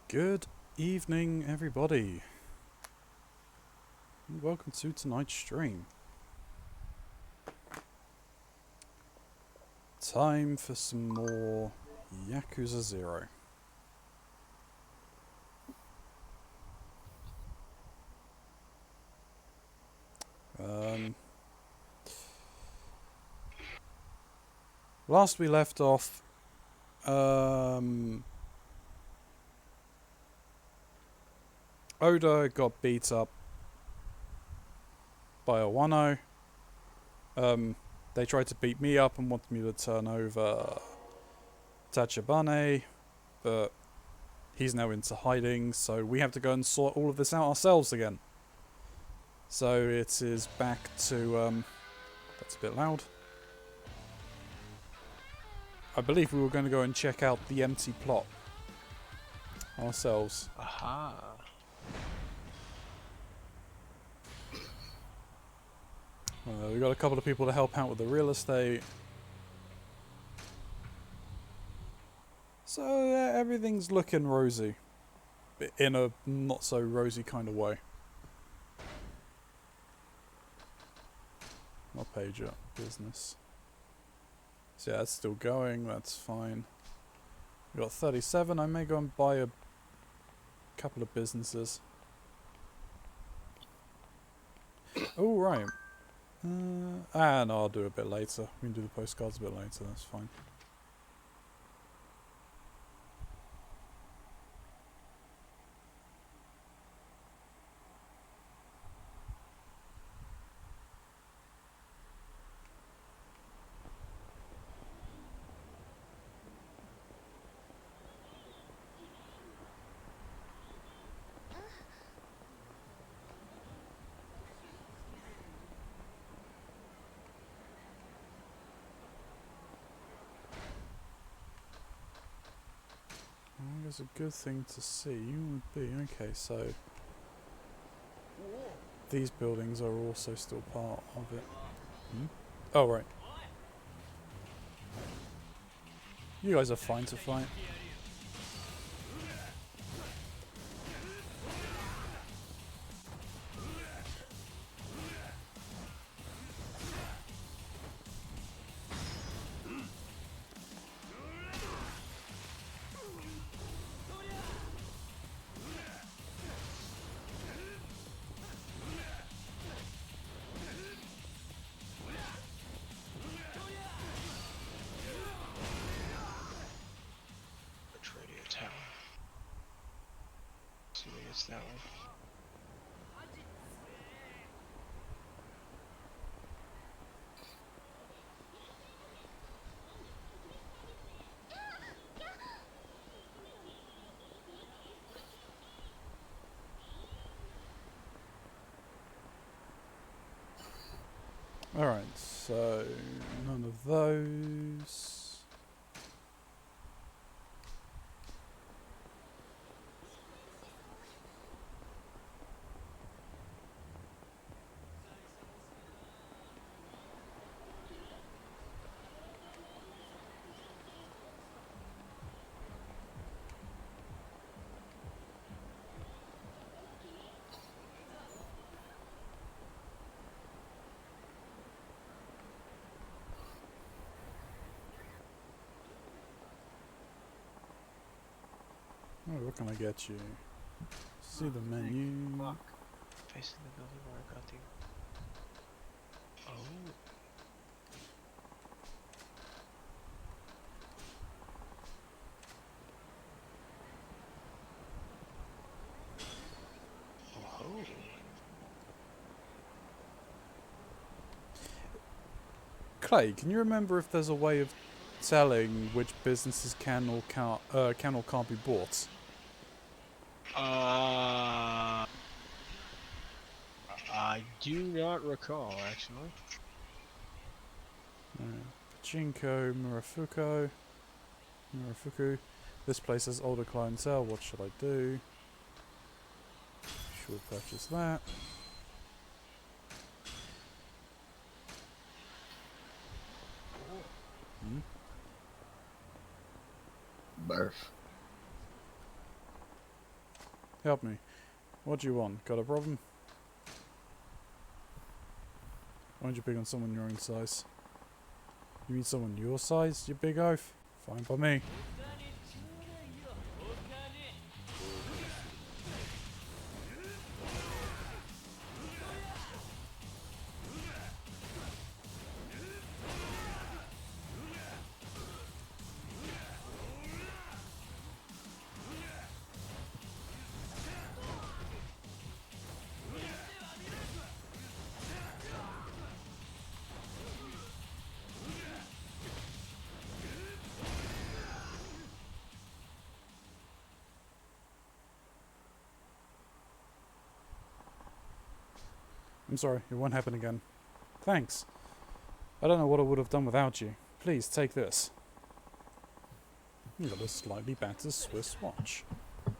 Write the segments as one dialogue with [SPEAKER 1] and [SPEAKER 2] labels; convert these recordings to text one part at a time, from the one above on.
[SPEAKER 1] Good evening, everybody, and welcome to tonight's stream. Time for some more Yakuza 0. Last we left off, Oda got beat up by a Wano. They tried to beat me up and wanted me to turn over Tachibane, but he's now into hiding, so we have to go and sort all of this out ourselves again. So it is back to, that's a bit loud. I believe we were going to go and check out the empty plot ourselves.
[SPEAKER 2] Aha.
[SPEAKER 1] We got a couple of people to help out with the real estate. So yeah, everything's looking rosy. In a not so rosy kind of way. What page up? Business. So yeah, that's still going, that's fine. We got 37, I may go and buy a couple of businesses. Oh, right. No, I'll do it a bit later. We can do the postcards a bit later, that's fine. I guess a good thing to see would be, okay, so these buildings are also still part of it. Oh, right. You guys are fine to fight.
[SPEAKER 2] Which radio tower? Assuming it's that one.
[SPEAKER 1] Alright, so none of those. Oh, what can I get you? See the menu.
[SPEAKER 2] Clock. Facing the building where I got the... Oh. Oh.
[SPEAKER 1] Clay, can you remember if there's a way of telling which businesses can or can't be bought?
[SPEAKER 2] I do not recall, actually.
[SPEAKER 1] Pachinko, Murafuku. This place has older clientele. What should I do? Should purchase that.
[SPEAKER 3] Barf.
[SPEAKER 1] Help me. What do you want? Got a problem? Why don't you pick on someone your own size? You mean someone your size, you big oaf? Fine by me. I'm sorry, it won't happen again. Thanks. I don't know what I would have done without you. Please, take this. You got a slightly battered Swiss watch.
[SPEAKER 3] I'm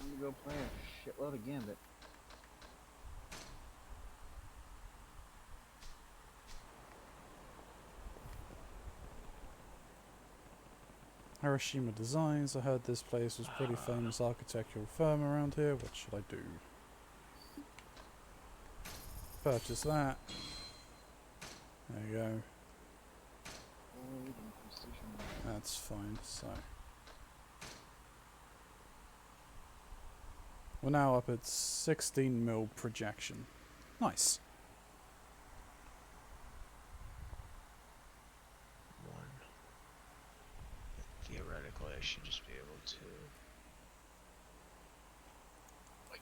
[SPEAKER 3] gonna go play a shitload of Gambit.
[SPEAKER 1] Hiroshima Designs. I heard this place was pretty famous architectural firm around here. What should I do? Purchase that. There you go. That's fine. So we're now up at 16mm projection. Nice.
[SPEAKER 2] One. Theoretically, I should just be able to. Like,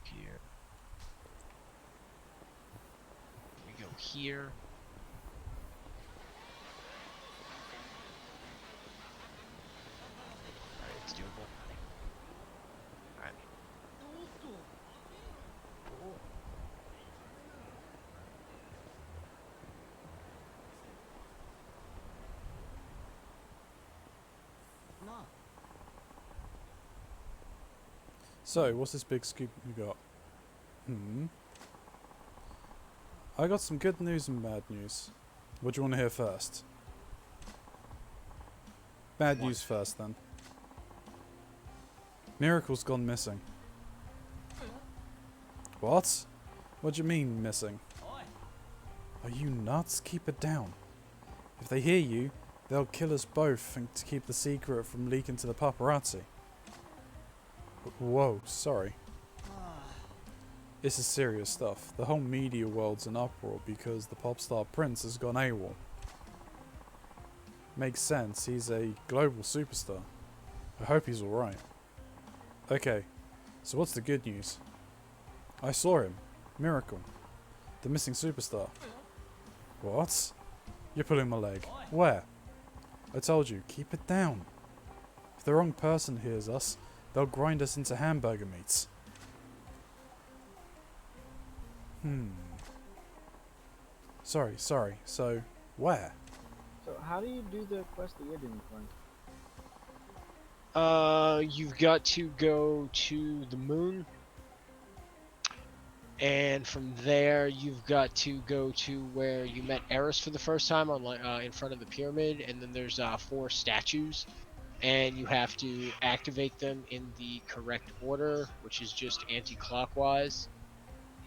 [SPEAKER 2] here. We go here. Alright, it's doable. Alright.
[SPEAKER 1] So, what's this big scoop you got? I got some good news and bad news. What do you want to hear first? Bad news first, then. Miracle's gone missing. What? What do you mean, missing? Are you nuts? Keep it down. If they hear you, they'll kill us both and to keep the secret from leaking to the paparazzi. Whoa, sorry. This is serious stuff. The whole media world's in uproar because the pop star Prince has gone AWOL. Makes sense, he's a global superstar. I hope he's alright. Okay, so what's the good news? I saw him. Miracle. The missing superstar. What? You're pulling my leg. Where? I told you, keep it down. If the wrong person hears us, they'll grind us into hamburger meats. Sorry. So, where?
[SPEAKER 3] So how do you do the quest that you're doing, Flynn?
[SPEAKER 2] You've got to go to the moon. And from there, you've got to go to where you met Eris for the first time on in front of the pyramid, and then there's 4 statues, and you have to activate them in the correct order, which is just anti-clockwise.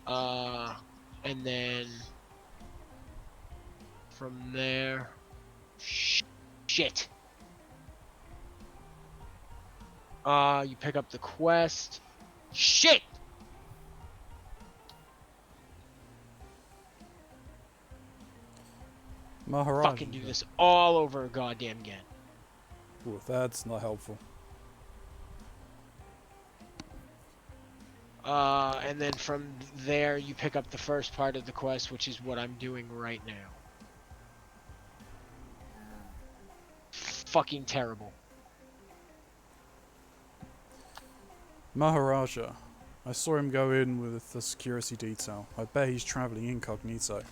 [SPEAKER 2] And then from there, shit. You pick up the quest. Shit.
[SPEAKER 1] Maharaja.
[SPEAKER 2] Fucking do this all over goddamn again.
[SPEAKER 1] Ooh, that's not helpful.
[SPEAKER 2] And then from there, you pick up the first part of the quest, which is what I'm doing right now. Fucking terrible.
[SPEAKER 1] Maharaja. I saw him go in with the security detail. I bet he's travelling incognito.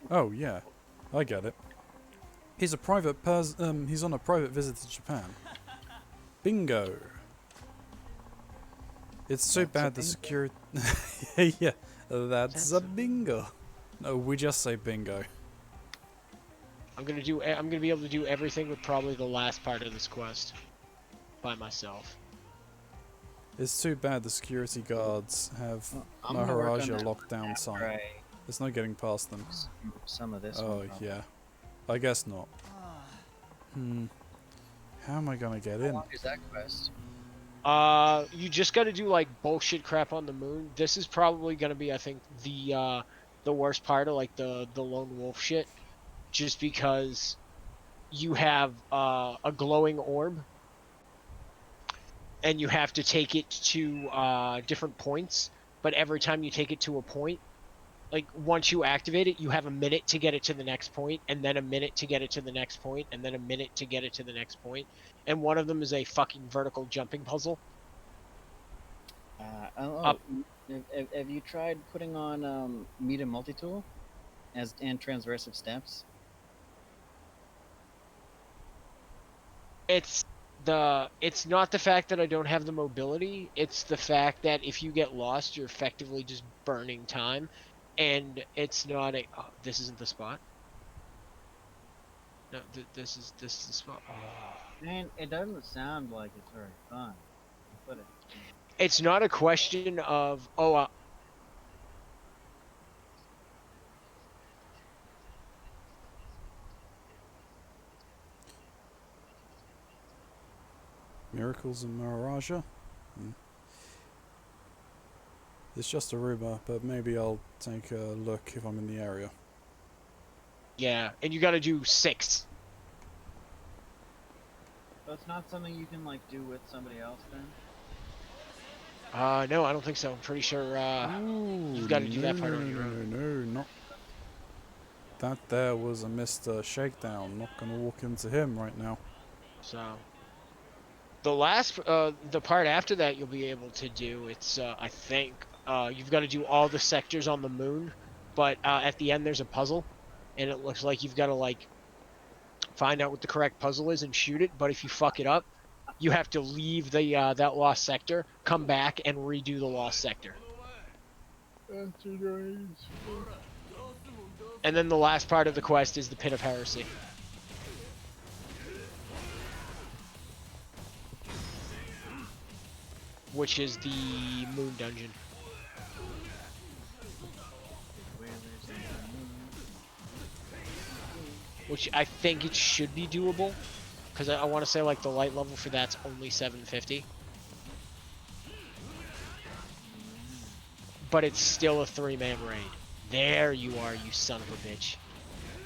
[SPEAKER 1] Oh, yeah. I get it. He's a private he's on a private visit to Japan. Bingo. It's so bad the security... yeah, that's a bingo. No, we just say bingo.
[SPEAKER 2] I'm gonna be able to do everything with probably the last part of this quest by myself.
[SPEAKER 1] It's too bad the security guards have
[SPEAKER 3] Well, I'm gonna work on
[SPEAKER 1] Maharaja
[SPEAKER 3] that
[SPEAKER 1] locked down
[SPEAKER 3] after
[SPEAKER 1] tight.
[SPEAKER 3] I
[SPEAKER 1] There's no getting past them.
[SPEAKER 3] some of this one.
[SPEAKER 1] Oh,
[SPEAKER 3] Probably.
[SPEAKER 1] yeah. I guess not. Hmm. How am I gonna get
[SPEAKER 3] How
[SPEAKER 1] in?
[SPEAKER 3] long is that quest?
[SPEAKER 2] You just got to do like bullshit crap on the moon. This is probably gonna be, I think, the worst part of like the lone wolf shit, just because you have a glowing orb and you have to take it to different points. But every time you take it to a point, like once you activate it, you have a minute to get it to the next point, and then a minute to get it to the next point, and then a minute to get it to the next point. And one of them is a fucking vertical jumping puzzle.
[SPEAKER 3] Oh,
[SPEAKER 2] Up,
[SPEAKER 3] have you tried putting on Meet Multi-Tool and transversive steps?
[SPEAKER 2] it's not the fact that I don't have the mobility. It's the fact that if you get lost, you're effectively just burning time, and it's not a. Oh, this isn't the spot. No, this is the spot. Oh.
[SPEAKER 3] Man, it doesn't sound like it's very fun. Put it.
[SPEAKER 2] It's not a question of
[SPEAKER 1] Miracles in Maharaja? Hmm. It's just a rumor, but maybe I'll take a look if I'm in the area.
[SPEAKER 2] yeah, and you got to do 6.
[SPEAKER 3] So it's not something you can like do with somebody else then.
[SPEAKER 2] No, I don't think so. I'm pretty sure you've got to do that part on your own.
[SPEAKER 1] No, not that. There was a Mr. Shakedown. Not gonna walk into him right now.
[SPEAKER 2] So the part after that you'll be able to do. It's I think you've got to do all the sectors on the moon, but at the end there's a puzzle, and it looks like you've got to like find out what the correct puzzle is and shoot it. But if you fuck it up, you have to leave the that lost sector, come back, and redo the lost sector. And then the last part of the quest is the Pit of Heresy. Which is the moon dungeon. Which I think it should be doable. Because I want to say like the light level for that's only 750. But it's still a 3-man raid. There you are, you son of a bitch.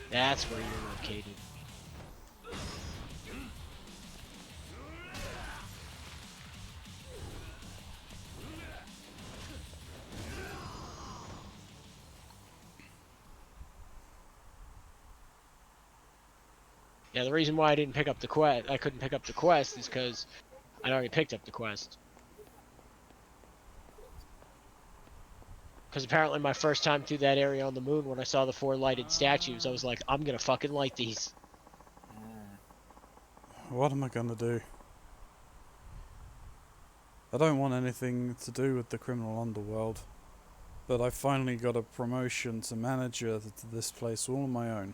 [SPEAKER 2] That's where you're located. Yeah, the reason why I didn't pick up the quest, I couldn't pick up the quest, is because I'd already picked up the quest. Because apparently my first time through that area on the moon, when I saw the 4 lighted statues, I was like, I'm gonna fucking light these.
[SPEAKER 1] What am I gonna do? I don't want anything to do with the criminal underworld, but I finally got a promotion to manager to this place all on my own.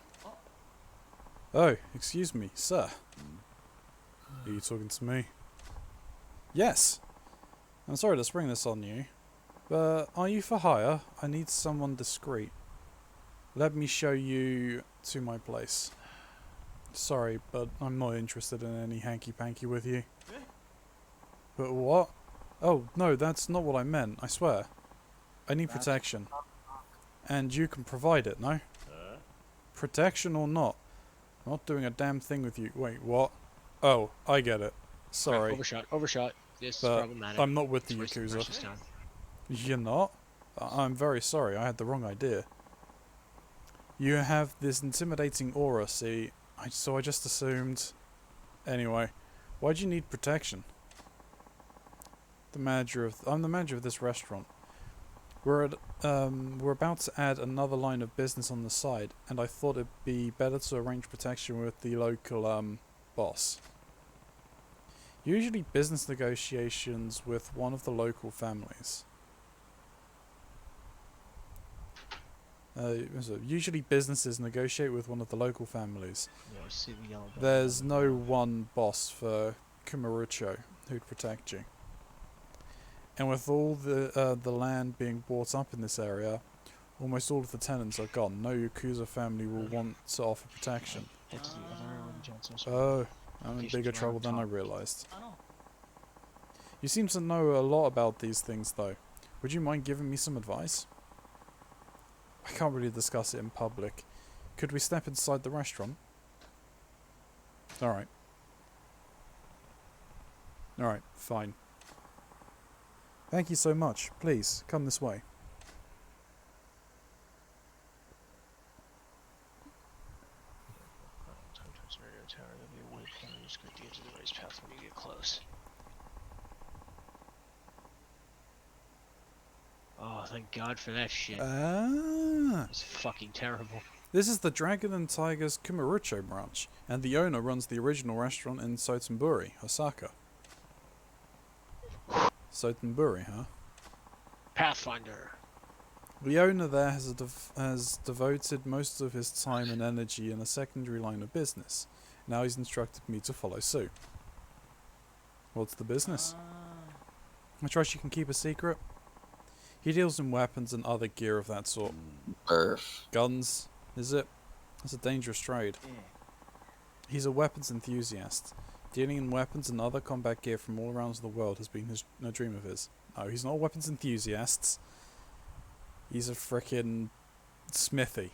[SPEAKER 1] Oh, excuse me, sir. Are you talking to me? Yes. I'm sorry to spring this on you, but are you for hire? I need someone discreet. Let me show you to my place. Sorry, but I'm not interested in any hanky-panky with you. But what? Oh, no, that's not what I meant, I swear. I need protection. And you can provide it, no? Protection or not? I'm not doing a damn thing with you. Wait, what? Oh, I get it. Sorry.
[SPEAKER 2] Overshot. This is
[SPEAKER 1] But
[SPEAKER 2] problematic.
[SPEAKER 1] I'm not with the
[SPEAKER 2] It's wasting
[SPEAKER 1] Yakuza.
[SPEAKER 2] precious time.
[SPEAKER 1] You're not? I'm very sorry, I had the wrong idea. You have this intimidating aura, see? So I just assumed... Anyway, why'd you need protection? I'm the manager of this restaurant. We're about to add another line of business on the side, and I thought it'd be better to arrange protection with the local, boss. Usually business negotiations with one of the local families. Usually businesses negotiate with one of the local families.
[SPEAKER 2] Yeah, I see the yellow.
[SPEAKER 1] There's no one boss for Kumarucho who'd protect you. And with all the land being bought up in this area, almost all of the tenants are gone. No Yakuza family will want to offer protection.
[SPEAKER 2] Head to the other area where the Johnson
[SPEAKER 1] Oh, I'm in bigger trouble than I realised. You seem to know a lot about these things, though. Would you mind giving me some advice? I can't really discuss it in public. Could we step inside the restaurant? Alright. Alright, fine. Thank you so much. Please, come this way.
[SPEAKER 2] Path when you get close. Oh, thank God for that shit.
[SPEAKER 1] Ah.
[SPEAKER 2] It's fucking terrible.
[SPEAKER 1] This is the Dragon and Tiger's Kumarucho branch, and the owner runs the original restaurant in Sotenburi, Osaka. Sotenburi, huh?
[SPEAKER 2] Pathfinder.
[SPEAKER 1] The owner there has devoted most of his time and energy in a secondary line of business. Now he's instructed me to follow suit. What's the business? I trust you can keep a secret? He deals in weapons and other gear of that sort. Guns, is it? That's a dangerous trade. He's a weapons enthusiast. Dealing in weapons and other combat gear from all around the world has been a dream of his. No, he's not a weapons enthusiast. He's a frickin' smithy.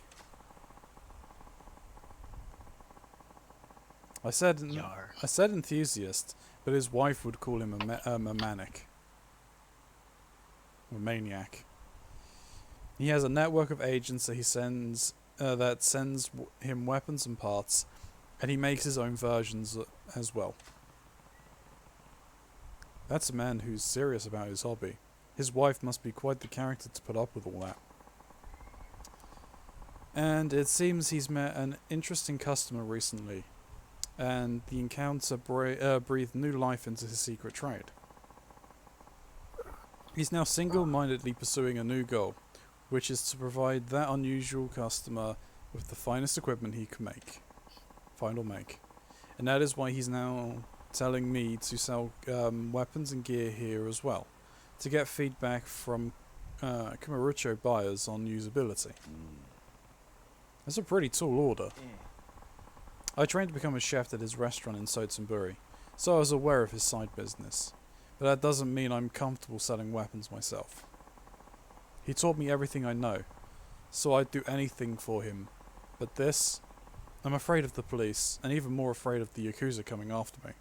[SPEAKER 1] I said enthusiast, but his wife would call him a manic. A maniac. He has a network of agents that sends him weapons and parts, and he makes his own versions as well. That's a man who's serious about his hobby. His wife must be quite the character to put up with all that. And it seems he's met an interesting customer recently, and the encounter breathed new life into his secret trade. He's now single-mindedly pursuing a new goal, which is to provide that unusual customer with the finest equipment he can find or make. And that is why he's now telling me to sell weapons and gear here as well, to get feedback from Kumarucho buyers on usability. That's a pretty tall order. I trained to become a chef at his restaurant in Sotenburi, so I was aware of his side business. But that doesn't mean I'm comfortable selling weapons myself. He taught me everything I know, so I'd do anything for him. But this, I'm afraid of the police, and even more afraid of the Yakuza coming after me.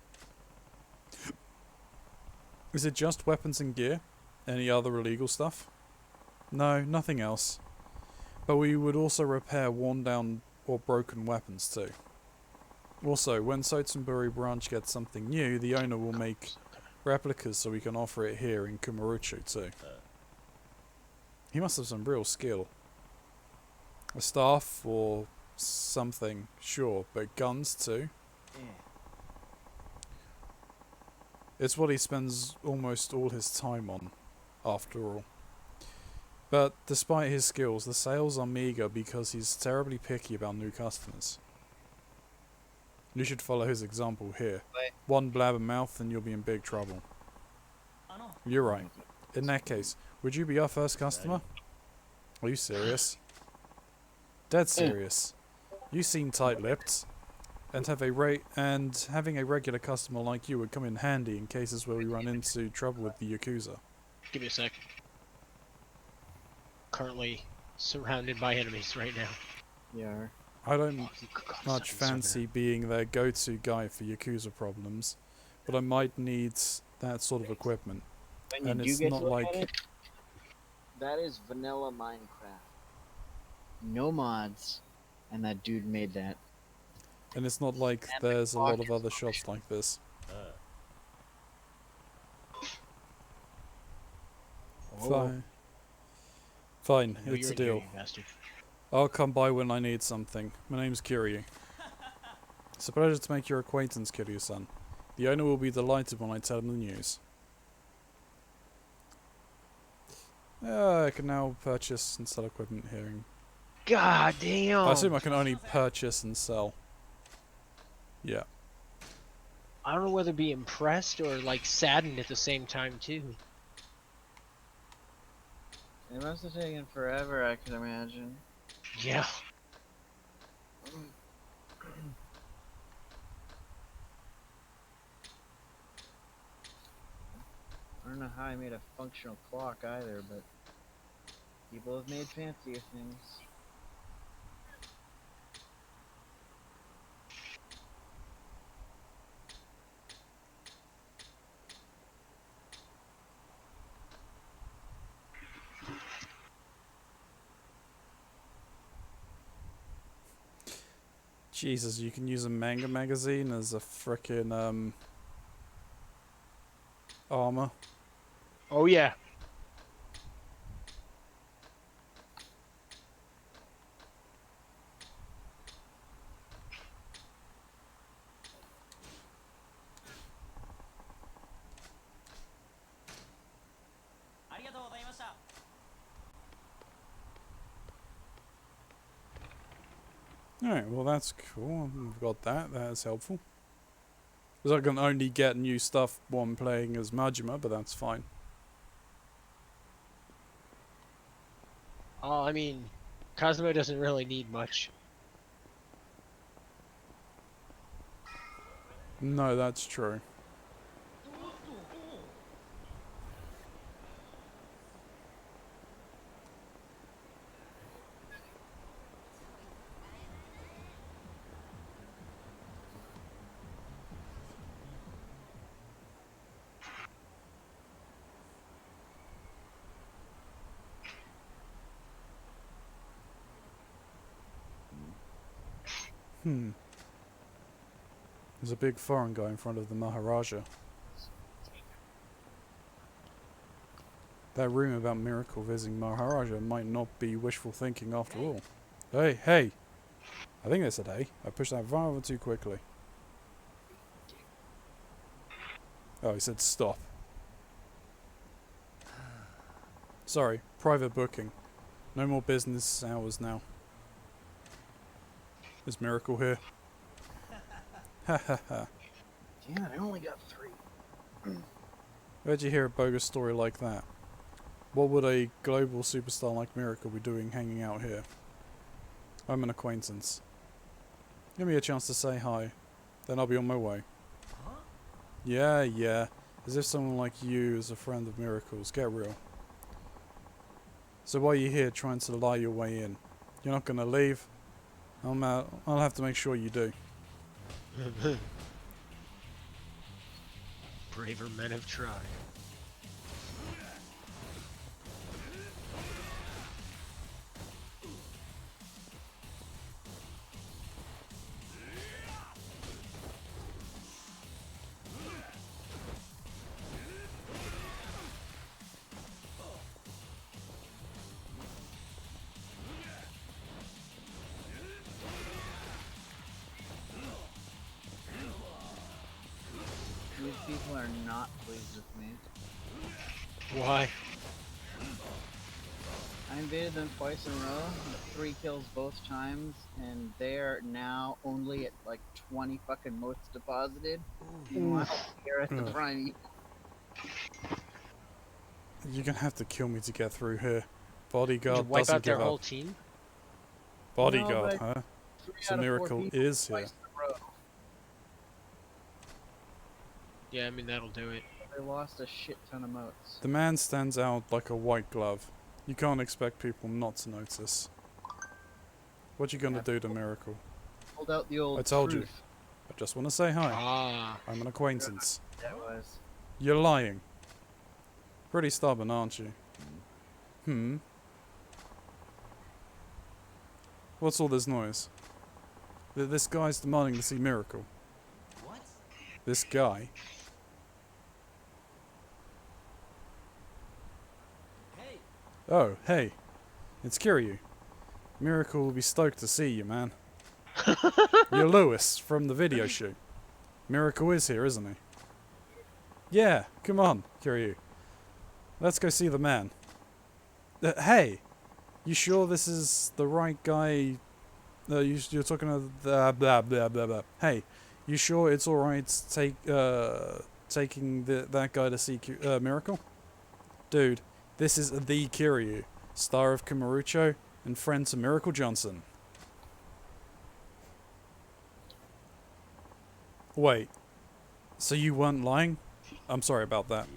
[SPEAKER 1] Is it just weapons and gear? Any other illegal stuff? No, nothing else. But we would also repair worn down or broken weapons too. Also, when Sotenburi branch gets something new, the owner will make replicas so we can offer it here in Kumarucho too. He must have some real skill. A staff or something, sure, but guns too? It's what he spends almost all his time on, after all. But despite his skills, the sales are meager because he's terribly picky about new customers. You should follow his example here. One blabbermouth and you'll be in big trouble. You're right. In that case, would you be our first customer? Are you serious? Dead serious. You seem tight-lipped, and having a regular customer like you would come in handy in cases where we run into trouble with the Yakuza.
[SPEAKER 2] Give me a sec. Currently surrounded by enemies right now.
[SPEAKER 3] Yeah.
[SPEAKER 1] I don't much fancy being their go-to guy for Yakuza problems, but I might need that sort of equipment.
[SPEAKER 3] When
[SPEAKER 1] and
[SPEAKER 3] you
[SPEAKER 1] it's
[SPEAKER 3] do get
[SPEAKER 1] not
[SPEAKER 3] to look
[SPEAKER 1] like
[SPEAKER 3] at it, that is vanilla Minecraft. No mods, and that dude made that.
[SPEAKER 1] and it's not like
[SPEAKER 3] And
[SPEAKER 1] there's a lot of
[SPEAKER 3] pockets
[SPEAKER 1] other
[SPEAKER 3] of
[SPEAKER 1] shops like this. Fine. Fine,
[SPEAKER 2] I know
[SPEAKER 1] it's
[SPEAKER 2] you're
[SPEAKER 1] a
[SPEAKER 2] in here,
[SPEAKER 1] deal.
[SPEAKER 2] you bastard.
[SPEAKER 1] I'll come by when I need something. My name's Kiryu. It's a pleasure to make your acquaintance, Kiryu-san. The owner will be delighted when I tell him the news. I can now purchase and sell equipment here in
[SPEAKER 2] God
[SPEAKER 1] I
[SPEAKER 2] damn.
[SPEAKER 1] assume I can only purchase and sell. Yeah.
[SPEAKER 2] I don't know whether to be impressed or like saddened at the same time too.
[SPEAKER 3] It must have taken forever, I can imagine.
[SPEAKER 2] Yeah.
[SPEAKER 3] I don't know how I made a functional clock either, but people have made fancier things.
[SPEAKER 1] Jesus, you can use a manga magazine as a frickin' armor.
[SPEAKER 2] Oh yeah.
[SPEAKER 1] Alright, well that's cool. We've got that. That is helpful. Because I can only get new stuff while I'm playing as Majima, but that's fine.
[SPEAKER 2] I mean, Cosmo doesn't really need much.
[SPEAKER 1] No, that's true. There's a big foreign guy in front of the Maharaja. That rumor about Miracle visiting Maharaja might not be wishful thinking after all. Hey, hey! I think they said hey. I pushed that rather too quickly. Oh, he said stop. Sorry, private booking. No more business hours now. Is Miracle here? Ha ha ha.
[SPEAKER 3] Damn it, I only got 3.
[SPEAKER 1] Where'd you hear a bogus story like that? What would a global superstar like Miracle be doing hanging out here? I'm an acquaintance. Give me a chance to say hi, then I'll be on my way. Yeah, yeah. As if someone like you is a friend of Miracle's. Get real. So why are you here trying to lie your way in? You're not gonna leave? I'll have to make sure you do.
[SPEAKER 2] Braver men have tried.
[SPEAKER 3] These people are not pleased with me.
[SPEAKER 2] Why?
[SPEAKER 3] I invaded them twice in a row, 3 kills both times, and they're now only at like 20 fucking motes deposited. Meanwhile, here at the
[SPEAKER 1] Ugh.
[SPEAKER 3] prime.
[SPEAKER 1] You're gonna have to kill me to get through here.
[SPEAKER 2] Did you
[SPEAKER 1] Bodyguard
[SPEAKER 2] wipe
[SPEAKER 1] doesn't
[SPEAKER 2] out their
[SPEAKER 1] give
[SPEAKER 2] whole
[SPEAKER 1] up.
[SPEAKER 2] team?
[SPEAKER 1] Bodyguard,
[SPEAKER 3] No, but
[SPEAKER 1] huh?
[SPEAKER 3] 3
[SPEAKER 1] So
[SPEAKER 3] out of 4
[SPEAKER 1] Miracle
[SPEAKER 3] people
[SPEAKER 1] is here.
[SPEAKER 3] twice in a row.
[SPEAKER 2] Yeah, I mean that'll do it.
[SPEAKER 3] They lost a shit ton of motes.
[SPEAKER 1] The man stands out like a white glove. You can't expect people not to notice. What you gonna do to Miracle?
[SPEAKER 3] Pulled out the old
[SPEAKER 1] I told you.
[SPEAKER 3] truth.
[SPEAKER 1] I just want to say hi.
[SPEAKER 2] Ah.
[SPEAKER 1] I'm an acquaintance.
[SPEAKER 3] That was.
[SPEAKER 1] You're lying. Pretty stubborn, aren't you? Hmm. What's all this noise? This guy's demanding to see Miracle.
[SPEAKER 4] What?
[SPEAKER 1] This guy.
[SPEAKER 4] Hey,
[SPEAKER 1] Oh, hey. It's Kiryu. Miracle will be stoked to see you, man. You're Lewis from the video shoot. Miracle is here, isn't he? Yeah, come on, Kiryu. Let's go see the man. Hey! You sure this is the right guy? You're talking about the blah blah blah blah. Hey, you sure it's alright taking that guy to see Miracle? Dude, this is the Kiryu, star of Kamurocho and friend to Miracle Johnson. Wait, so you weren't lying? I'm sorry about that.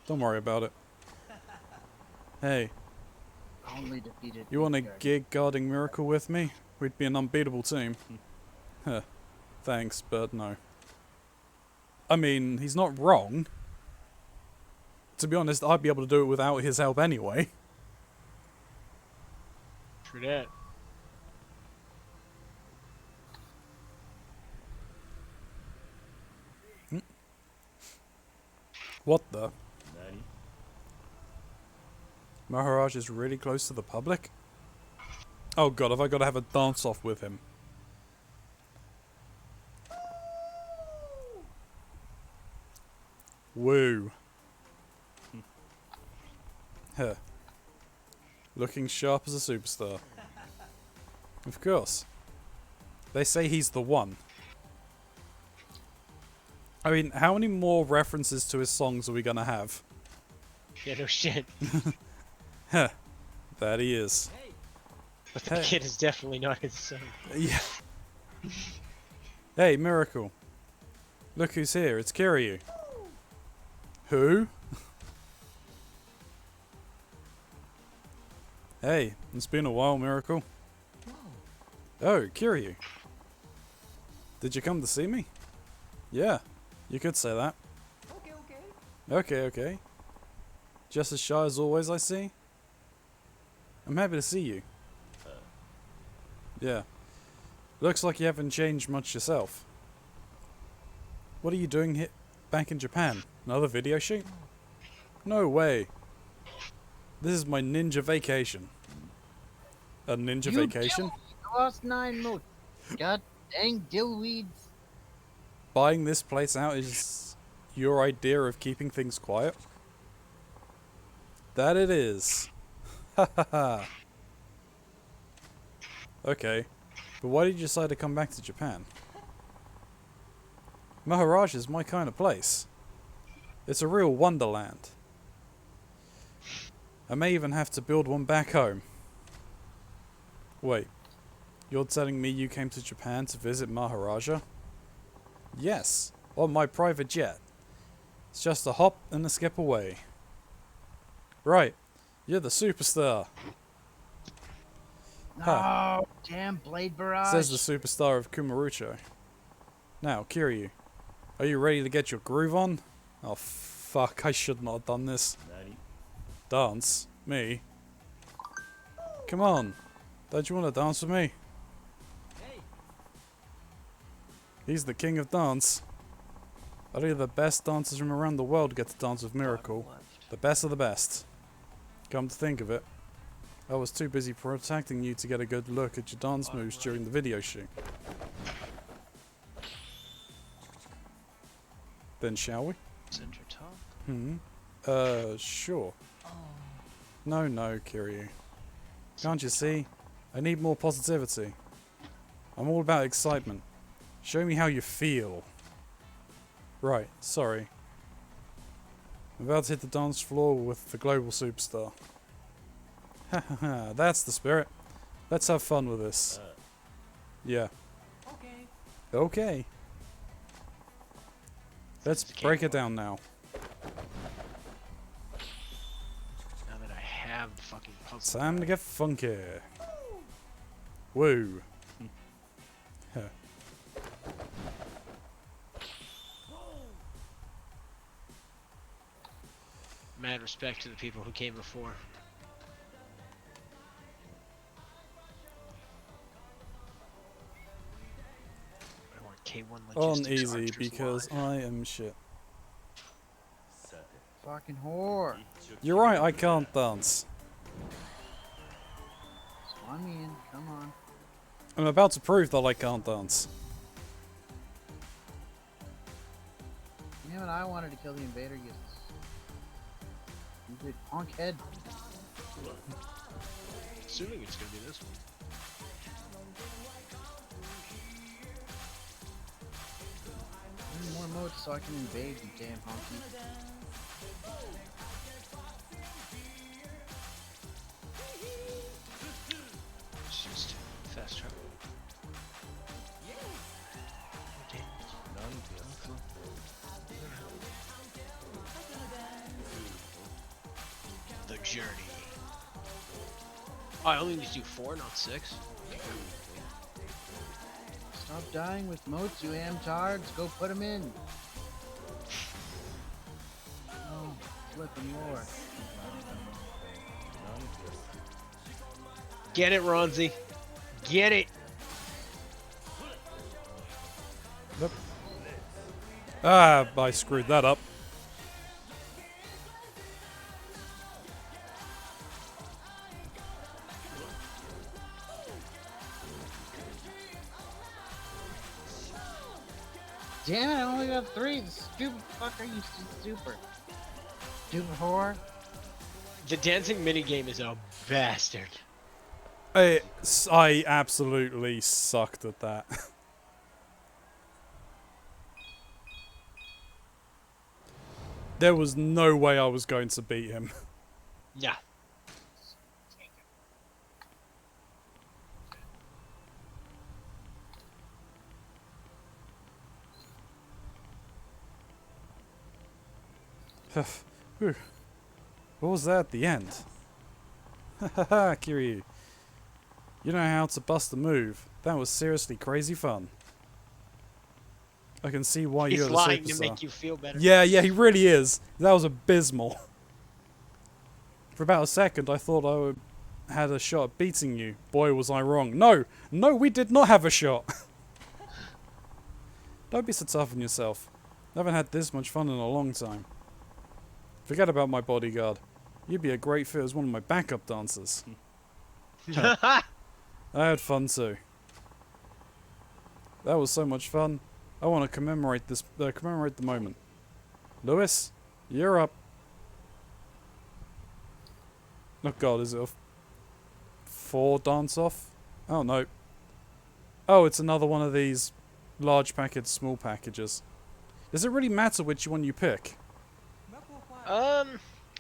[SPEAKER 1] Don't worry about it. Hey,
[SPEAKER 3] Only defeated.
[SPEAKER 1] you want a
[SPEAKER 3] Midgard.
[SPEAKER 1] gig guarding Miracle with me? We'd be an unbeatable team. Huh. Thanks, but no. I mean, he's not wrong. To be honest, I'd be able to do it without his help anyway.
[SPEAKER 2] True that.
[SPEAKER 1] What the? Maharaj is really close to the public? Oh god, have I got to have a dance-off with him? Woo. Huh. Looking sharp as a superstar. Of course. They say he's the one. I mean, how many more references to his songs are we gonna have?
[SPEAKER 2] Yeah, no shit.
[SPEAKER 1] Huh. That he is.
[SPEAKER 4] Hey,
[SPEAKER 2] But the
[SPEAKER 1] Hey.
[SPEAKER 2] kid is definitely not his son.
[SPEAKER 1] Yeah. Hey, Miracle. Look who's here. It's Kiryu. Who? Hey, it's been a while, Miracle. Oh, Kiryu. Did you come to see me? Yeah, you could say that. Okay. Just as shy as always, I see. I'm happy to see you. Yeah. Looks like you haven't changed much yourself. What are you doing back in Japan? Another video shoot? No way. This is my ninja vacation. A ninja
[SPEAKER 3] You
[SPEAKER 1] vacation?
[SPEAKER 3] You lost 9 motes. God dang dillweeds.
[SPEAKER 1] Buying this place out is your idea of keeping things quiet? That it is. Ha ha ha. Okay, but why did you decide to come back to Japan? Maharaj is my kind of place. It's a real wonderland. I may even have to build one back home. Wait, you're telling me you came to Japan to visit Maharaja? Yes, on my private jet. It's just a hop and a skip away. Right, you're the superstar.
[SPEAKER 3] No,
[SPEAKER 1] Huh.
[SPEAKER 3] damn Blade Barrage.
[SPEAKER 1] Says the superstar of Kumarucho. Now, Kiryu, are you ready to get your groove on? Oh fuck, I should not have done this. Dance? Me? Come on, don't you want to dance with me?
[SPEAKER 4] hey,
[SPEAKER 1] He's the king of dance. Only the best dancers from around the world get to dance with Miracle. The best of the best. Come to think of it, I was too busy protecting you to get a good look at your dance moves during the video shoot. Then shall we?
[SPEAKER 2] Center talk.
[SPEAKER 1] Sure. No, Kiryu. Can't you see? I need more positivity. I'm all about excitement. Show me how you feel. Right, sorry. I'm about to hit the dance floor with the global superstar. Hahaha, that's the spirit. Let's have fun with this. Yeah. Okay. Let's break it down now.
[SPEAKER 2] Now that I have the fucking puzzle.
[SPEAKER 1] Time to get funky. Woo. Huh.
[SPEAKER 2] Mad respect to the people who came before. I want K1
[SPEAKER 1] On
[SPEAKER 2] logistics
[SPEAKER 1] easy
[SPEAKER 2] archers
[SPEAKER 1] because
[SPEAKER 2] alive.
[SPEAKER 1] I am shit.
[SPEAKER 3] Fucking whore.
[SPEAKER 1] You're right, I can't dance.
[SPEAKER 3] Spawn me in. Come on.
[SPEAKER 1] I'm about to prove that I can't dance.
[SPEAKER 3] Damn it, I wanted to kill the invader. You stupid punk head.
[SPEAKER 2] assuming it's gonna be this one.
[SPEAKER 3] I need more modes so I can invade, you damn honky.
[SPEAKER 2] It's just fast travel. The journey. Oh, I only need to do 4, not 6.
[SPEAKER 3] Stop dying with moats, you amtards. Go put them in. Oh, flipping war.
[SPEAKER 2] Get it, Ronzi. Get it.
[SPEAKER 1] Nope. Ah, I screwed that up.
[SPEAKER 3] Damn it, I only got 3. The stupid fucker, you super. Stupid whore.
[SPEAKER 2] The dancing minigame is a bastard.
[SPEAKER 1] I absolutely sucked at that. There was no way I was going to beat him.
[SPEAKER 2] Yeah.
[SPEAKER 1] Whew. What was that at the end? Hahaha, Kiryu. You know how to bust a move. That was seriously crazy fun. I can see why
[SPEAKER 2] He's
[SPEAKER 1] you're the
[SPEAKER 2] lying to
[SPEAKER 1] superstar.
[SPEAKER 2] make you feel better.
[SPEAKER 1] Yeah, he really is. That was abysmal. For about a second, I thought I would had a shot at beating you. Boy, was I wrong. No, we did not have a shot. Don't be so tough on yourself. I haven't had this much fun in a long time. Forget about my bodyguard. You'd be a great fit as one of my backup dancers. I had fun too. That was so much fun. I want to commemorate the moment. Lewis, you're up. Oh god, is it a 4 dance off? Oh no. Oh, it's another one of these large package, small packages. Does it really matter which one you pick?
[SPEAKER 2] I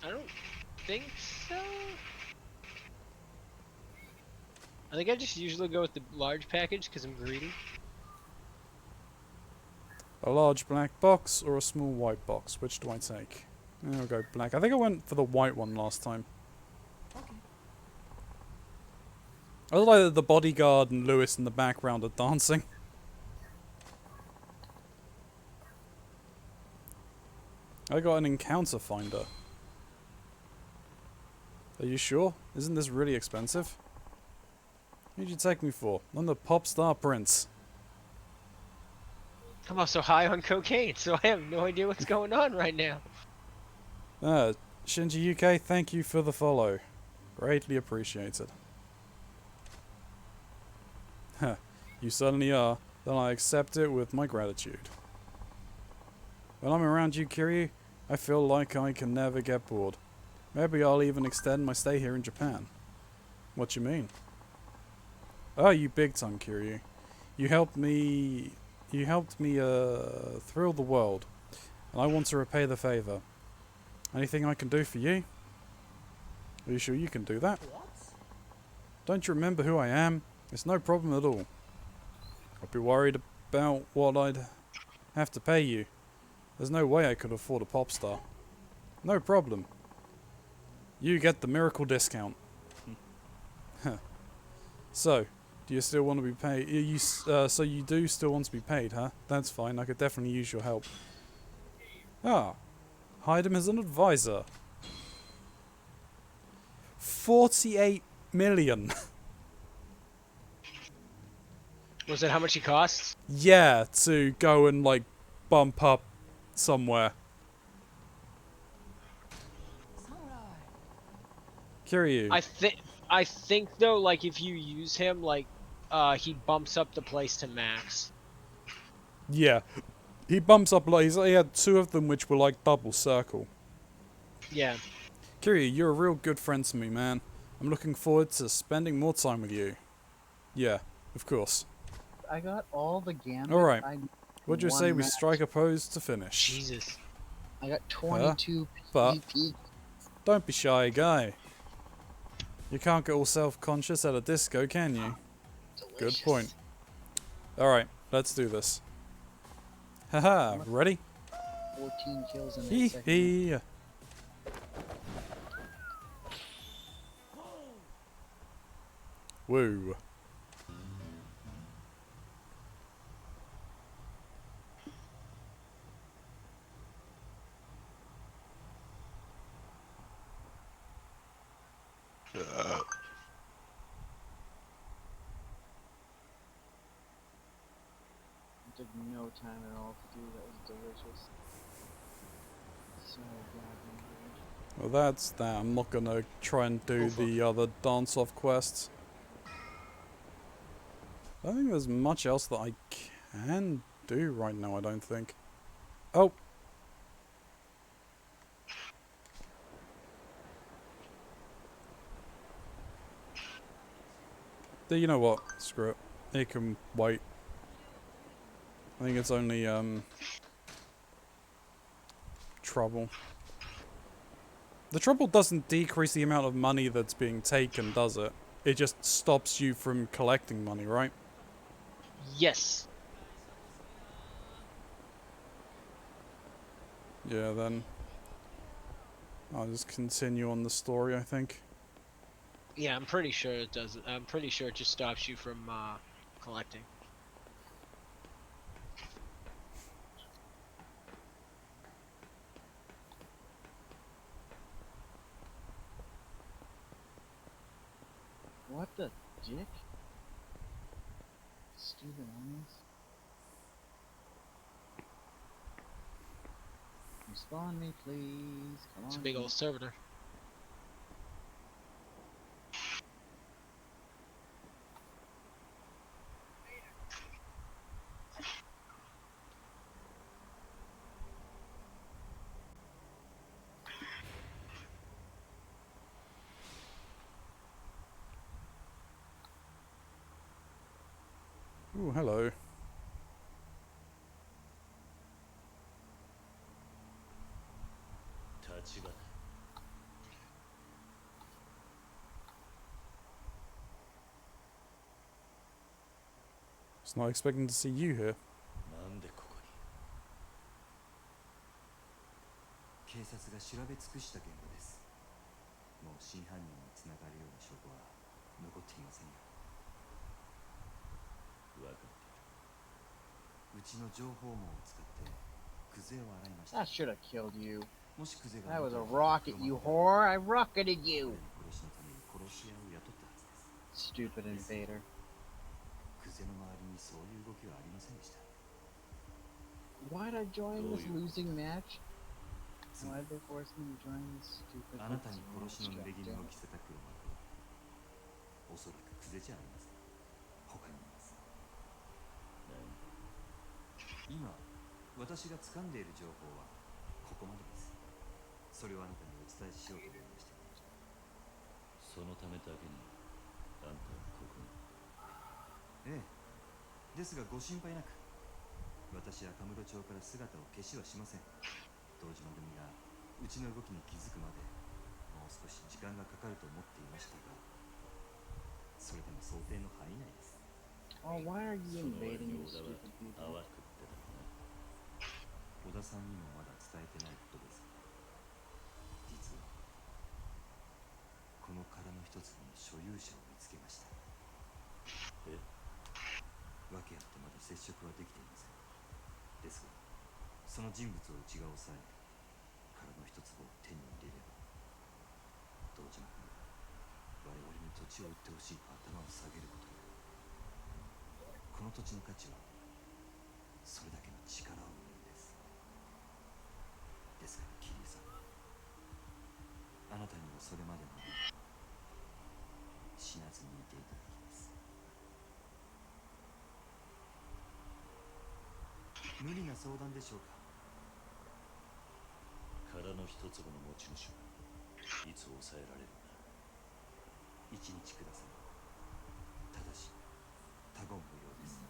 [SPEAKER 2] don't think so. I think I just usually go with the large package because I'm greedy.
[SPEAKER 1] A large black box or a small white box? Which do I take? I'll go black. I think I went for the white one last time. I like that the bodyguard and Lewis in the background are dancing. I got an encounter finder. Are you sure? Isn't this really expensive? Who'd you take me for? I'm the pop star prince.
[SPEAKER 2] I'm also high on cocaine, so I have no idea what's going on right now.
[SPEAKER 1] Shinji UK, thank you for the follow. Greatly appreciated. Huh, you certainly are. Then I accept it with my gratitude. When I'm around you, Kiryu, I feel like I can never get bored. Maybe I'll even extend my stay here in Japan. What you mean? Oh, you big time, Kiryu. You helped me thrill the world, and I want to repay the favor. Anything I can do for you? Are you sure you can do that? Don't you remember who I am? It's no problem at all. I'd be worried about what I'd have to pay you. There's no way I could afford a pop star. No problem. You get the miracle discount. So, do you still want to be paid? So you do still want to be paid, huh? That's fine. I could definitely use your help. Ah, hired him as an advisor. 48 million.
[SPEAKER 2] Was that how much he costs?
[SPEAKER 1] Yeah, to go and like bump up somewhere. Kiryu.
[SPEAKER 2] I think though, like if you use him, like he bumps up the place to max.
[SPEAKER 1] Yeah. He bumps up like he had 2 of them which were like double circle.
[SPEAKER 2] Yeah.
[SPEAKER 1] Kiryu, you're a real good friend to me, man. I'm looking forward to spending more time with you. Yeah, of course.
[SPEAKER 3] I got all the gambit.
[SPEAKER 1] Alright.
[SPEAKER 3] I
[SPEAKER 1] What'd you
[SPEAKER 3] one
[SPEAKER 1] say we
[SPEAKER 3] match.
[SPEAKER 1] strike a pose to finish?
[SPEAKER 2] Jesus.
[SPEAKER 3] I got 22
[SPEAKER 1] But-
[SPEAKER 3] PvP.
[SPEAKER 1] Don't be shy, guy. You can't get all self-conscious at a disco, can you?
[SPEAKER 2] Delicious.
[SPEAKER 1] Good point. Alright, let's do this. Haha, ready?
[SPEAKER 3] 14 kills in
[SPEAKER 1] Hee
[SPEAKER 3] a second.
[SPEAKER 1] hee. Woo.
[SPEAKER 3] It took no time at all to do. That was delicious. So goddamn good.
[SPEAKER 1] Well, that's that. I'm not gonna try and do
[SPEAKER 2] Go for
[SPEAKER 1] the other dance-off quests. I don't think there's much else that I can do right now, I don't think. Oh! You know what? Screw it. It can wait. I think it's only, trouble. The trouble doesn't decrease the amount of money that's being taken, does it? It just stops you from collecting money, right?
[SPEAKER 2] Yes.
[SPEAKER 1] Yeah, then I'll just continue on the story, I think.
[SPEAKER 2] Yeah, I'm pretty sure it does. I'm pretty sure it just stops you from collecting.
[SPEAKER 3] What the dick? Stupid eyes. Respawn me, please. Come
[SPEAKER 2] It's a
[SPEAKER 3] on.
[SPEAKER 2] big old servitor.
[SPEAKER 1] Ooh, hello. Was not expecting to see you here.
[SPEAKER 4] なんでここに警察が調べ尽くした現場です。もう真犯人につながるような証拠は残っていませんよ。分かっている。うちの情報網を使ってクゼを洗いました。
[SPEAKER 3] That should have killed you.
[SPEAKER 4] もしクゼが
[SPEAKER 3] That was a rocket, you whore. I rocketed
[SPEAKER 4] 殺
[SPEAKER 3] you.
[SPEAKER 4] しのために殺し屋を雇ったはずです。
[SPEAKER 3] Stupid invader.
[SPEAKER 4] クゼの周りにそういう動きはありませんでした。
[SPEAKER 3] Why'd I join this losing match?
[SPEAKER 4] つま
[SPEAKER 3] Why'd
[SPEAKER 4] り
[SPEAKER 3] they force me to join this stupid
[SPEAKER 4] あなたに
[SPEAKER 3] match?
[SPEAKER 4] 殺しの濡れ衣を着せた黒幕はおそらくクゼじゃありません。他にいます。今私が掴んでいる情報はここまでです。それをあなたにお伝えしようと思いました。そのためだけにあんたはここに。ええ。ですがご心配なく、私はカムロ町から姿を消しはしません。堂島組がうちの動きに気づくまでもう少し時間がかかると思っていましたが、それでも想定の範囲内です。
[SPEAKER 3] Oh, why are you invading these stupid people?
[SPEAKER 4] 淡くってだな。小田さんにもまだ伝えてないことですが、実はこの殻の一つの所有者を見つけました。え？訳あってまだ接触はできていません。ですが、その人物を内側を押さえ、殻の一粒を手に入れれば、堂島君が我々に土地を売ってほしいと頭を下げることになる。この土地の価値はそれだけの力を生むんです。ですから桐生さん、あなたにもそれまでの間死なずにいていただきます。無理な相談でしょうか。殻の一粒の持ち主はいつ抑えられるんだ。一日ください。ただし他言無用です。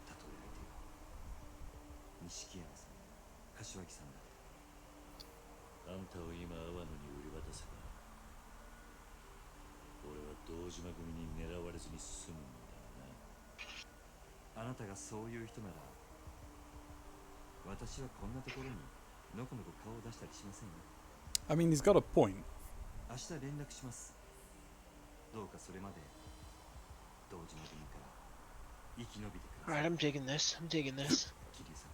[SPEAKER 4] たとえ相手が錦山さん、柏木さんだ。あんたを今阿波野に売り渡せば、俺は堂島組に狙われずに済むんだな。あなたがそういう人なら、私はこんなところにのこのこ顔を出したりしませんよ。
[SPEAKER 1] I mean, he's got a point.
[SPEAKER 4] 明日連絡します。どうかそれまで堂島組から生き延びてください。
[SPEAKER 2] Alright, I'm digging this. I'm digging this.
[SPEAKER 4] 桐生さん。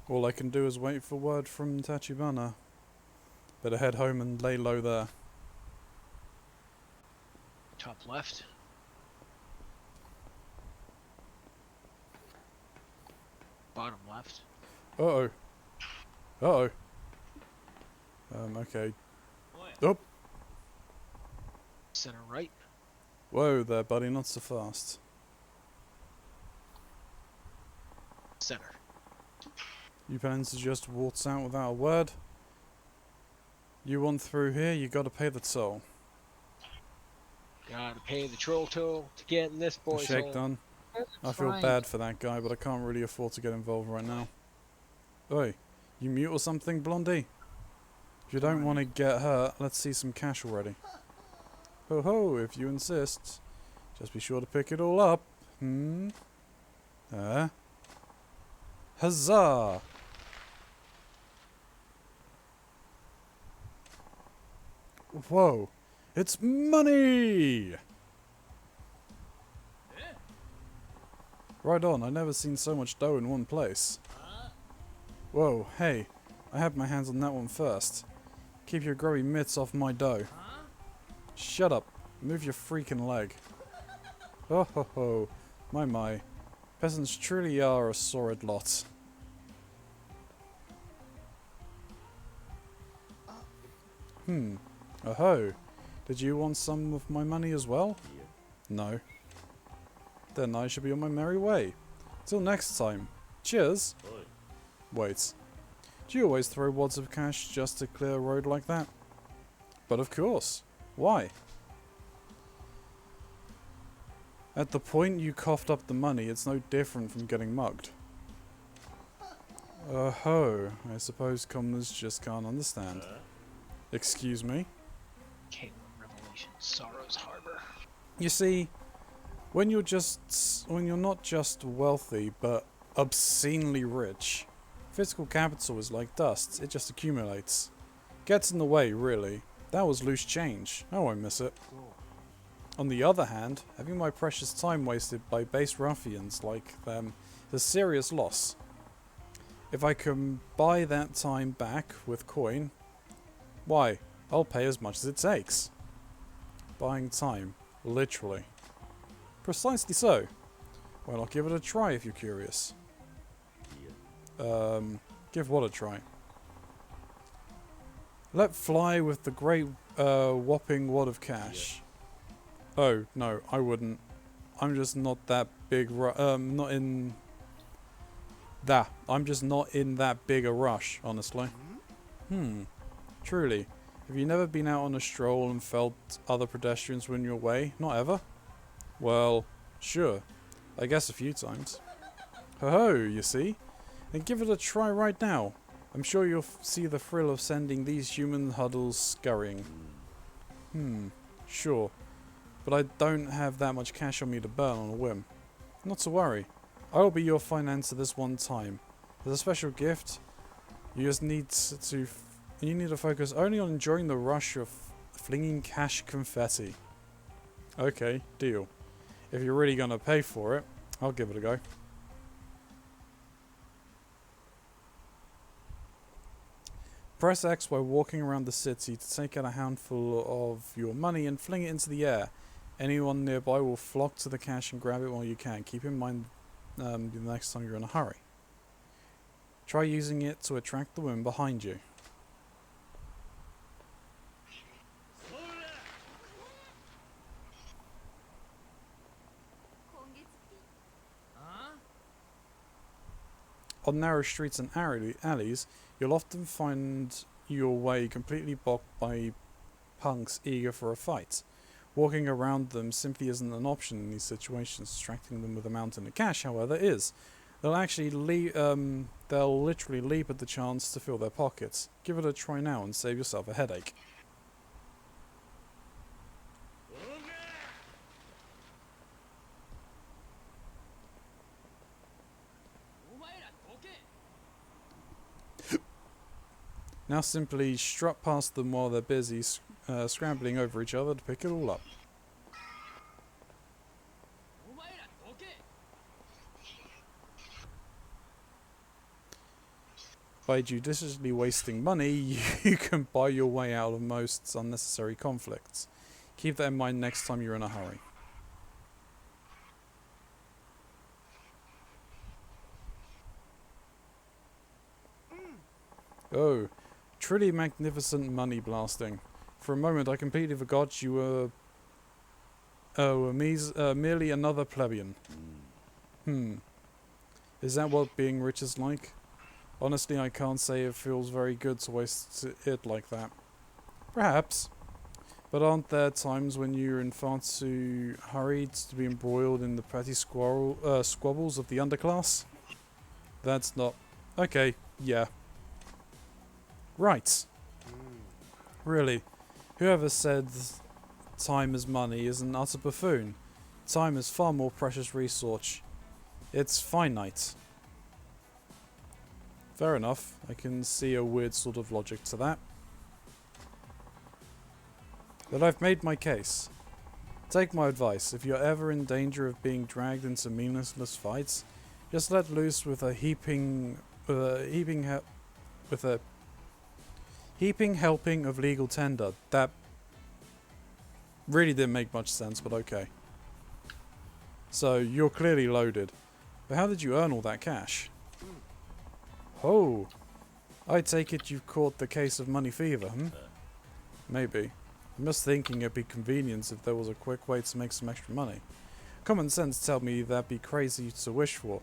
[SPEAKER 1] All I can do is wait for word from Tachibana. Better head home and lay low there.
[SPEAKER 2] Top left. Bottom left.
[SPEAKER 1] Uh-oh. Uh-oh. Okay. Oh!
[SPEAKER 2] Center right.
[SPEAKER 1] Whoa there, buddy, not so fast.
[SPEAKER 2] Center.
[SPEAKER 1] You plan to just waltz out without a word? You want through here, you gotta pay the toll.
[SPEAKER 2] Gotta pay the troll toll to get in this boy's
[SPEAKER 1] Shake
[SPEAKER 2] hole.
[SPEAKER 1] done.
[SPEAKER 3] That's
[SPEAKER 1] I feel
[SPEAKER 3] fine.
[SPEAKER 1] bad for that guy, but I can't really afford to get involved right now. Oi, you mute or something, Blondie? If you don't want to get hurt, let's see some cash already. Ho ho, if you insist. Just be sure to pick it all up. Huzzah! Whoa, it's money! Right on, I've never seen so much dough in one place. Whoa, hey, I had my hands on that one first. Keep your grubby mitts off my dough. Shut up, move your freaking leg. Oh ho ho, my. Peasants truly are a sordid lot. Oh-ho. Did you want some of my money as well? No. Then I should be on my merry way. Till next time. Cheers. Wait. Do you always throw wads of cash just to clear a road like that? But of course. Why? At the point you coughed up the money, it's no different from getting mugged. Oh-ho. I suppose commoners just can't understand. Excuse me?
[SPEAKER 2] Caitlin Revelation, Sorrow's Harbor.
[SPEAKER 1] You see, when you're not just wealthy, but obscenely rich, physical capital is like dust. It just accumulates. Gets in the way, really. That was loose change. I won't miss it. On the other hand, having my precious time wasted by base ruffians like them is a serious loss. If I can buy that time back with coin, why, I'll pay as much as it takes. Buying time, literally. Precisely so. Why not give it a try if you're curious? Give what a try? Let fly with the great whopping wad of cash. Oh, no, I wouldn't. I'm just not that big I'm just not in that big a rush, honestly. Truly. Have you never been out on a stroll and felt other pedestrians were in your way? Not ever? Well, sure. I guess a few times. Ho-ho, you see? Then give it a try right now. I'm sure you'll see the thrill of sending these human huddles scurrying. Sure. But I don't have that much cash on me to burn on a whim. Not to worry. I will be your financer this one time. As a special gift, you just need to focus only on enjoying the rush of flinging cash confetti. Okay, deal. If you're really gonna pay for it, I'll give it a go. Press X while walking around the city to take out a handful of your money and fling it into the air. Anyone nearby will flock to the cash and grab it while you can. Keep in mind the next time you're in a hurry. Try using it to attract the women behind you. On narrow streets and alleys, you'll often find your way completely blocked by punks eager for a fight. Walking around them simply isn't an option in these situations. Distracting them with a mountain of cash, however, is. They'll literally leap at the chance to fill their pockets. Give it a try now and save yourself a headache. Now simply strut past them while they're busy scrambling over each other to pick it all up. By judiciously wasting money, you can buy your way out of most unnecessary conflicts. Keep that in mind next time you're in a hurry. Oh, truly magnificent money blasting. For a moment I completely forgot you were merely another plebeian. Is that what being rich is like? Honestly, I can't say it feels very good to waste it like that. Perhaps. But aren't there times when you're in far too hurried to be embroiled in the petty squabbles of the underclass? That's not... Okay, yeah. Right. Really. Whoever said time is money is an utter buffoon. Time is far more precious resource. It's finite. Fair enough. I can see a weird sort of logic to that. But I've made my case. Take my advice. If you're ever in danger of being dragged into meaningless fights, just let loose with a heaping helping of legal tender. That really didn't make much sense, but okay. So you're clearly loaded. But how did you earn all that cash? Oh, I take it you've caught the case of money fever, Maybe. I'm just thinking it'd be convenient if there was a quick way to make some extra money. Common sense tells me that'd be crazy to wish for,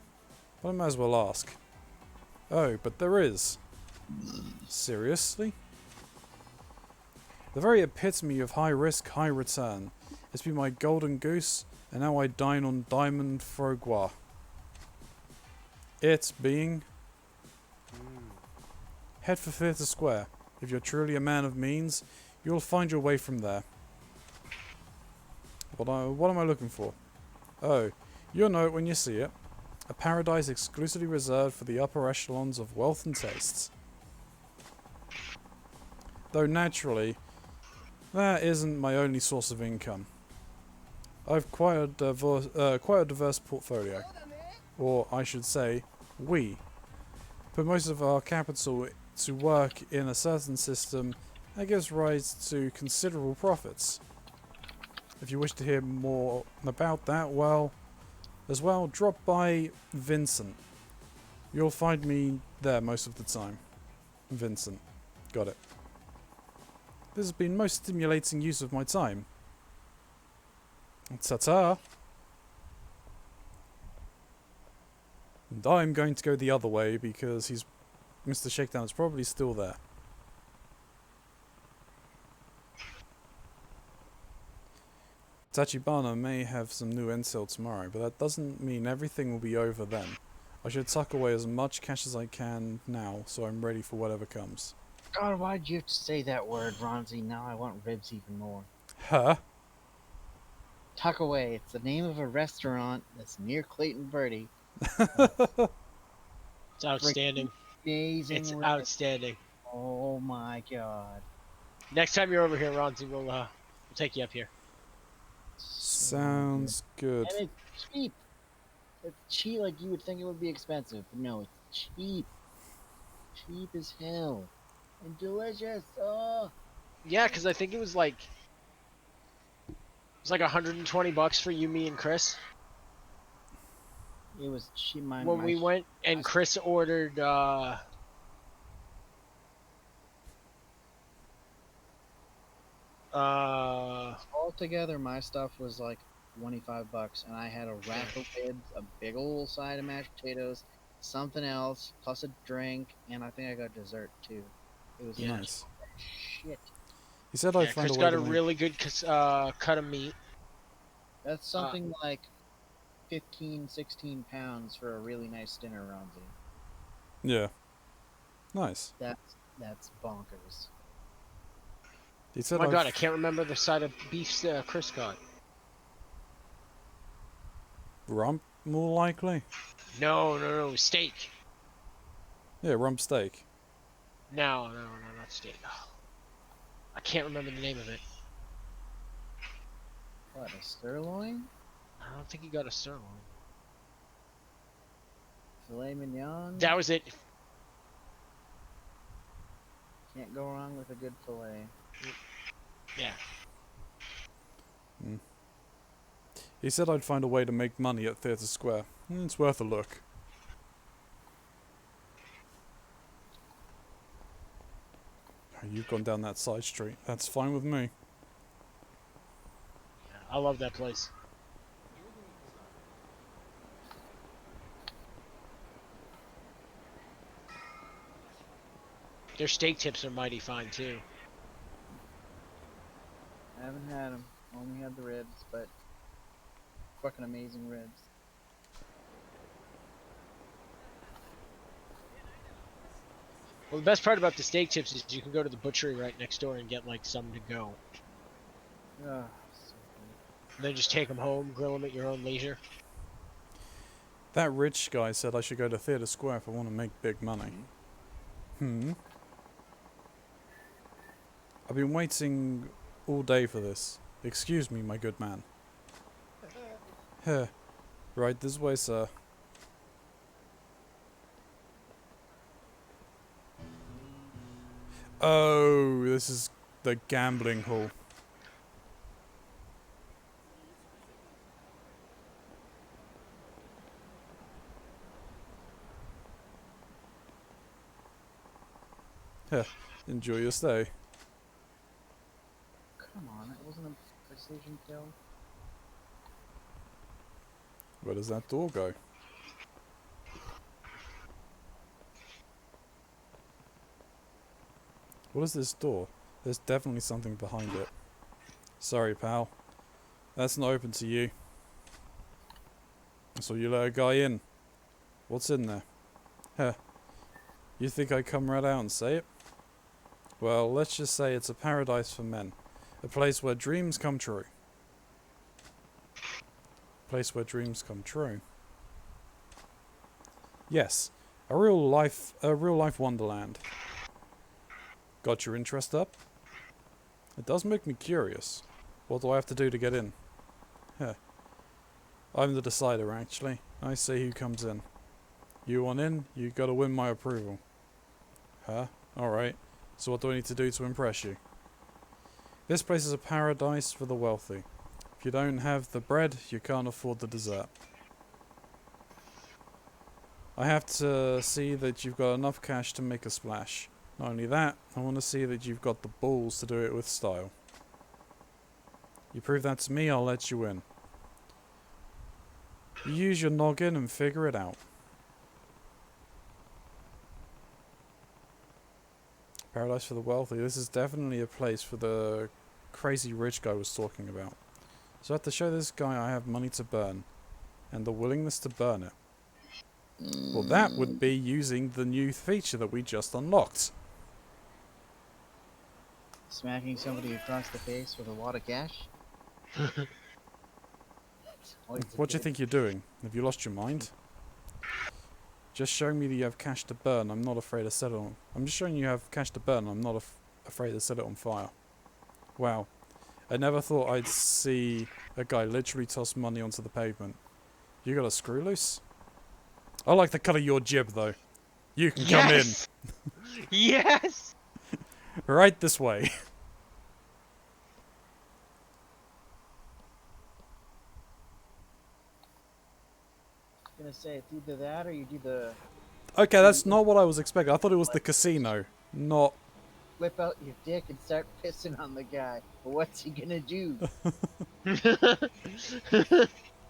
[SPEAKER 1] but I might as well ask. Oh, but there is. Seriously? The very epitome of high risk, high return. It's been my golden goose, and now I dine on diamond foie gras. It being... Head for Theatre Square. If you're truly a man of means, you'll find your way from there. What am I looking for? Oh, you'll know it when you see it. A paradise exclusively reserved for the upper echelons of wealth and tastes. Though naturally, that isn't my only source of income. I've quite a diverse portfolio. Or I should say, we. Put most of our capital to work in a certain system that gives rise to considerable profits. If you wish to hear more about that, drop by Vincent. You'll find me there most of the time. Vincent. Got it. This has been most stimulating use of my time. Ta-ta! And I'm going to go the other way because Mr. Shakedown is probably still there. Tachibana may have some new intel tomorrow, but that doesn't mean everything will be over then. I should tuck away as much cash as I can now, so I'm ready for whatever comes.
[SPEAKER 3] God, why'd you have to say that word, Ronzi? Now I want ribs even more.
[SPEAKER 1] Huh?
[SPEAKER 3] Tuck Away. It's the name of a restaurant that's near Clayton Birdie.
[SPEAKER 2] It's outstanding.
[SPEAKER 3] Amazing.
[SPEAKER 2] It's outstanding.
[SPEAKER 3] Oh my god.
[SPEAKER 2] Next time you're over here, Ronzi, we'll take you up here.
[SPEAKER 1] Sounds good.
[SPEAKER 3] And it's cheap. It's cheap, like you would think it would be expensive. But no, it's cheap. Cheap as hell. And delicious. Oh.
[SPEAKER 2] Yeah, because I think it was like... It was like $120 for you, me, and Chris.
[SPEAKER 3] It was cheap.
[SPEAKER 2] When we went, and Chris ordered...
[SPEAKER 3] Altogether, my stuff was like $25, and I had a rack of ribs, a big old side of mashed potatoes, something else, plus a drink, and I think I got dessert too. It was
[SPEAKER 2] Yeah.
[SPEAKER 1] Nice.
[SPEAKER 3] shit.
[SPEAKER 1] He said
[SPEAKER 2] Yeah,
[SPEAKER 1] I'd find a
[SPEAKER 2] Chris
[SPEAKER 1] way
[SPEAKER 2] got
[SPEAKER 1] to
[SPEAKER 2] a
[SPEAKER 1] make.
[SPEAKER 2] really good cut of meat.
[SPEAKER 3] That's something like 15, 16 pounds for a really nice dinner, Ronzi.
[SPEAKER 1] Yeah. Nice.
[SPEAKER 3] That's bonkers.
[SPEAKER 1] He
[SPEAKER 2] Oh
[SPEAKER 1] said
[SPEAKER 2] my god, I
[SPEAKER 1] I've
[SPEAKER 2] can't remember the side of beef Chris got.
[SPEAKER 1] rump more likely.
[SPEAKER 2] No, steak.
[SPEAKER 1] Yeah, rump steak.
[SPEAKER 2] No, not steak. I can't remember the name of it.
[SPEAKER 3] What, a sirloin?
[SPEAKER 2] I don't think he got a sirloin.
[SPEAKER 3] Filet mignon?
[SPEAKER 2] That was it.
[SPEAKER 3] Can't go wrong with a good filet.
[SPEAKER 2] Yeah.
[SPEAKER 1] He said I'd find a way to make money at Theatre Square. It's worth a look. Oh, you've gone down that side street. That's fine with me.
[SPEAKER 2] I love that place. Their steak tips are mighty fine too.
[SPEAKER 3] I haven't had them. Only had the ribs, but fucking amazing ribs.
[SPEAKER 2] Well, the best part about the steak tips is you can go to the butchery right next door and get like some to go.
[SPEAKER 3] Oh, so good.
[SPEAKER 2] And then just take them home, grill them at your own leisure.
[SPEAKER 1] That rich guy said I should go to Theatre Square if I want to make big money. I've been waiting all day for this. Excuse me, my good man. Huh. Right this way, sir. Oh, this is the gambling hall. Huh. Enjoy your stay.
[SPEAKER 3] Come on, it wasn't a precision kill.
[SPEAKER 1] Where does that door go? What is this door? There's definitely something behind it. Sorry, pal. That's not open to you. So you let a guy in. What's in there? Huh. You think I'd come right out and say it? Well, let's just say it's a paradise for men. A place where dreams come true. A place where dreams come true. Yes, a real life wonderland. Got your interest up? It does make me curious. What do I have to do to get in? Huh. I'm the decider, actually. I say who comes in. You want in, you gotta win my approval. Huh? Alright. So what do I need to do to impress you? This place is a paradise for the wealthy. If you don't have the bread, you can't afford the dessert. I have to see that you've got enough cash to make a splash. Not only that, I want to see that you've got the balls to do it with style. You prove that to me, I'll let you in. You use your noggin and figure it out. Paradise for the wealthy. This is definitely a place for the crazy rich guy was talking about. So I have to show this guy I have money to burn. And the willingness to burn it. Well, that would be using the new feature that we just unlocked.
[SPEAKER 3] Smacking somebody across the face with a wad of cash?
[SPEAKER 1] What do you think you're doing? Have you lost your mind? Just showing me that you have cash to burn. I'm not afraid to set it on. I'm just showing you have cash to burn. I'm not afraid to set it on fire. Wow. I never thought I'd see a guy literally toss money onto the pavement. You got a screw loose? I like the cut of your jib, though. You can come in.
[SPEAKER 2] Yes!
[SPEAKER 1] Right this way.
[SPEAKER 3] I'm gonna say it's either that or you do the
[SPEAKER 1] Okay, that's not what I was expecting. I thought it was the casino, not...
[SPEAKER 3] whip out your dick and start pissing on the guy. But what's he gonna do?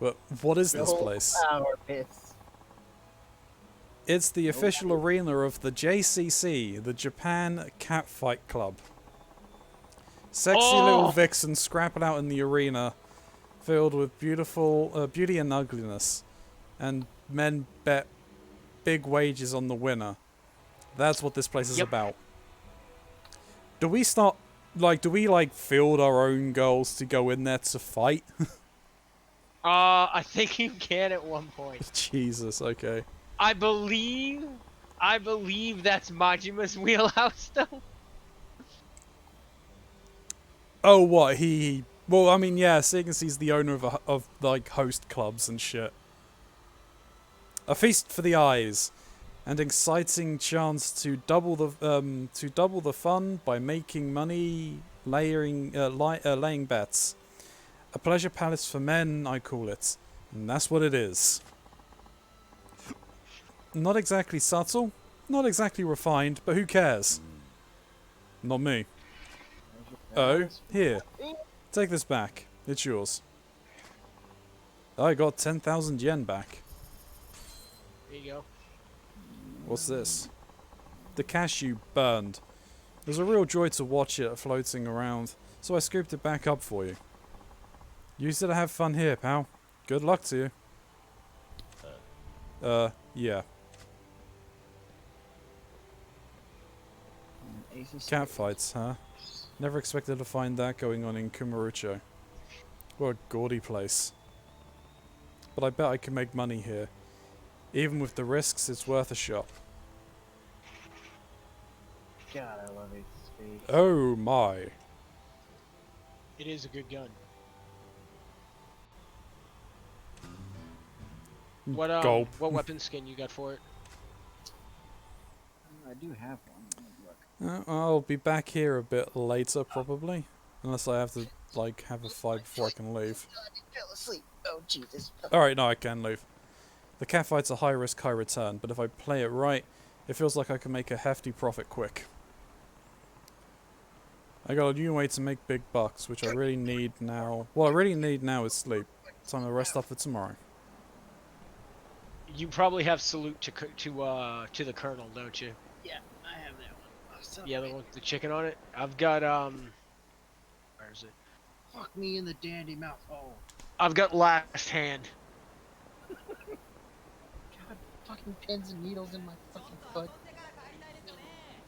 [SPEAKER 1] But what is this
[SPEAKER 3] Go
[SPEAKER 1] place?
[SPEAKER 3] Power piss.
[SPEAKER 1] It's the official arena of the JCC, the Japan Catfight Club. Sexy little vixens scrapping out in the arena, filled with beautiful beauty and ugliness, and men bet big wages on the winner. That's what this place is about. Do we start, like, field our own girls to go in there to fight?
[SPEAKER 2] I think you can at one point.
[SPEAKER 1] Jesus, okay.
[SPEAKER 2] I believe that's Majima's wheelhouse, though.
[SPEAKER 1] Oh, what, well, I mean, yeah, seeing as he's the owner of like, host clubs and shit. A feast for the eyes. An exciting chance to double the fun by making money, laying bets. A pleasure palace for men, I call it. And that's what it is. Not exactly subtle, not exactly refined, but who cares? Not me. Oh, here. Take this back. It's yours. I got 10,000 yen back.
[SPEAKER 2] There you go.
[SPEAKER 1] What's this? The cashew burned. It was a real joy to watch it floating around, so I scooped it back up for you. Use it to have fun here, pal. Good luck to you. Yeah. Cat fights, huh? Never expected to find that going on in Kumarucho. What a gaudy place. But I bet I can make money here. Even with the risks, it's worth a shot.
[SPEAKER 3] God, I love Ace of Spades.
[SPEAKER 1] Oh my.
[SPEAKER 2] It is a good gun.
[SPEAKER 1] Gulp.
[SPEAKER 2] What weapon skin you got for it?
[SPEAKER 3] I do have one. Look.
[SPEAKER 1] I'll be back here a bit later, probably. Unless I have to, like, have a fight before I can leave.
[SPEAKER 3] I fell asleep. Oh, Jesus.
[SPEAKER 1] Alright, no, I can leave. The cat fight's a high risk, high return, but if I play it right, it feels like I can make a hefty profit quick. I got a new way to make big bucks, which I really need now. What I really need now is sleep. Time to rest up for tomorrow.
[SPEAKER 2] You probably have salute to the colonel, don't you?
[SPEAKER 3] Yeah, I have that one. Oh,
[SPEAKER 2] Yeah, the one with the chicken on it. I've got where is it?
[SPEAKER 3] Fuck me in the dandy mouth hole.
[SPEAKER 2] I've got last hand.
[SPEAKER 3] God, fucking pins and needles in my fucking foot.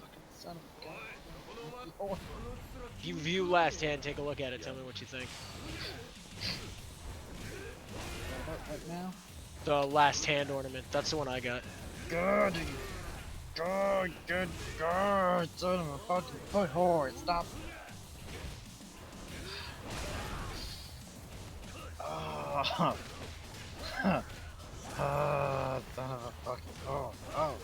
[SPEAKER 3] Fucking son of a gun.
[SPEAKER 2] If you view last hand, take a look at it. Tell me what you think.
[SPEAKER 3] Right now?
[SPEAKER 2] The last hand ornament. That's the one I got.
[SPEAKER 3] God, good God, son of a fucking foot whore, stop. Oh. Son of a fucking whore, oh.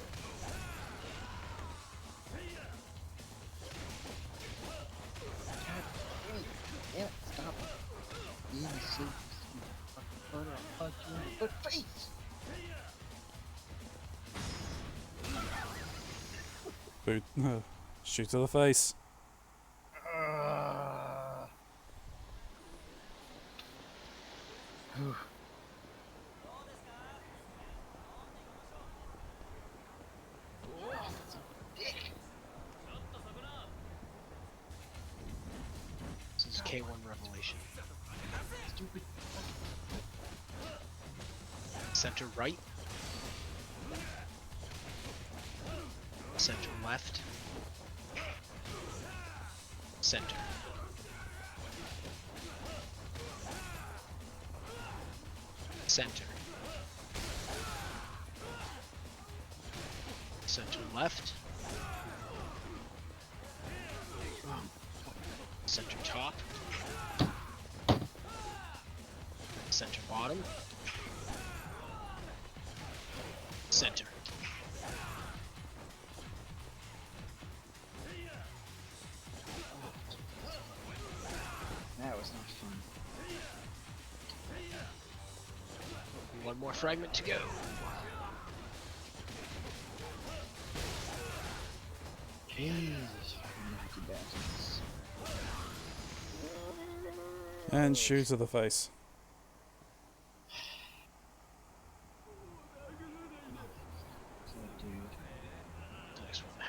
[SPEAKER 3] God, damn it, stop. You need to sleep, you fucking foot, I'll punch you in the foot face.
[SPEAKER 1] Boot. Shoot to the face.
[SPEAKER 2] This is K1 Revelation.
[SPEAKER 3] Stupid.
[SPEAKER 2] Center right. Center left. Center. Center. Center left. Center top. Center bottom. Center.
[SPEAKER 3] That was not fun.
[SPEAKER 2] One more fragment to go.
[SPEAKER 3] Jesus, fucking nasty bastards.
[SPEAKER 1] And shoot to the face.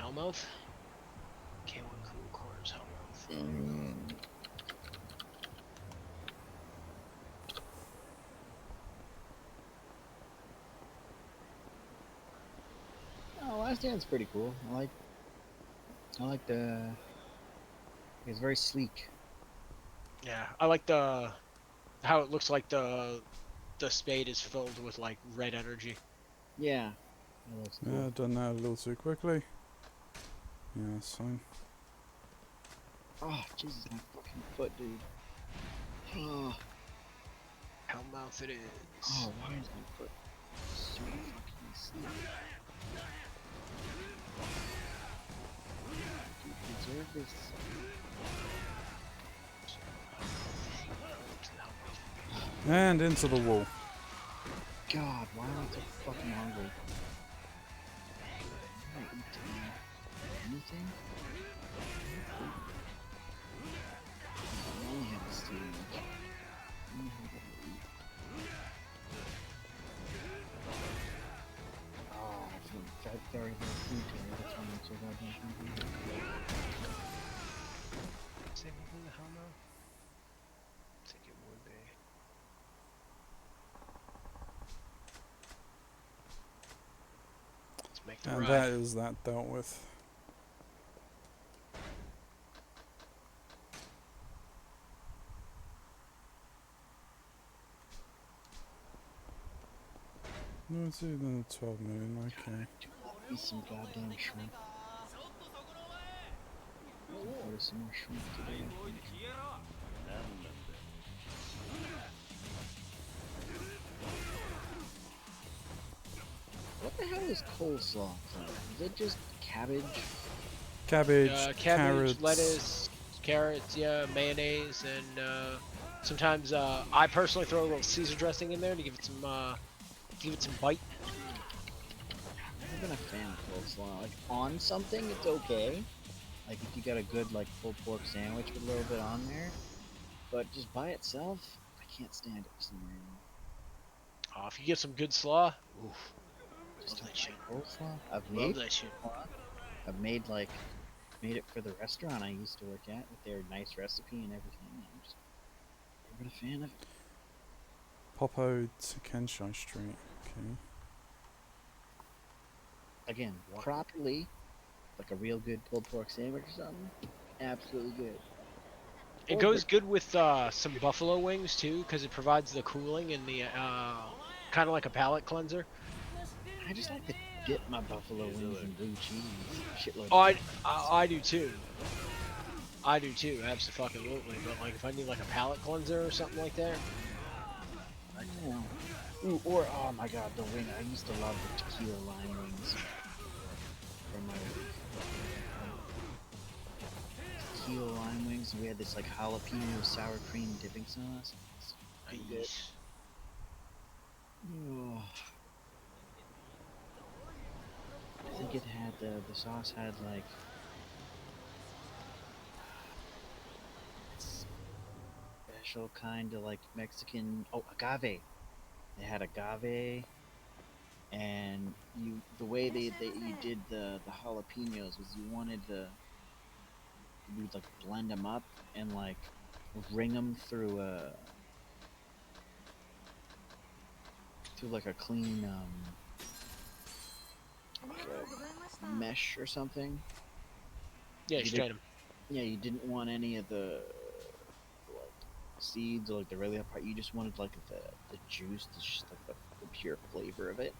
[SPEAKER 2] Hellmouth? K1 Cool Corners Hellmouth.
[SPEAKER 3] Oh, Last Stand's pretty cool. I like the. It's very sleek.
[SPEAKER 2] Yeah, I like the how it looks like the spade is filled with like red energy.
[SPEAKER 3] Yeah, it looks cool.
[SPEAKER 1] Yeah, I've done that a little too quickly. Yeah, that's fine.
[SPEAKER 3] Oh, Jesus, my fucking foot, dude. Oh,
[SPEAKER 2] Hellmouth it is.
[SPEAKER 3] oh, why is my foot so fucking sleek? You deserve this.
[SPEAKER 1] And into the wall.
[SPEAKER 3] God, why am I so fucking hungry? Am I eating anything? I only have this too much. I only have what to eat. Oh, I feel very little food today. That's why I'm so goddamn hungry.
[SPEAKER 2] Save me from the Hellmouth? I think it would be. Let's make the
[SPEAKER 1] And
[SPEAKER 2] ride.
[SPEAKER 1] that is that dealt with. No, it's even 12 million, okay.
[SPEAKER 3] Eat some goddamn shrimp. Order some more shrimp today, I think. What the hell is coleslaw? Is it just cabbage?
[SPEAKER 1] Cabbage,
[SPEAKER 2] Cabbage,
[SPEAKER 1] carrots.
[SPEAKER 2] lettuce, carrots, yeah, mayonnaise, and sometimes I personally throw a little Caesar dressing in there to give it some bite.
[SPEAKER 3] I've never been a fan of coleslaw. Like on something, it's okay. Like if you got a good like pulled pork sandwich with a little bit on there, but just by itself, I can't stand it for some reason.
[SPEAKER 2] Oh, if you get some good slaw, oof,
[SPEAKER 3] Just
[SPEAKER 2] love
[SPEAKER 3] don't
[SPEAKER 2] that shit.
[SPEAKER 3] like coleslaw. I've
[SPEAKER 2] Love
[SPEAKER 3] made
[SPEAKER 2] that shit.
[SPEAKER 3] coleslaw. I've made it for the restaurant I used to work at with their nice recipe and everything. I'm just never been a fan of it.
[SPEAKER 1] Popo to Kenshai Street, okay.
[SPEAKER 3] Again, properly, like a real good pulled pork sandwich or something, absolutely good.
[SPEAKER 2] It
[SPEAKER 3] Or
[SPEAKER 2] goes good with some buffalo wings too, because it provides the cooling and the kind of like a palate cleanser.
[SPEAKER 3] I just like to dip my buffalo wings in blue cheese. Shitload.
[SPEAKER 2] Oh,
[SPEAKER 3] Of
[SPEAKER 2] I do too. I do too, absolutely. But like if I need like a palate cleanser or something like that,
[SPEAKER 3] yeah. Ooh, or oh my god, the wing. I used to love the tequila lime wings from my tequila lime wings. We had this like jalapeno sour cream dipping sauce. It's pretty good.
[SPEAKER 2] nice.
[SPEAKER 3] Oh. I think it had the sauce had like special kind of like Mexican agave. They had agave, and the way you did the jalapenos was you wanted you would like blend them up and like ring them through like a clean like a mesh or something.
[SPEAKER 2] Yeah,
[SPEAKER 3] You
[SPEAKER 2] straight 'em.
[SPEAKER 3] Yeah, you didn't want any of the like seeds or like the regular part. You just wanted like the juice, just like the pure flavor of it.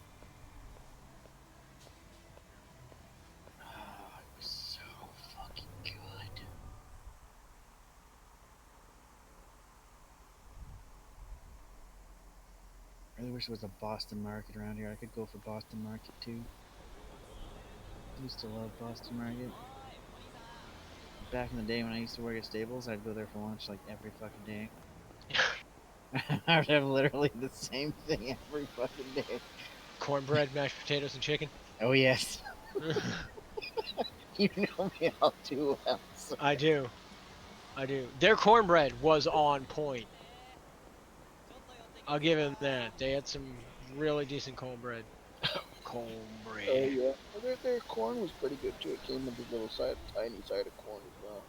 [SPEAKER 3] Oh, it was so fucking good. I really wish there was a Boston Market around here. I could go for Boston Market too. I used to love Boston Market. Back in the day when I used to work at Staples, I'd go there for lunch like every fucking day. I would have literally the same thing every fucking day.
[SPEAKER 2] Cornbread, mashed potatoes, and chicken.
[SPEAKER 3] Oh yes, you know me all too well. So.
[SPEAKER 2] I do. Their cornbread was on point. I'll give them that. They had some really decent cornbread. cornbread.
[SPEAKER 3] Oh yeah, well, their corn was pretty good too. It came with this little tiny side of corn as well.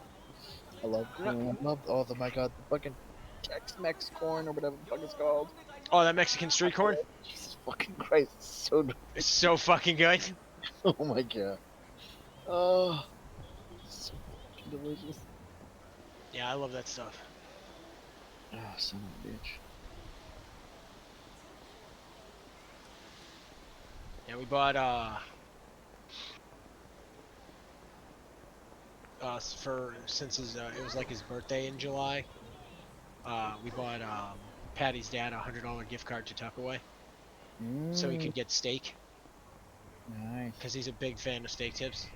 [SPEAKER 3] I love corn. I love oh my god, the fucking Tex-Mex corn or whatever the fuck it's called.
[SPEAKER 2] Oh, that Mexican street corn?
[SPEAKER 3] Jesus fucking Christ, it's so
[SPEAKER 2] It's so fucking good.
[SPEAKER 3] oh my god. Oh, so fucking delicious.
[SPEAKER 2] Yeah, I love that stuff.
[SPEAKER 3] Oh, son of a bitch.
[SPEAKER 2] Yeah, we bought since it was like his birthday in July. We bought Patty's dad a $100 gift card to Tuckaway, so he could get steak
[SPEAKER 3] Nice.
[SPEAKER 2] because he's a big fan of steak tips.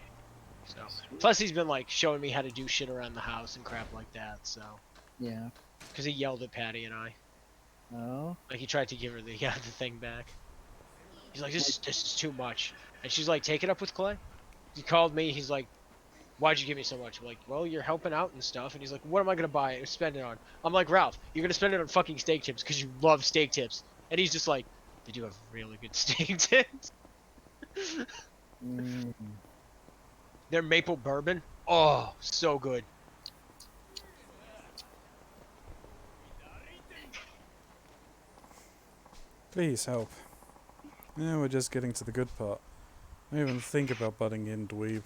[SPEAKER 2] So plus he's been like showing me how to do shit around the house and crap like that. So
[SPEAKER 3] Yeah.
[SPEAKER 2] because he yelled at Patty and I,
[SPEAKER 3] Oh.
[SPEAKER 2] like he tried to give her the the thing back. He's like, this is too much, and she's like, take it up with Clay. He called me. He's like, why'd you give me so much? I'm like, well, you're helping out and stuff. And he's like, what am I gonna buy it and spend it on? I'm like, Ralph, you're gonna spend it on fucking steak tips because you love steak tips. And he's just like, they do have really good steak tips. Their maple bourbon, oh, so good.
[SPEAKER 1] Please help. Yeah, we're just getting to the good part. I don't even think about butting in, dweeb.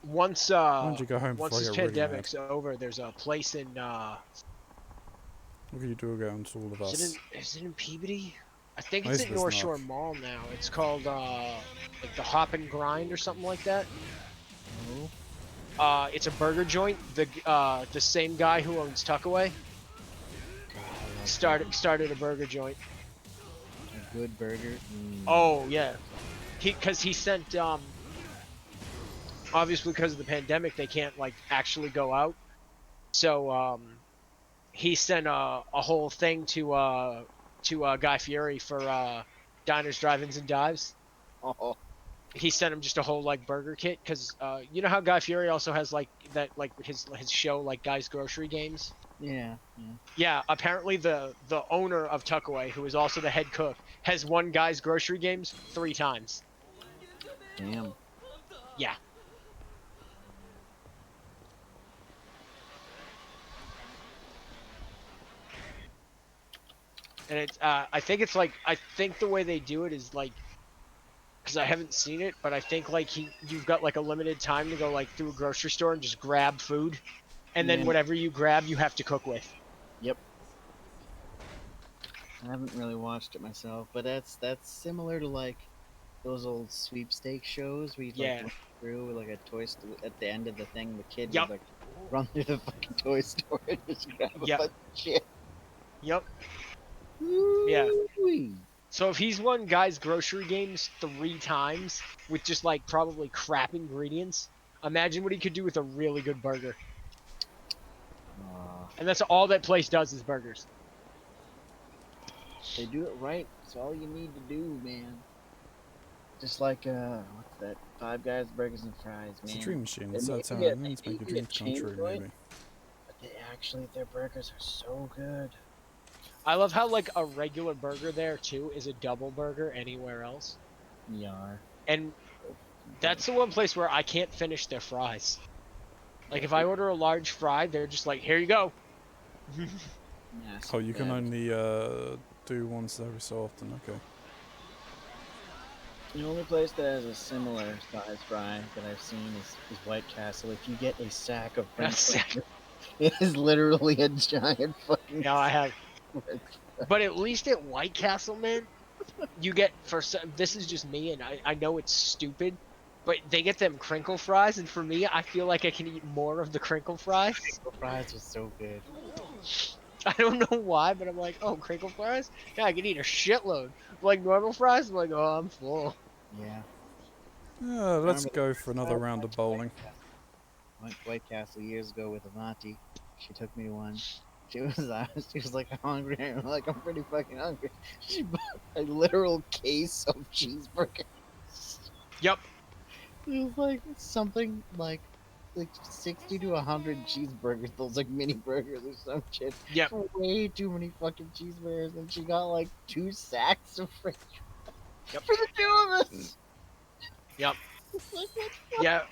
[SPEAKER 2] Once
[SPEAKER 1] Why don't you go home
[SPEAKER 2] once
[SPEAKER 1] before I
[SPEAKER 2] this
[SPEAKER 1] get really mad?
[SPEAKER 2] pandemic's over, there's a place in
[SPEAKER 1] What can you do against all of us?
[SPEAKER 2] is it in Peabody? I think
[SPEAKER 1] Why
[SPEAKER 2] it's
[SPEAKER 1] is
[SPEAKER 2] at
[SPEAKER 1] this
[SPEAKER 2] North
[SPEAKER 1] not?
[SPEAKER 2] Shore Mall now. It's called like the Hop and Grind or something like that.
[SPEAKER 3] Oh.
[SPEAKER 2] It's a burger joint. The same guy who owns Tuckaway started a burger joint.
[SPEAKER 3] A good burger.
[SPEAKER 2] Oh yeah, because he sent obviously because of the pandemic they can't like actually go out, so he sent a whole thing to Guy Fieri for diners, drive-ins, and dives.
[SPEAKER 3] Oh.
[SPEAKER 2] He sent him just a whole like burger kit because you know how Guy Fieri also has like that like his show like Guy's Grocery Games.
[SPEAKER 3] Yeah. Yeah.
[SPEAKER 2] Yeah, apparently the owner of Tuckaway, who is also the head cook, has won Guy's Grocery Games 3 times.
[SPEAKER 3] Damn.
[SPEAKER 2] Yeah. And it's I think the way they do it is like, because I haven't seen it, but I think like you've got like a limited time to go like through a grocery store and just grab food, and then
[SPEAKER 3] Yeah.
[SPEAKER 2] whatever you grab you have to cook with.
[SPEAKER 3] Yep. I haven't really watched it myself, but that's similar to like those old sweepstake shows where you
[SPEAKER 2] Yeah.
[SPEAKER 3] like run through with like a at the end of the thing. The kid
[SPEAKER 2] Yup.
[SPEAKER 3] would like run through the fucking toy store and just grab a
[SPEAKER 2] Yep.
[SPEAKER 3] bunch of shit.
[SPEAKER 2] Yep. Yeah.
[SPEAKER 3] Woo-wee.
[SPEAKER 2] So if he's won Guy's Grocery Games 3 times with just like probably crap ingredients, imagine what he could do with a really good burger. And that's all that place does is burgers.
[SPEAKER 3] They do it right. It's all you need to do, man. Just like what's that? Five Guys Burgers and Fries,
[SPEAKER 1] It's a
[SPEAKER 3] man.
[SPEAKER 1] dream machine.
[SPEAKER 3] They
[SPEAKER 1] It's
[SPEAKER 3] make
[SPEAKER 1] that time.
[SPEAKER 3] you
[SPEAKER 1] It needs to make your dreams come
[SPEAKER 3] chain
[SPEAKER 1] true,
[SPEAKER 3] joint,
[SPEAKER 1] maybe.
[SPEAKER 3] but they actually their burgers are so good.
[SPEAKER 2] I love how like a regular burger there too is a double burger anywhere else.
[SPEAKER 3] Yar.
[SPEAKER 2] And that's the one place where I can't finish their fries. Like if I order a large fry, they're just like, here you go.
[SPEAKER 3] Yes,
[SPEAKER 1] Oh, you can only do once every so often. Okay.
[SPEAKER 3] The only place that has a similar size fry that I've seen is White Castle. If you get a sack of French
[SPEAKER 2] That's-
[SPEAKER 3] fries, it is literally a giant fucking.
[SPEAKER 2] Now I have,
[SPEAKER 3] French fry.
[SPEAKER 2] but at least at White Castle, man, you get this is just me, and I know it's stupid, but they get them crinkle fries, and for me, I feel like I can eat more of the crinkle fries.
[SPEAKER 3] The fries are so good.
[SPEAKER 2] I don't know why, but I'm like, oh, crinkle fries? Yeah, I can eat a shitload. Like normal fries, I'm like, oh, I'm full.
[SPEAKER 3] Yeah.
[SPEAKER 1] Let's
[SPEAKER 3] Remember
[SPEAKER 1] go for another round of bowling.
[SPEAKER 3] I went to White Castle years ago with Avanti. She took me to one. She was like, I'm hungry. I'm like, I'm pretty fucking hungry. She bought a literal case of cheeseburgers.
[SPEAKER 2] Yep.
[SPEAKER 3] It was like something like like 60 to 100 cheeseburgers, those like mini burgers or some shit.
[SPEAKER 2] Yep.
[SPEAKER 3] Way too many fucking cheeseburgers, and she got like 2 sacks of french
[SPEAKER 2] Yep.
[SPEAKER 3] for the 2 of us.
[SPEAKER 2] Yep.
[SPEAKER 3] Like, what
[SPEAKER 2] Yeah.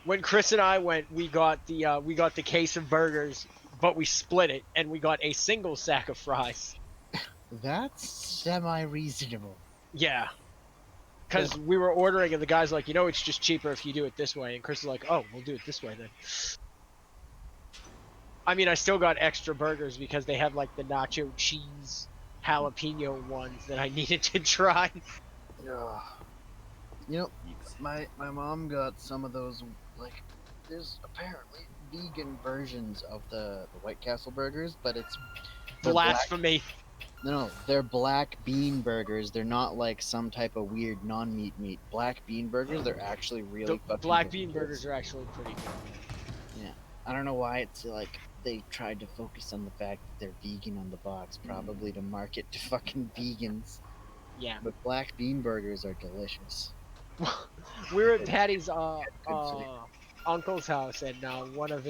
[SPEAKER 2] When Chris and I went, we got the case of burgers, but we split it and we got a single sack of fries.
[SPEAKER 3] That's semi-reasonable.
[SPEAKER 2] Yeah. Because we were ordering and the guy's like, it's just cheaper if you do it this way. And Chris is like, oh, we'll do it this way then. I mean, I still got extra burgers because they had like the nacho cheese jalapeno ones that I needed to try.
[SPEAKER 3] Yeah. You know, my mom got some of those, like, there's apparently vegan versions of the White Castle burgers, but they're black.
[SPEAKER 2] Blasphemy.
[SPEAKER 3] No, they're black bean burgers. They're not like some type of weird non-meat meat. Black bean burgers, they're actually really
[SPEAKER 2] The
[SPEAKER 3] fucking
[SPEAKER 2] black bean
[SPEAKER 3] delicious.
[SPEAKER 2] burgers are actually pretty good.
[SPEAKER 3] Yeah. I don't know why it's like they tried to focus on the fact that they're vegan on the box, probably to market to fucking vegans.
[SPEAKER 2] Yeah.
[SPEAKER 3] But black bean burgers are delicious.
[SPEAKER 2] We were at Patty's
[SPEAKER 3] food.
[SPEAKER 2] uncle's house, and one of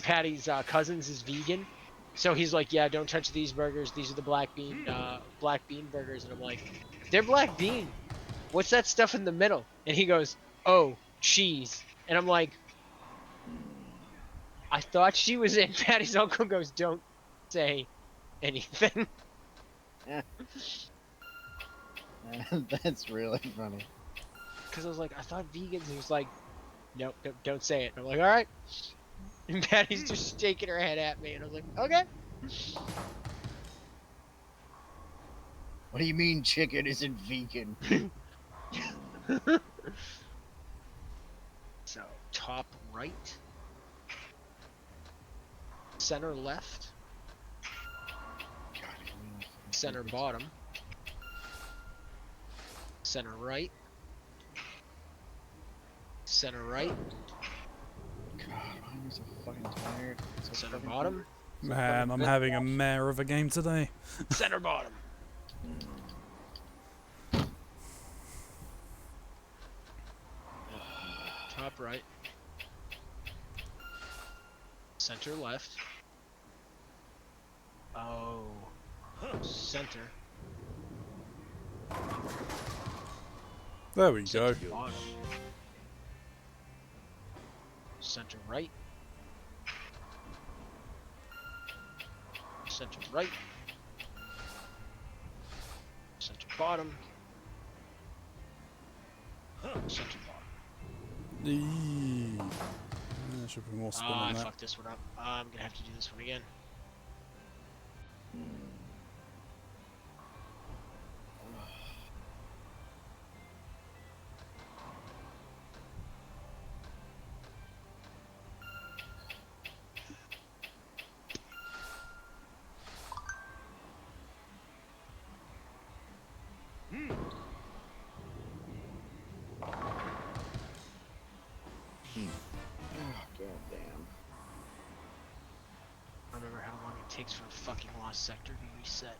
[SPEAKER 2] Patty's cousins is vegan, so he's like, "Yeah, don't touch these burgers. These are the black bean burgers." And I'm like, "They're black bean. What's that stuff in the middle?" And he goes, "Oh, cheese." And I'm like, "I thought she was in." Patty's uncle goes, "Don't say anything."
[SPEAKER 3] That's really funny.
[SPEAKER 2] Because I was like, "I thought vegans." He was like, "Nope, don't say it." And I'm like, "All right." And Patty's just shaking her head at me, and I was like, "Okay."
[SPEAKER 3] What do you mean chicken isn't vegan?
[SPEAKER 2] So, top right, center left, center bottom, center right, center right,
[SPEAKER 3] God, I'm so fucking tired. So
[SPEAKER 2] center
[SPEAKER 3] fucking
[SPEAKER 2] bottom,
[SPEAKER 3] hungry. So
[SPEAKER 1] Man,
[SPEAKER 3] fucking
[SPEAKER 1] I'm
[SPEAKER 3] pissed
[SPEAKER 1] having a
[SPEAKER 3] off.
[SPEAKER 1] mare of a game today.
[SPEAKER 2] center bottom. Top right, center left. Oh, center.
[SPEAKER 1] There we go.
[SPEAKER 2] Center bottom. Center right. Center right. Center bottom. Center bottom.
[SPEAKER 1] Eee. There should be more spin
[SPEAKER 2] I
[SPEAKER 1] on that.
[SPEAKER 2] fucked this one up. I'm gonna have to do this one again.
[SPEAKER 3] Oh, goddamn.
[SPEAKER 2] I remember how long it takes for a fucking lost sector to reset.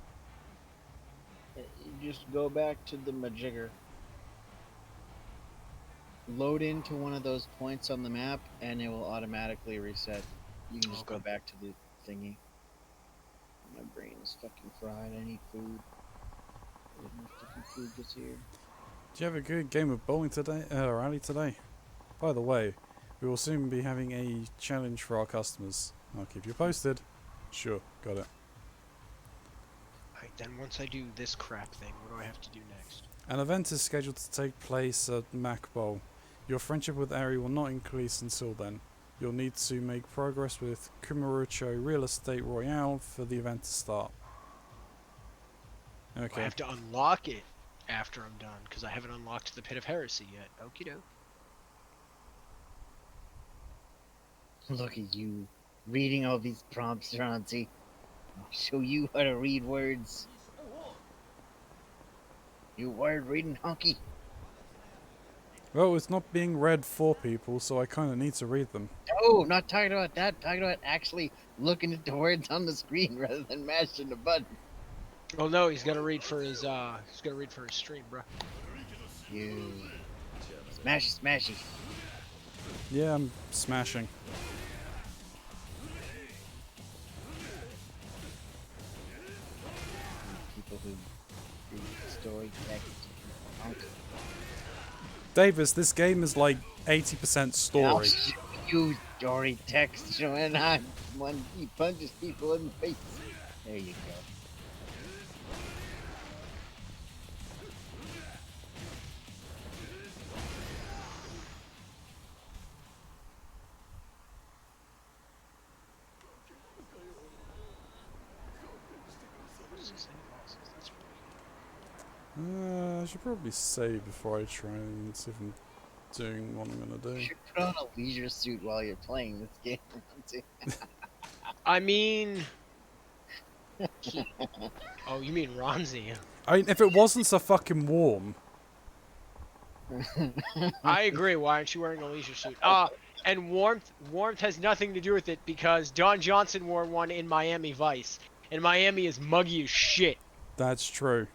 [SPEAKER 3] You just go back to the majigger. Load into one of those points on the map, and it will automatically reset. You can just go
[SPEAKER 2] Okay.
[SPEAKER 3] back to the thingy. My brain is fucking fried. I need food. No fucking food gets here.
[SPEAKER 1] Do you have a good game of bowling today, rally today? By the way, we will soon be having a challenge for our customers. I'll keep you posted. Sure, got it.
[SPEAKER 2] Alright, then once I do this crap thing, what do I have to do next?
[SPEAKER 1] An event is scheduled to take place at Mac Bowl. Your friendship with Ari will not increase until then. You'll need to make progress with Kumarucho Real Estate Royale for the event to start.
[SPEAKER 2] I
[SPEAKER 1] Okay.
[SPEAKER 2] have to unlock it after I'm done, because I haven't unlocked the Pit of Heresy yet. Okie doke.
[SPEAKER 3] Look at you, reading all these prompts, Ronzi. I'll show you how to read words. You word reading honky.
[SPEAKER 1] Well, it's not being read for people, so I kind of need to read them.
[SPEAKER 3] No, not talking about that. Talking about actually looking at the words on the screen rather than mashing the button.
[SPEAKER 2] Oh no, he's gonna read for his stream, bro.
[SPEAKER 3] You smashy, smashy.
[SPEAKER 1] Yeah, I'm smashing.
[SPEAKER 3] People who read story text.
[SPEAKER 1] Davis, this game is like 80%
[SPEAKER 3] I'll
[SPEAKER 1] story.
[SPEAKER 3] show you story text when I'm when he punches people in the face. There you go.
[SPEAKER 1] I should probably save before I try and see if I'm doing what I'm gonna do.
[SPEAKER 3] You should put on a leisure suit while you're playing this game.
[SPEAKER 2] I mean, oh, you mean Ronzi?
[SPEAKER 1] I mean, if it wasn't so fucking warm.
[SPEAKER 2] I agree. Why aren't you wearing a leisure suit? And warmth has nothing to do with it because Don Johnson wore one in Miami Vice, and Miami is muggy as shit.
[SPEAKER 1] That's true.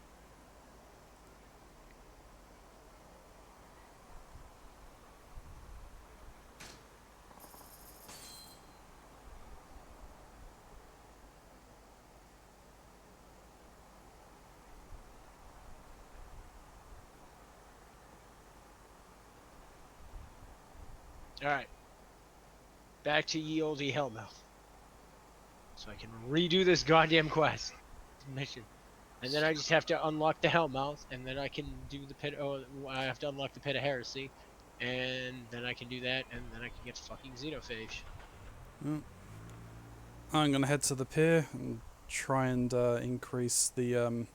[SPEAKER 2] All right, back to ye olde Hellmouth, so I can redo this goddamn quest mission, and then I just have to unlock the Hellmouth, and then I can do the pit. Oh, I have to unlock the Pit of Heresy, and then I can do that, and then I can get fucking Xenophage.
[SPEAKER 1] I'm gonna head to the pier and try and increase the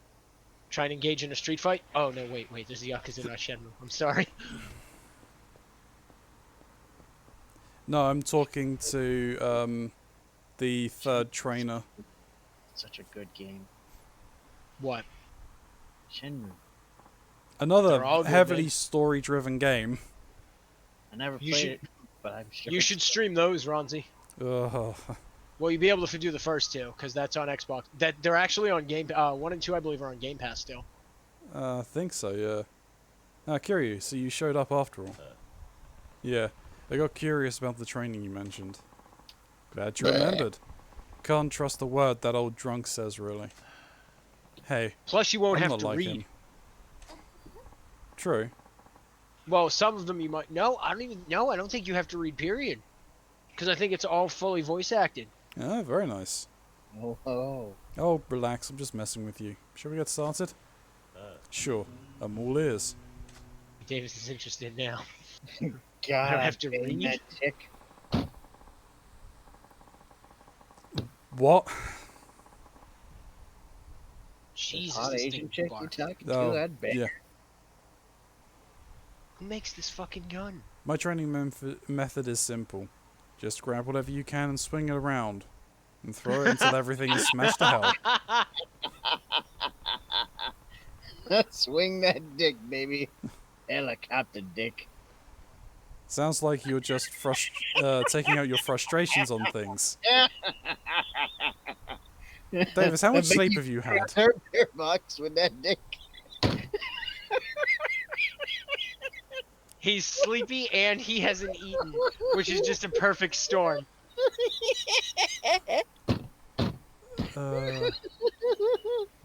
[SPEAKER 2] Try and engage in a street fight. Oh no, wait, there's the Yakuza, not Shenmue. I'm sorry.
[SPEAKER 1] No, I'm talking to the third trainer.
[SPEAKER 3] Such a good game.
[SPEAKER 2] What?
[SPEAKER 3] Shenmue.
[SPEAKER 1] Another
[SPEAKER 2] They're all good,
[SPEAKER 1] heavily
[SPEAKER 2] man.
[SPEAKER 1] story-driven game.
[SPEAKER 3] I never
[SPEAKER 2] You
[SPEAKER 3] played
[SPEAKER 2] should-
[SPEAKER 3] it, but I'm sure.
[SPEAKER 2] You should stream those, Ronzi.
[SPEAKER 1] Ugh.
[SPEAKER 2] Well, you'll be able to do the first two because that's on Xbox. That they're actually on Game. 1 and 2, I believe, are on Game Pass still.
[SPEAKER 1] I think so, yeah. Ah, Kiryu, so you showed up after all. Yeah, I got curious about the training you mentioned. Glad you remembered. Can't trust the word that old drunk says, really. Hey,
[SPEAKER 2] Plus, you won't
[SPEAKER 1] I'm
[SPEAKER 2] have
[SPEAKER 1] not
[SPEAKER 2] to
[SPEAKER 1] like
[SPEAKER 2] read.
[SPEAKER 1] him. True.
[SPEAKER 2] Well, some of them you might. No, I don't even. No, I don't think you have to read. Period. Because I think it's all fully voice acted.
[SPEAKER 1] Ah, very nice.
[SPEAKER 3] Oh.
[SPEAKER 1] Oh, relax, I'm just messing with you. Shall we get started? Sure, I'm all ears.
[SPEAKER 2] Davis is interested now.
[SPEAKER 3] God,
[SPEAKER 2] I don't have to
[SPEAKER 3] dang
[SPEAKER 2] read.
[SPEAKER 3] that chick.
[SPEAKER 1] What?
[SPEAKER 2] Jesus,
[SPEAKER 3] Hot
[SPEAKER 2] this
[SPEAKER 3] Asian
[SPEAKER 2] thing
[SPEAKER 3] chick you
[SPEAKER 2] barks.
[SPEAKER 3] talking
[SPEAKER 1] Oh,
[SPEAKER 3] to? I'd bet.
[SPEAKER 1] yeah.
[SPEAKER 2] Who makes this fucking gun?
[SPEAKER 1] My training method is simple. Just grab whatever you can and swing it around. And throw it until everything is smashed to hell.
[SPEAKER 3] Swing that dick, baby. Helicopter dick.
[SPEAKER 1] Sounds like you're just taking out your frustrations on things. Davis, how much sleep have you had?
[SPEAKER 3] Her beer box with that dick.
[SPEAKER 2] He's sleepy and he hasn't eaten, which is just a perfect storm.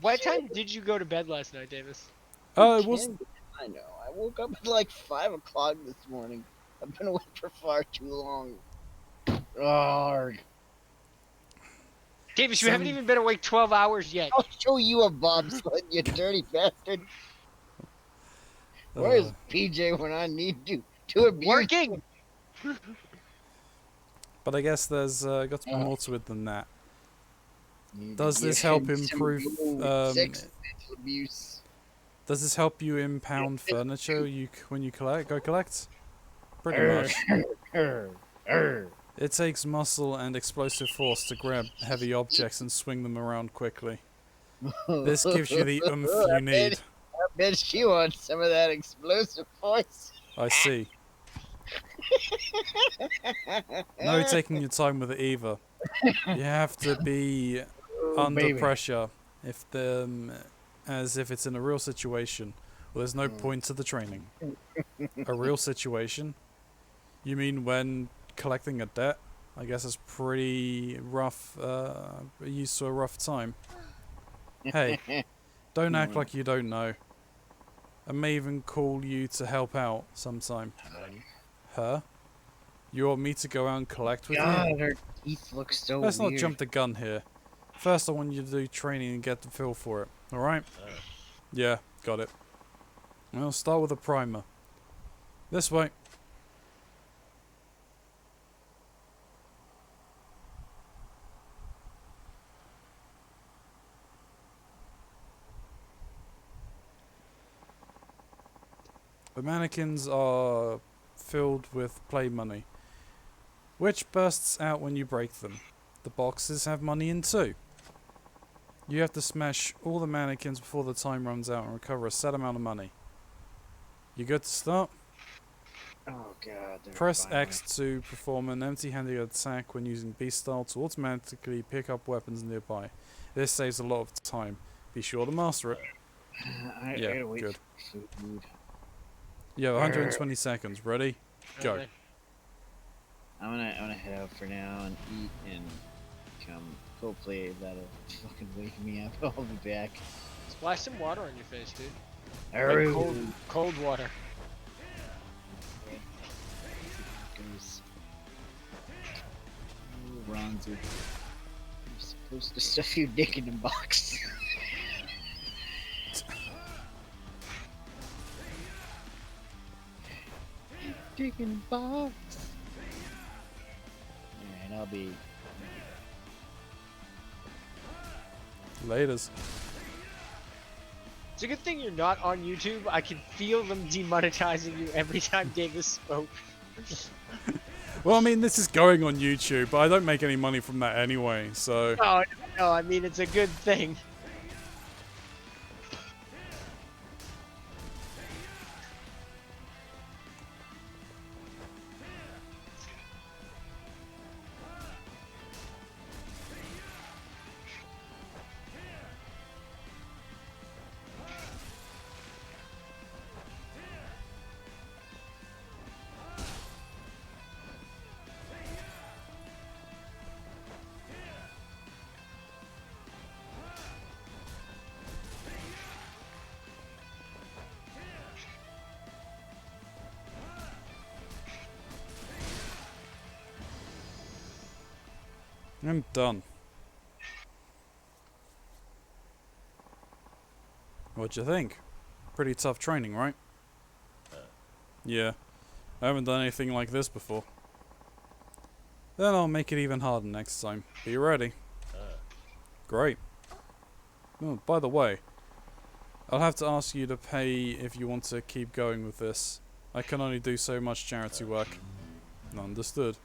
[SPEAKER 2] What time did you go to bed last night, Davis?
[SPEAKER 1] It was.
[SPEAKER 3] I know. I woke up at like 5 o'clock this morning. I've been awake for far too long. Arrgh.
[SPEAKER 2] Davis, you haven't even been awake 12 hours yet.
[SPEAKER 3] I'll show you a bobsled, you dirty bastard. Where's PJ when I need to abuse?
[SPEAKER 2] Working!
[SPEAKER 1] But I guess there's got to be more to it than that.
[SPEAKER 3] Need to
[SPEAKER 1] Does
[SPEAKER 3] give
[SPEAKER 1] this help
[SPEAKER 3] him some
[SPEAKER 1] improve?
[SPEAKER 3] good sex mental abuse.
[SPEAKER 1] Does this help you impound furniture when you collect? Pretty much. It takes muscle and explosive force to grab heavy objects and swing them around quickly. This gives you the oomph you need.
[SPEAKER 3] I bet she wants some of that explosive force.
[SPEAKER 1] I see. No taking your time with it either. You have to be under
[SPEAKER 3] baby.
[SPEAKER 1] pressure as if it's in a real situation. Well, there's no point to the training. A real situation. You mean when collecting a debt? I guess it's pretty rough, used to a rough time. Hey, don't act like you don't know. I may even call you to help out sometime. Huh? You want me to go out and collect with you?
[SPEAKER 3] God, her teeth look so
[SPEAKER 1] Let's not
[SPEAKER 3] weird.
[SPEAKER 1] jump the gun here. First, I want you to do training and get the feel for it. Alright? Yeah, got it. I'll start with a primer. This way. The mannequins are filled with play money, which bursts out when you break them. The boxes have money in too. You have to smash all the mannequins before the time runs out and recover a set amount of money. You good to start?
[SPEAKER 3] Oh god, they're
[SPEAKER 1] Press
[SPEAKER 3] finally.
[SPEAKER 1] X to perform an empty-handed attack when using Beast Style to automatically pick up weapons nearby. This saves a lot of time. Be sure to master it.
[SPEAKER 3] I
[SPEAKER 1] Yeah,
[SPEAKER 3] gotta wait
[SPEAKER 1] good.
[SPEAKER 3] for food.
[SPEAKER 1] You have 120 seconds. Ready? Go.
[SPEAKER 2] Okay.
[SPEAKER 3] I'm gonna head out for now and eat and come. Hopefully that'll fucking wake me up. I'll be back.
[SPEAKER 2] Splash some water on your face, dude.
[SPEAKER 3] Alright.
[SPEAKER 2] Like cold water.
[SPEAKER 3] Goes. Oh, Ronzi. You're supposed to stuff your dick in a box. Dick in a box. Alright, I'll be.
[SPEAKER 1] Laters.
[SPEAKER 2] It's a good thing you're not on YouTube. I can feel them demonetizing you every time Davis spoke.
[SPEAKER 1] Well, I mean, this is going on YouTube, but I don't make any money from that anyway, so...
[SPEAKER 2] Oh, no, I mean, it's a good thing.
[SPEAKER 1] I'm done. What'd you think? Pretty tough training, right? Yeah. I haven't done anything like this before. Then I'll make it even harder next time. Be ready. Great. Oh, by the way, I'll have to ask you to pay if you want to keep going with this. I can only do so much charity work. Understood.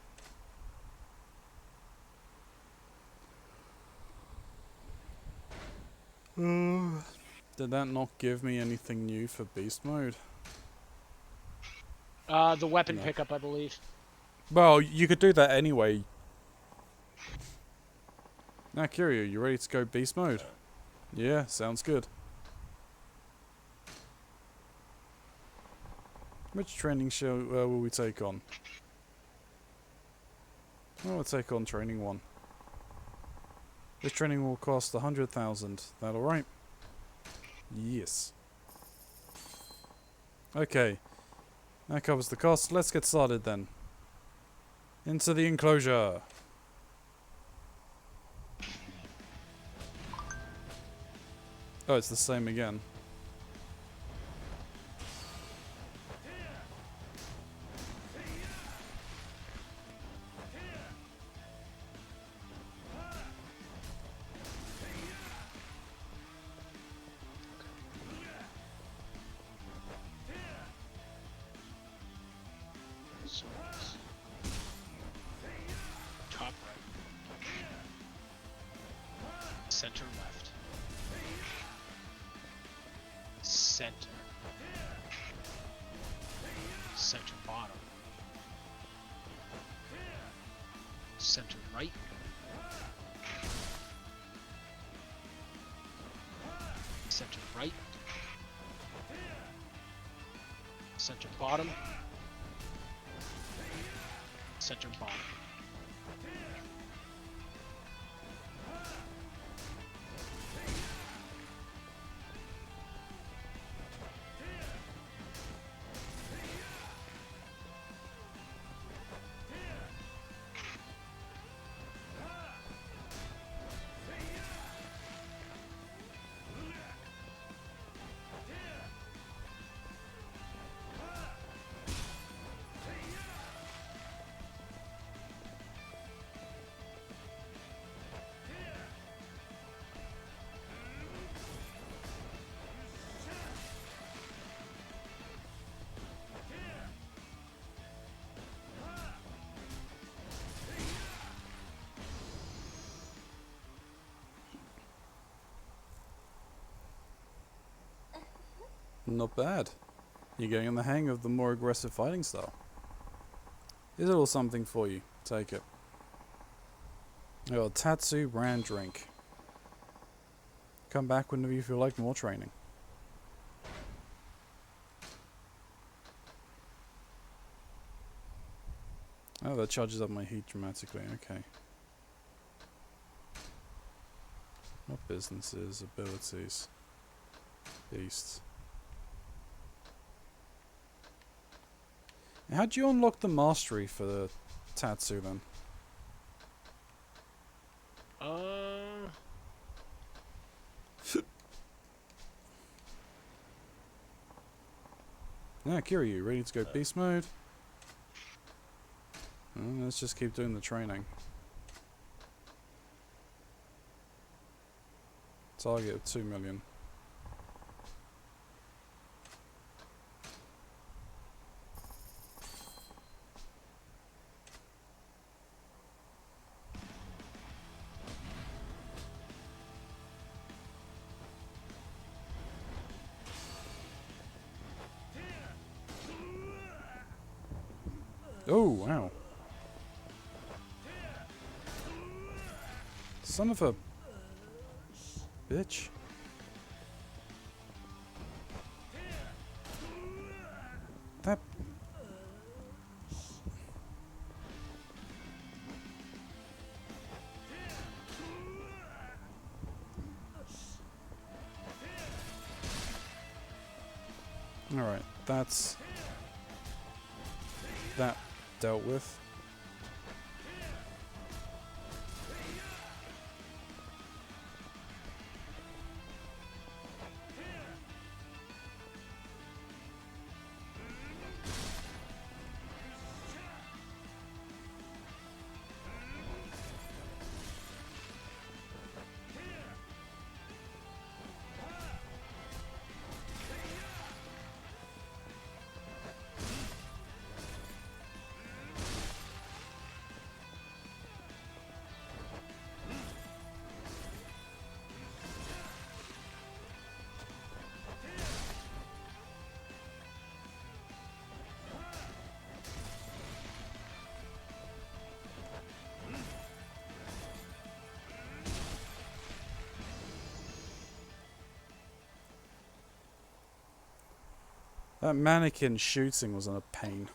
[SPEAKER 1] Did that not give me anything new for beast mode?
[SPEAKER 2] The weapon
[SPEAKER 1] No.
[SPEAKER 2] pickup, I believe.
[SPEAKER 1] Well, you could do that anyway. Now, Kiryu, you ready to go beast mode? Yeah, sounds good. Which training show will we take on? We'll take on training 1. This training will cost 100,000. That alright? Yes. Okay. That covers the cost. Let's get started then. Into the enclosure. Oh, it's the same again.
[SPEAKER 2] So it's top right. Center left. Center. Center bottom. Center right. Center right. Center bottom. center bottom.
[SPEAKER 1] Not bad. You're getting the hang of the more aggressive fighting style. Here's a little something for you. Take it. Oh, Tatsu brand drink. Come back whenever you feel like more training. Oh, that charges up my heat dramatically. Okay. Not businesses, abilities. Beasts. How'd you unlock the mastery for the Tatsu then? Yeah, Kiryu, ready to go beast mode? Let's just keep doing the training. Target of 2 million. Oh, wow. Son of a bitch. That... Alright, that's... that dealt with. That mannequin shooting was a pain.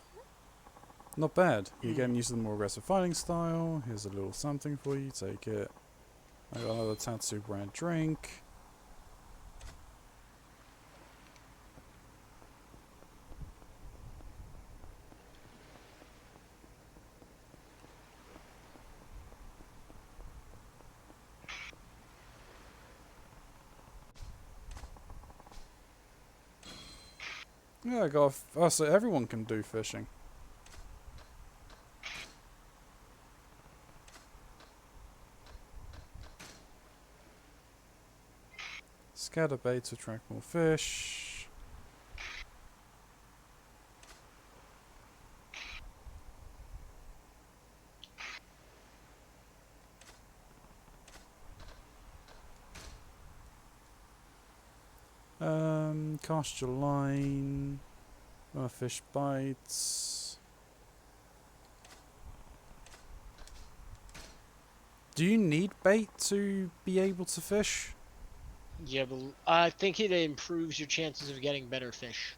[SPEAKER 1] Not bad. You're getting used to the more aggressive fighting style. Here's a little something for you. Take it. I got another Tatsu brand drink. Yeah, I got. Oh, so everyone can do fishing. Scatter bait to attract more fish. Cast your line. Fish bites. Do you need bait to be able to fish?
[SPEAKER 2] Yeah, but I think it improves your chances of getting better fish.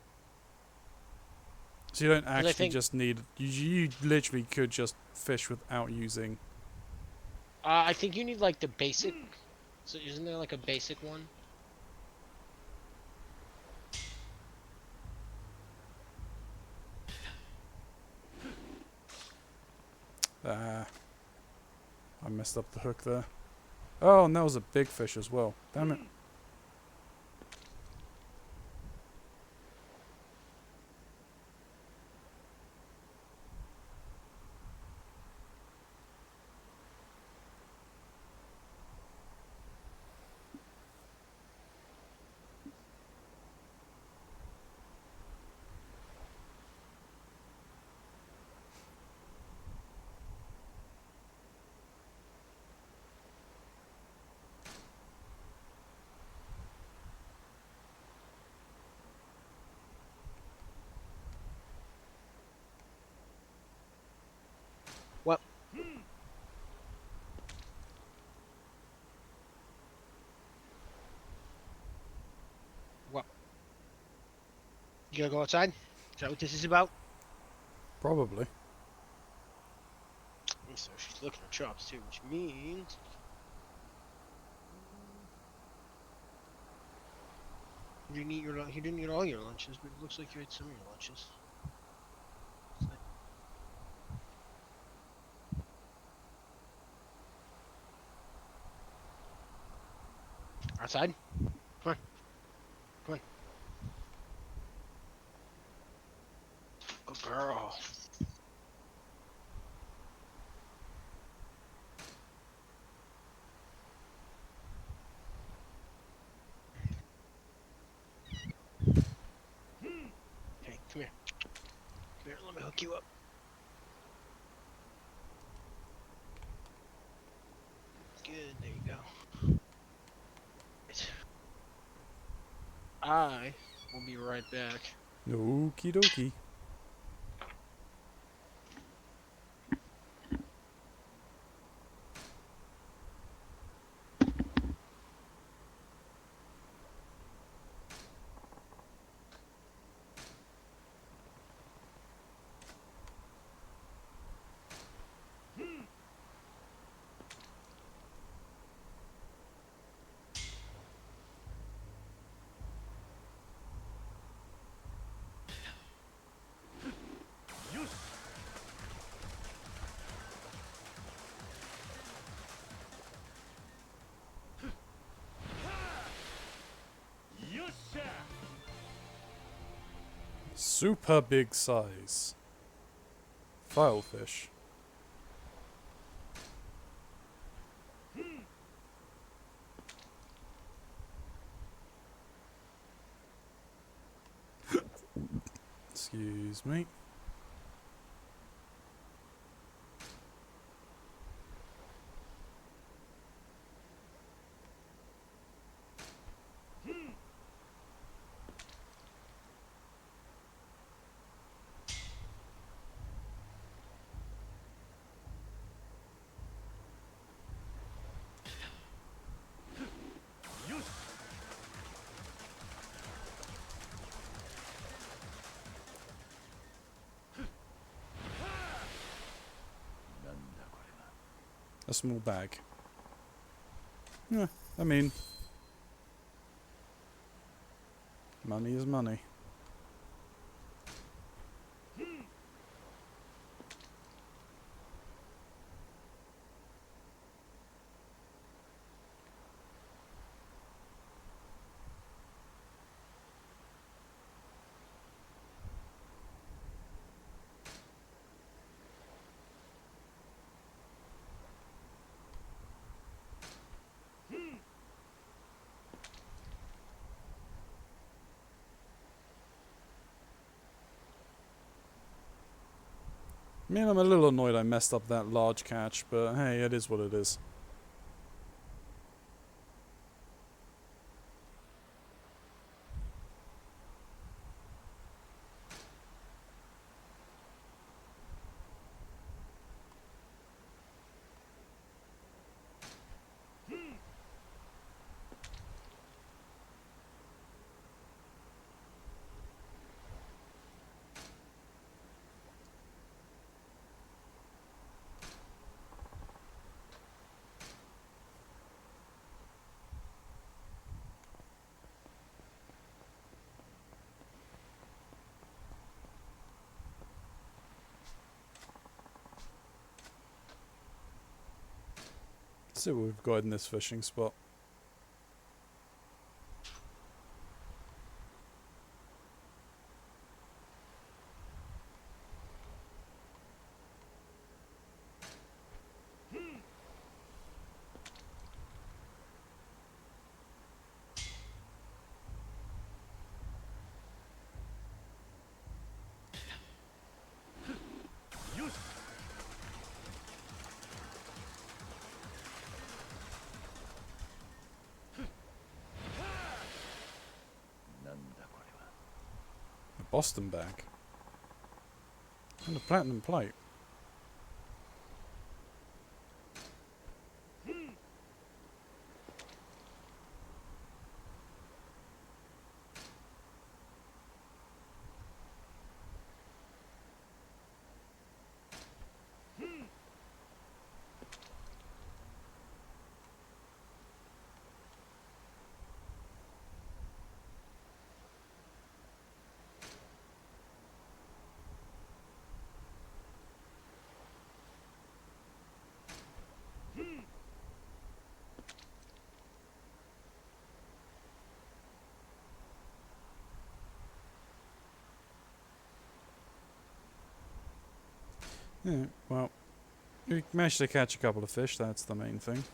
[SPEAKER 1] So you don't
[SPEAKER 2] 'Cause I
[SPEAKER 1] actually
[SPEAKER 2] think
[SPEAKER 1] just need. You literally could just fish without using.
[SPEAKER 2] I think you need like the basic. So isn't there like a basic one?
[SPEAKER 1] Ah, I messed up the hook there. Oh, and that was a big fish as well. Damn it.
[SPEAKER 2] What? What? You gonna go outside? Is that what this is about?
[SPEAKER 1] Probably.
[SPEAKER 2] So she's licking her chops too, which means you didn't eat you didn't eat all your lunches, but it looks like you ate some of your lunches. Outside? Come on. Come on. Good girl. Hey, come here. Come here, let me hook you up. Good, there you go. I will be right back.
[SPEAKER 1] Okie dokie. Super big size. Filefish. Excuse me. A small bag. Yeah, I mean, money is money. I mean, I'm a little annoyed I messed up that large catch, but hey, it is what it is. see what we've got in this fishing spot. A Boston bag. And a platinum plate. Yeah, well, we managed to catch a couple of fish, that's the main thing.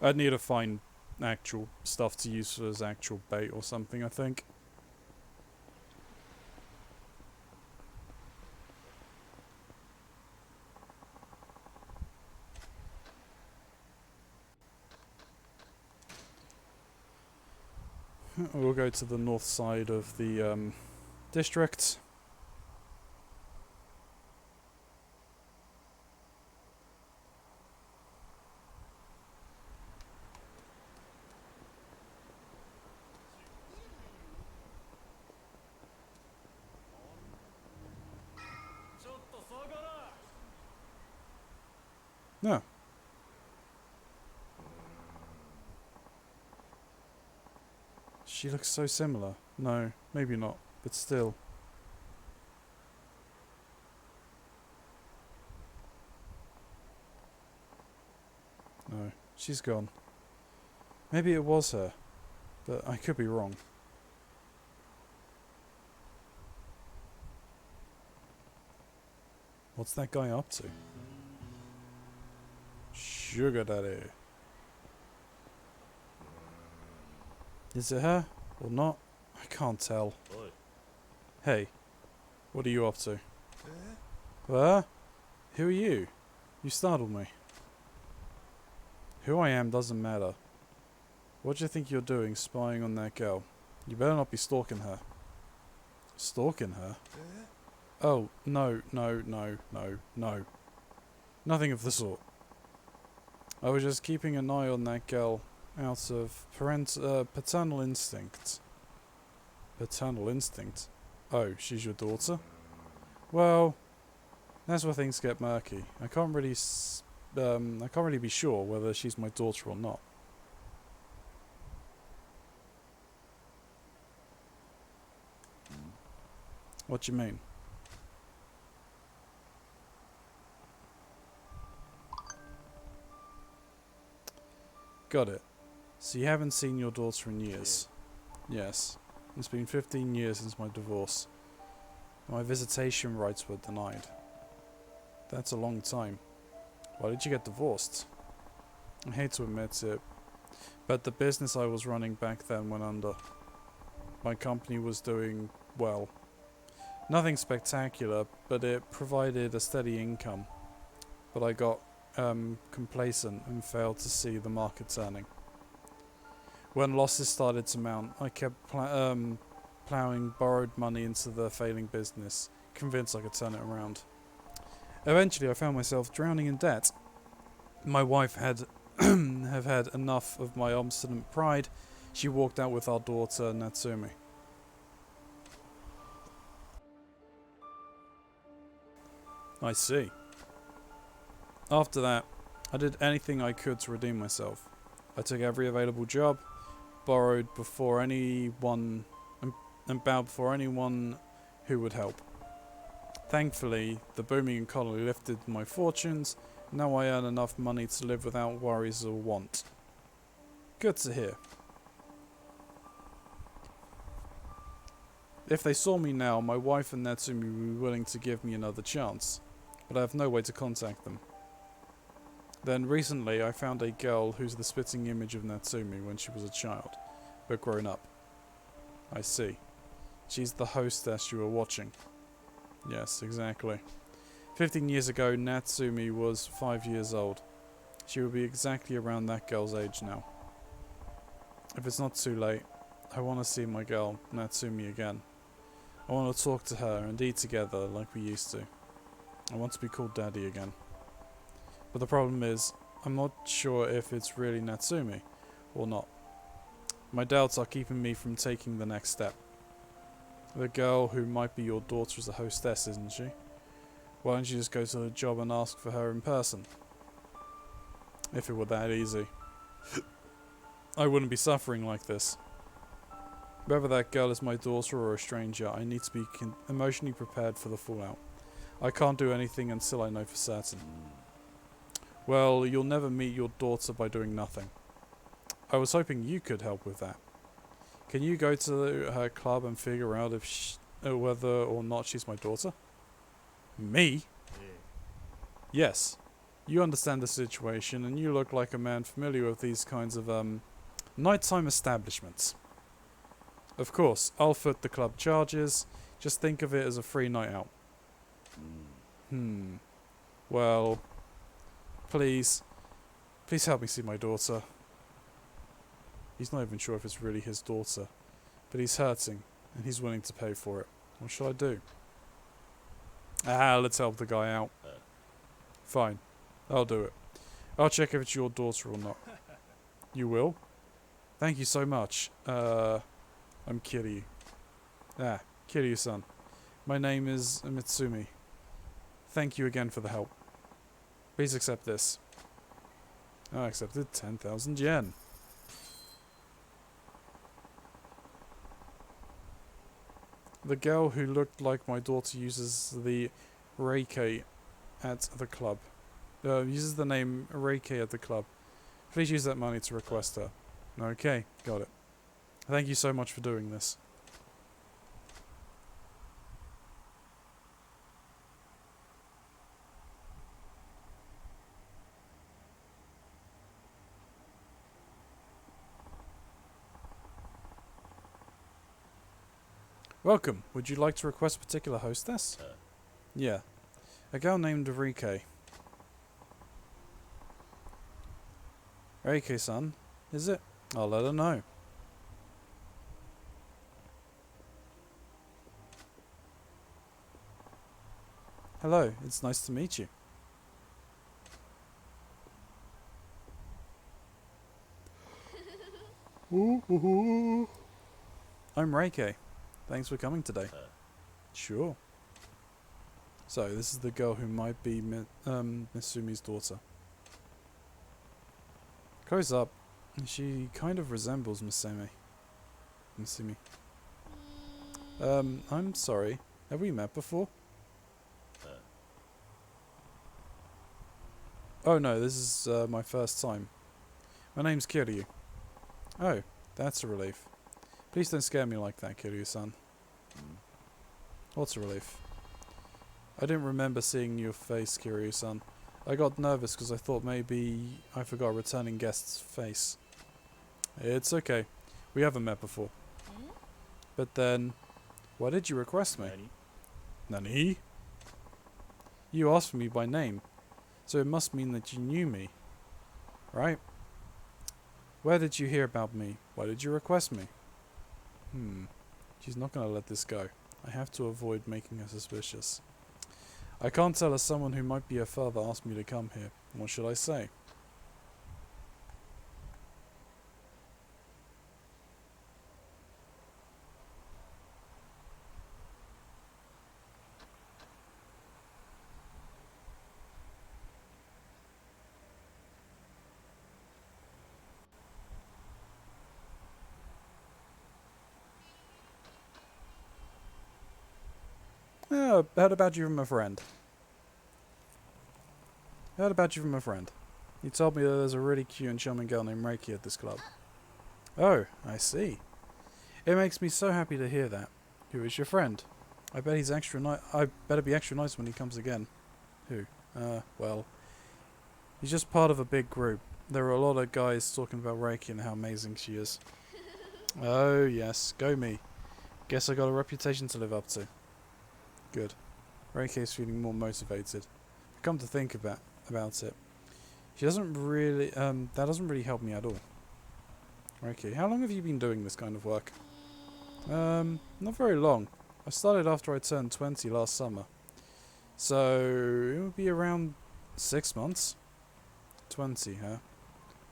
[SPEAKER 1] I'd need to find actual stuff to use as actual bait or something, I think. We'll go to the north side of the district. No. She looks so similar. No, maybe not, but still. No, she's gone. Maybe it was her, but I could be wrong. What's that guy up to? Sugar daddy. Is it her or not? I can't tell. Hey, what are you up to? What? Who are you? You startled me. Who I am doesn't matter. What do you think you're doing spying on that girl? You better not be stalking her. Stalking her? Oh, no. Nothing of the sort. I was just keeping an eye on that girl out of paternal instinct. Paternal instinct? Oh, she's your daughter? Well, that's where things get murky. I can't really be sure whether she's my daughter or not. What do you mean? Got it. So you haven't seen your daughter in years? Yes. It's been 15 years since my divorce. My visitation rights were denied. That's a long time. Why did you get divorced? I hate to admit it, but the business I was running back then went under. My company was doing well. Nothing spectacular, but it provided a steady income. But I got complacent and failed to see the market turning. When losses started to mount, I kept ploughing borrowed money into the failing business, convinced I could turn it around. Eventually I found myself drowning in debt. My wife had had enough of my obstinate pride. She walked out with our daughter Natsumi. I see. After that, I did anything I could to redeem myself. I took every available job, borrowed before anyone, and bowed before anyone who would help. Thankfully, the booming economy lifted my fortunes. Now I earn enough money to live without worries or want. Good to hear. If they saw me now, my wife and Natsumi would be willing to give me another chance, but I have no way to contact them. Then recently I found a girl who's the spitting image of Natsumi when she was a child, but grown up. I see. She's the hostess you were watching. Yes, exactly. 15 years ago, Natsumi was 5 years old. She will be exactly around that girl's age now. If it's not too late, I want to see my girl, Natsumi, again. I want to talk to her and eat together like we used to. I want to be called Daddy again. But the problem is, I'm not sure if it's really Natsumi or not. My doubts are keeping me from taking the next step. The girl who might be your daughter is a hostess, isn't she? Why don't you just go to the job and ask for her in person? If it were that easy. I wouldn't be suffering like this. Whether that girl is my daughter or a stranger, I need to be emotionally prepared for the fallout. I can't do anything until I know for certain. Well, you'll never meet your daughter by doing nothing. I was hoping you could help with that. Can you go to her club and figure out if whether or not she's my daughter? Me? Yes. You understand the situation, and you look like a man familiar with these kinds of, nighttime establishments. Of course, I'll foot the club charges. Just think of it as a free night out. Well, please help me see my daughter. He's not even sure if it's really his daughter, but he's hurting, and he's willing to pay for it. What shall I do? Let's help the guy out. Fine, I'll do it. I'll check if it's your daughter or not. You will? Thank you so much. I'm Kiryu. Kiryu-san. My name is Mitsumi. Thank you again for the help. Please accept this. I accepted 10,000 yen. The girl who looked like my daughter uses the Reiki at the club. Uses the name Reiki at the club. Please use that money to request her. Okay, got it. Thank you so much for doing this. Welcome. Would you like to request a particular hostess? Yeah. A girl named Rike. Rike-san, is it? I'll let her know. Hello, it's nice to meet you. I'm Reike. Thanks for coming today. Sure. So, this is the girl who might be Misumi's daughter. Close up. She kind of resembles Misumi. I'm sorry. Have we met before? Oh no, this is my first time. My name's Kiryu. Oh, that's a relief. Please don't scare me like that, Kiryu-san. What's a relief? I didn't remember seeing your face, Kiryu-san. I got nervous because I thought maybe I forgot a returning guest's face. It's okay. We haven't met before. But then, why did you request me? Nani? You asked for me by name, so it must mean that you knew me, right? Where did you hear about me? Why did you request me? She's not gonna let this go. I have to avoid making her suspicious. I can't tell her someone who might be her father asked me to come here. What should I say? Oh, heard about you from a friend. Heard about you from a friend. He told me that there's a really cute and charming girl named Reiki at this club. Oh, I see. It makes me so happy to hear that. Who is your friend? I bet he's extra nice. I better be extra nice when he comes again. Who? Well, he's just part of a big group. There are a lot of guys talking about Reiki and how amazing she is. Oh, yes. Go me. Guess I got a reputation to live up to. Good. Reiki is feeling more motivated. Come to think about it, she doesn't really, that doesn't really help me at all. Reiki, how long have you been doing this kind of work? Not very long. I started after I turned 20 last summer. So, it would be around 6 months. 20, huh?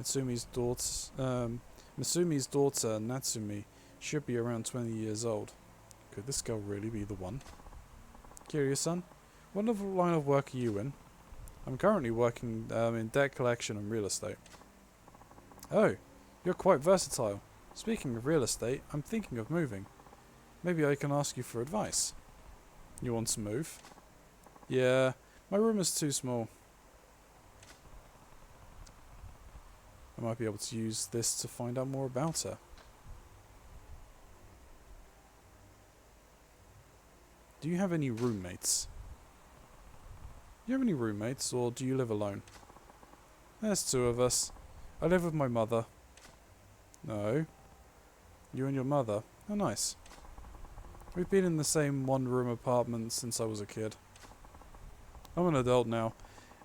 [SPEAKER 1] Mitsumi's daughter, Natsumi, should be around 20 years old. Could this girl really be the one? Kiryu-san, what line of work are you in? I'm currently working in debt collection and real estate. Oh, you're quite versatile. Speaking of real estate, I'm thinking of moving. Maybe I can ask you for advice. You want to move? Yeah, my room is too small. I might be able to use this to find out more about her. Do you have any roommates? Do you have any roommates, or do you live alone? There's 2 of us. I live with my mother. No. You and your mother? Oh, nice. We've been in the same one-room apartment since I was a kid. I'm an adult now,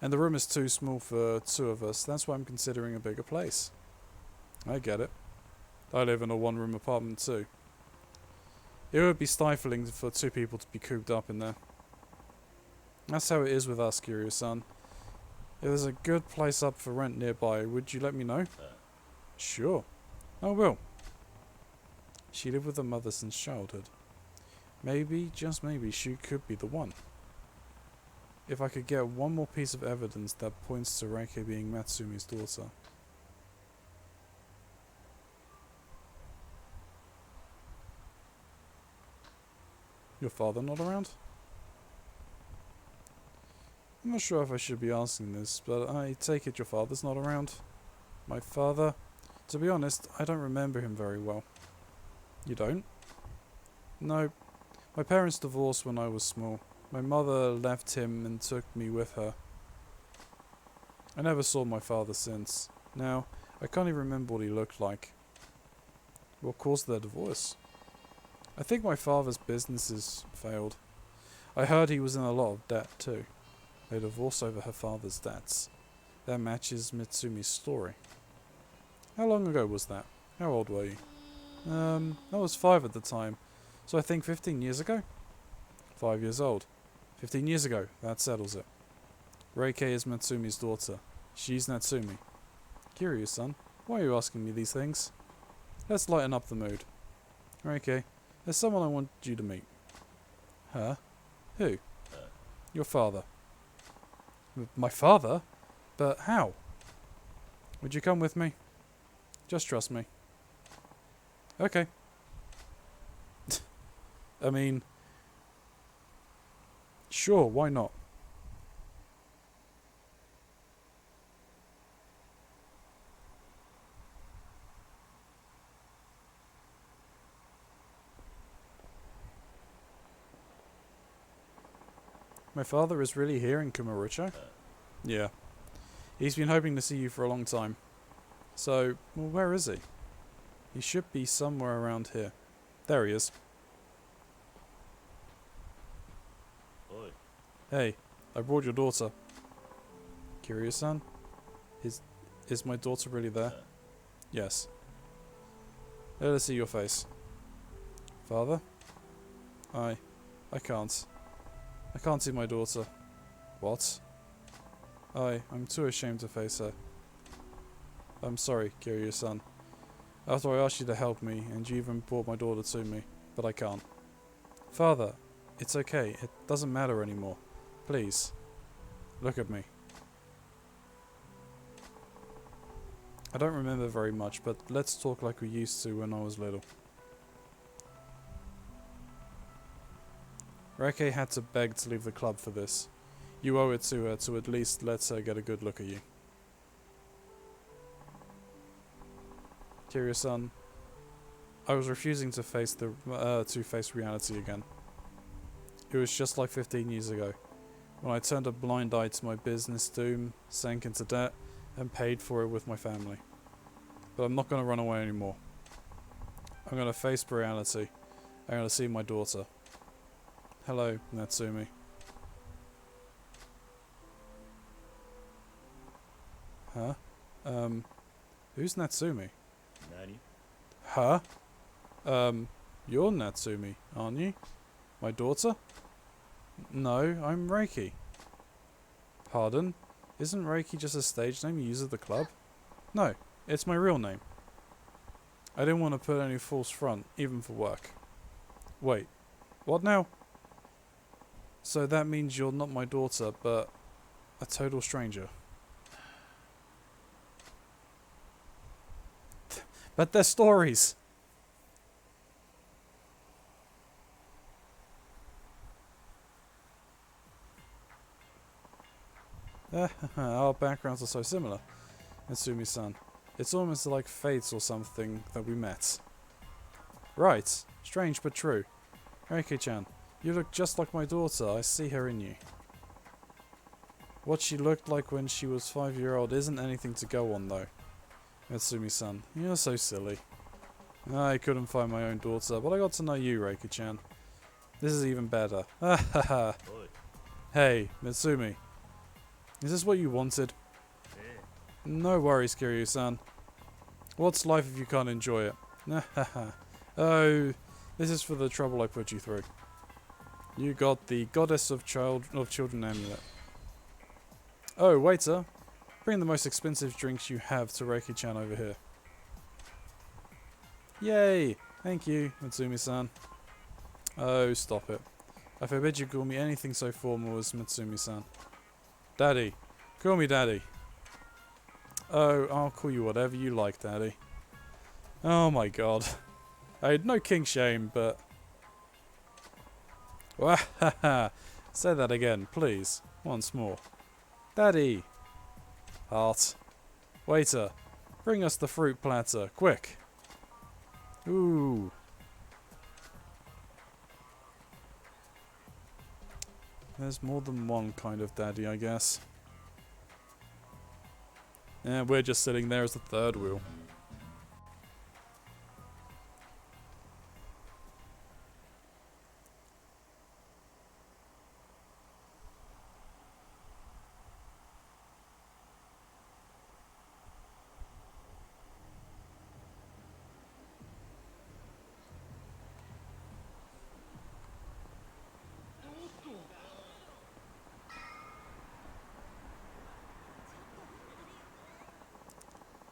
[SPEAKER 1] and the room is too small for 2 of us. That's why I'm considering a bigger place. I get it. I live in a one-room apartment too. It would be stifling for 2 people to be cooped up in there. That's how it is with us, Kiryu-san. If there's a good place up for rent nearby, would you let me know? Sure. I will. She lived with her mother since childhood. Maybe, just maybe, she could be the one. If I could get one more piece of evidence that points to Reiki being Matsumi's daughter. Your father not around? I'm not sure if I should be asking this, but I take it your father's not around. My father? To be honest, I don't remember him very well. You don't? No. My parents divorced when I was small. My mother left him and took me with her. I never saw my father since. Now, I can't even remember what he looked like. What caused their divorce? I think my father's businesses failed. I heard he was in a lot of debt too. They divorced over her father's debts. That matches Mitsumi's story. How long ago was that? How old were you? I was 5 at the time, so I think 15 years ago? 5 years old. 15 years ago, that settles it. Reiki is Matsumi's daughter. She's Natsumi. Kiryu-san, why are you asking me these things? Let's lighten up the mood. Reiki, there's someone I want you to meet. Huh? Who? Your father. My father? But how? Would you come with me? Just trust me. Okay. I mean... Sure, why not? My father is really here in Kumarucho? Yeah. He's been hoping to see you for a long time. So, well, where is he? He should be somewhere around here. There he is.
[SPEAKER 4] Oi.
[SPEAKER 1] Hey, I brought your daughter. Kiryu-san? Is my daughter really there? Yes. Let us see your face. Father? I can't. I can't see my daughter. What? I'm too ashamed to face her. I'm sorry, Kiryu-san. After I asked you to help me, and you even brought my daughter to me, but I can't. Father, it's okay. It doesn't matter anymore. Please, look at me. I don't remember very much, but let's talk like we used to when I was little. Reike had to beg to leave the club for this. You owe it to her to at least let her get a good look at you. Kiryu-san, I was refusing to face reality again. It was just like 15 years ago, when I turned a blind eye to my business doom, sank into debt, and paid for it with my family. But I'm not going to run away anymore. I'm going to face reality. I'm going to see my daughter. Hello, Natsumi. Huh? Who's Natsumi?
[SPEAKER 4] Nani?
[SPEAKER 1] Huh? You're Natsumi, aren't you? My daughter? No, I'm Reiki. Pardon? Isn't Reiki just a stage name you use at the club? No, it's my real name. I didn't want to put any false front, even for work. Wait, what now? So that means you're not my daughter, but a total stranger. But they're stories! Our backgrounds are so similar, Natsumi-san. It's almost like fate or something that we met. Right. Strange but true. Reiki-chan, you look just like my daughter. I see her in you. What she looked like when she was 5-year-old isn't anything to go on, though. Natsumi-san, you're so silly. I couldn't find my own daughter, but I got to know you, Reiki-chan. This is even better. Hey, Mitsumi. Is this what you wanted? No worries, Kiryu-san. What's life if you can't enjoy it? Oh, this is for the trouble I put you through. You got the Goddess of Children amulet. Oh, waiter. Bring the most expensive drinks you have to Reiki-chan over here. Yay! Thank you, Mitsumi-san. Oh, stop it. I forbid you call me anything so formal as Mitsumi-san. Daddy. Call me Daddy. Oh, I'll call you whatever you like, Daddy. Oh my god. I had no king shame, but... Wahaha! Say that again, please. Once more. Daddy! Heart. Waiter, bring us the fruit platter, quick. Ooh. There's more than one kind of daddy, I guess. And we're just sitting there as the third wheel.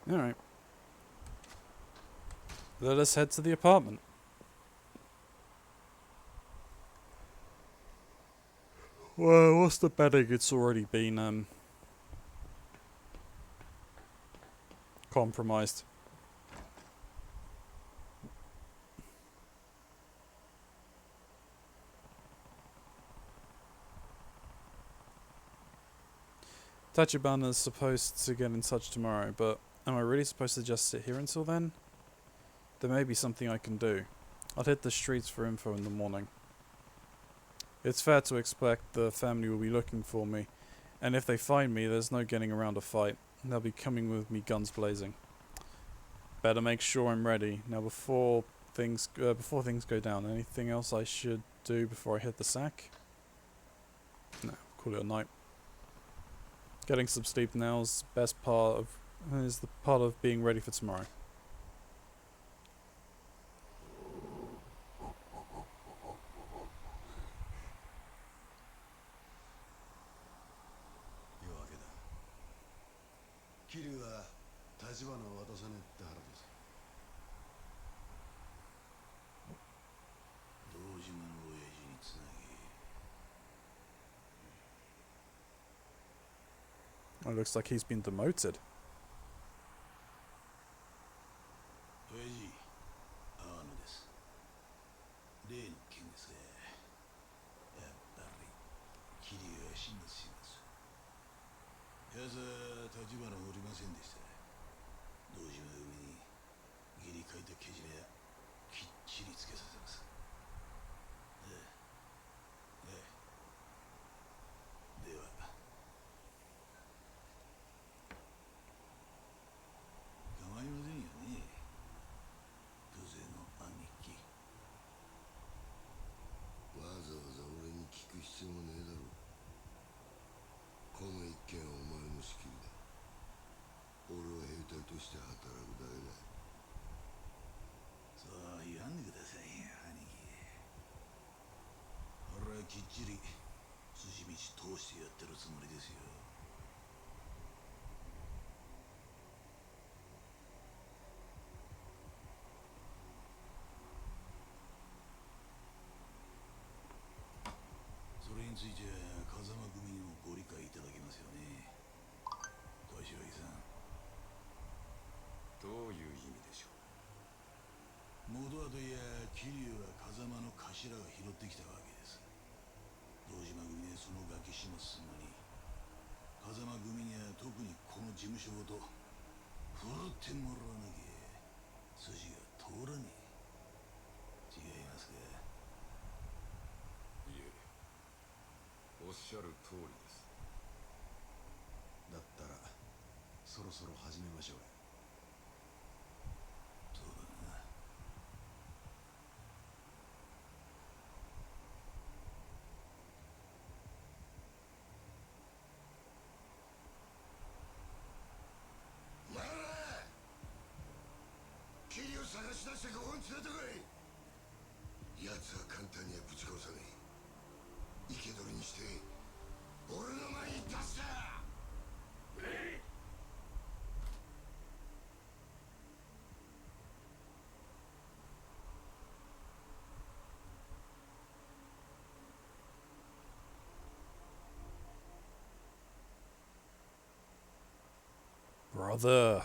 [SPEAKER 1] Alright. Let us head to the apartment. Well, what's the betting? It's already been, compromised. Tachibana's supposed to get in touch tomorrow, but am I really supposed to just sit here until then? There may be something I can do. I'll hit the streets for info in the morning. It's fair to expect the family will be looking for me, and if they find me, there's no getting around a fight. They'll be coming with me guns blazing. Better make sure I'm ready. Now before things go down, anything else I should do before I hit the sack? No, call it a night. Getting some sleep now is the part of being ready for tomorrow. It looks like he's been demoted.
[SPEAKER 5] 桐生が死んだ4月、やつは立花をおりませんでした。堂島組に義理書いたけじめやきっちりつけさせます。ええ、では構いませんよね、風情の兄貴。
[SPEAKER 6] わざわざ俺に聞く必要もねえだろ。この一件はお前の仕切りだ。俺は兵隊として働くだけだ。
[SPEAKER 5] そう言わんでくださいよ、兄貴。俺はきっちり筋道通してやってるつもりですよ。それについては風間組にもご理解いただけますよね、柏木さん。
[SPEAKER 6] どういう意味でしょ
[SPEAKER 5] 元はといや桐生は風間の頭が拾ってきたわけです。堂島組でそのガキ始末するのに、風間組には特にこの事務所ごと振るってもらわなきゃ筋が通らねえ。違いますか？
[SPEAKER 6] う。いえ、おっしゃる通りです。
[SPEAKER 5] だったらそろそろ始めましょう。そうだな。
[SPEAKER 6] お前ら桐生探し出してここに連れてこい。奴は簡単にはぶち殺さねえ。生け捕りにして俺の前に出すな。
[SPEAKER 1] Brother.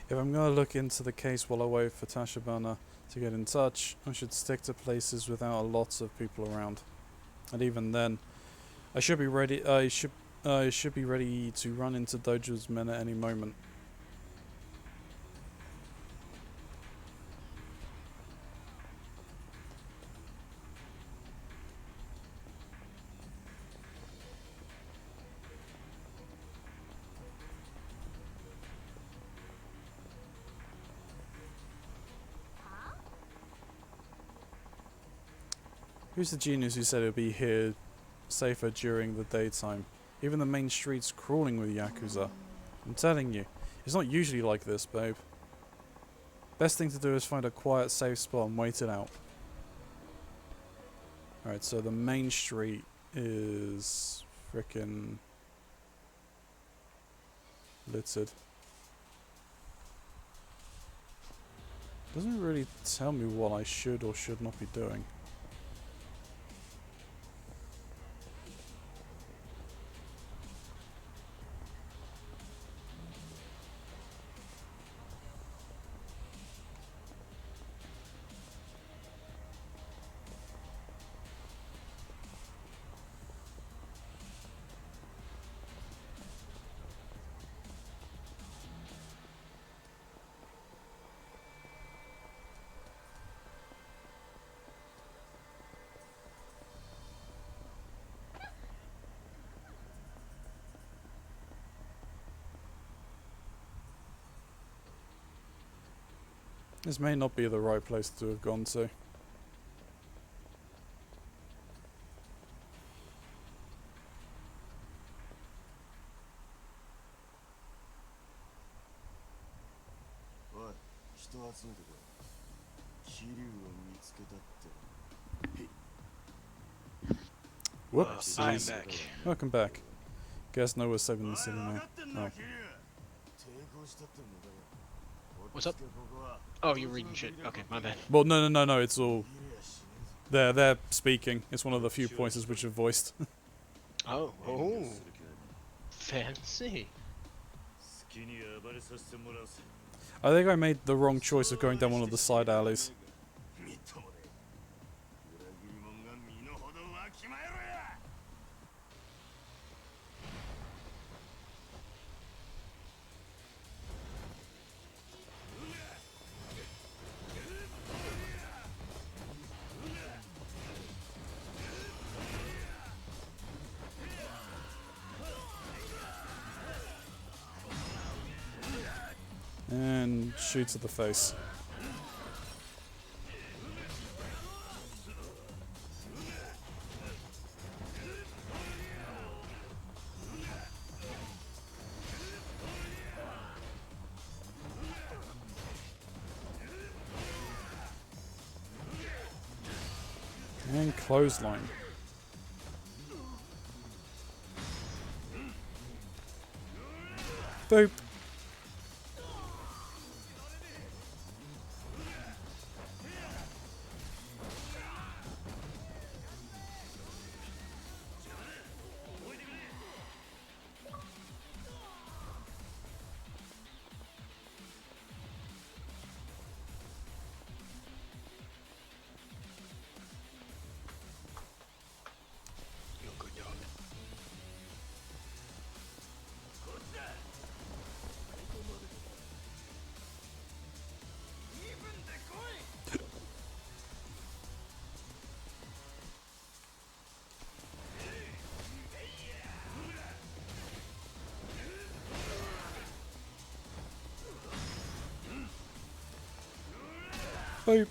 [SPEAKER 1] If I'm gonna look into the case while I wait for Tashibana to get in touch, I should stick to places without lots of people around. And even then, I should be ready. I should be ready to run into Dojo's men at any moment. Who's the genius who said it would be here safer during the daytime? Even the main streets crawling with Yakuza. I'm telling you, it's not usually like this, babe. Best thing to do is find a quiet, safe spot and wait it out. Alright, so the main street is frickin' littered. Doesn't really tell me what I should or should not be doing. This may not be the right place to have gone to.
[SPEAKER 6] What? 人を集めてこい。桐生を見つけたって。
[SPEAKER 2] I'm
[SPEAKER 1] Whoopsies.
[SPEAKER 2] back.
[SPEAKER 1] Welcome back. Guess no one's saving the city now. Oh.
[SPEAKER 2] What's up? Oh, you're reading shit. Okay, my bad.
[SPEAKER 1] Well, no, it's all... They're speaking. It's one of the few voices which are voiced.
[SPEAKER 2] Oh,
[SPEAKER 4] 遠慮
[SPEAKER 2] oh,
[SPEAKER 4] する気はない
[SPEAKER 2] fancy.
[SPEAKER 4] 好きに暴れさせてもらうぜ
[SPEAKER 1] I think I made the wrong choice of going down one of the side alleys.
[SPEAKER 4] みっともねえ裏切り者が身の程わきまえろや
[SPEAKER 1] And shoots at the face. And clothesline. Boop.
[SPEAKER 2] You're a good dog.
[SPEAKER 1] Boop.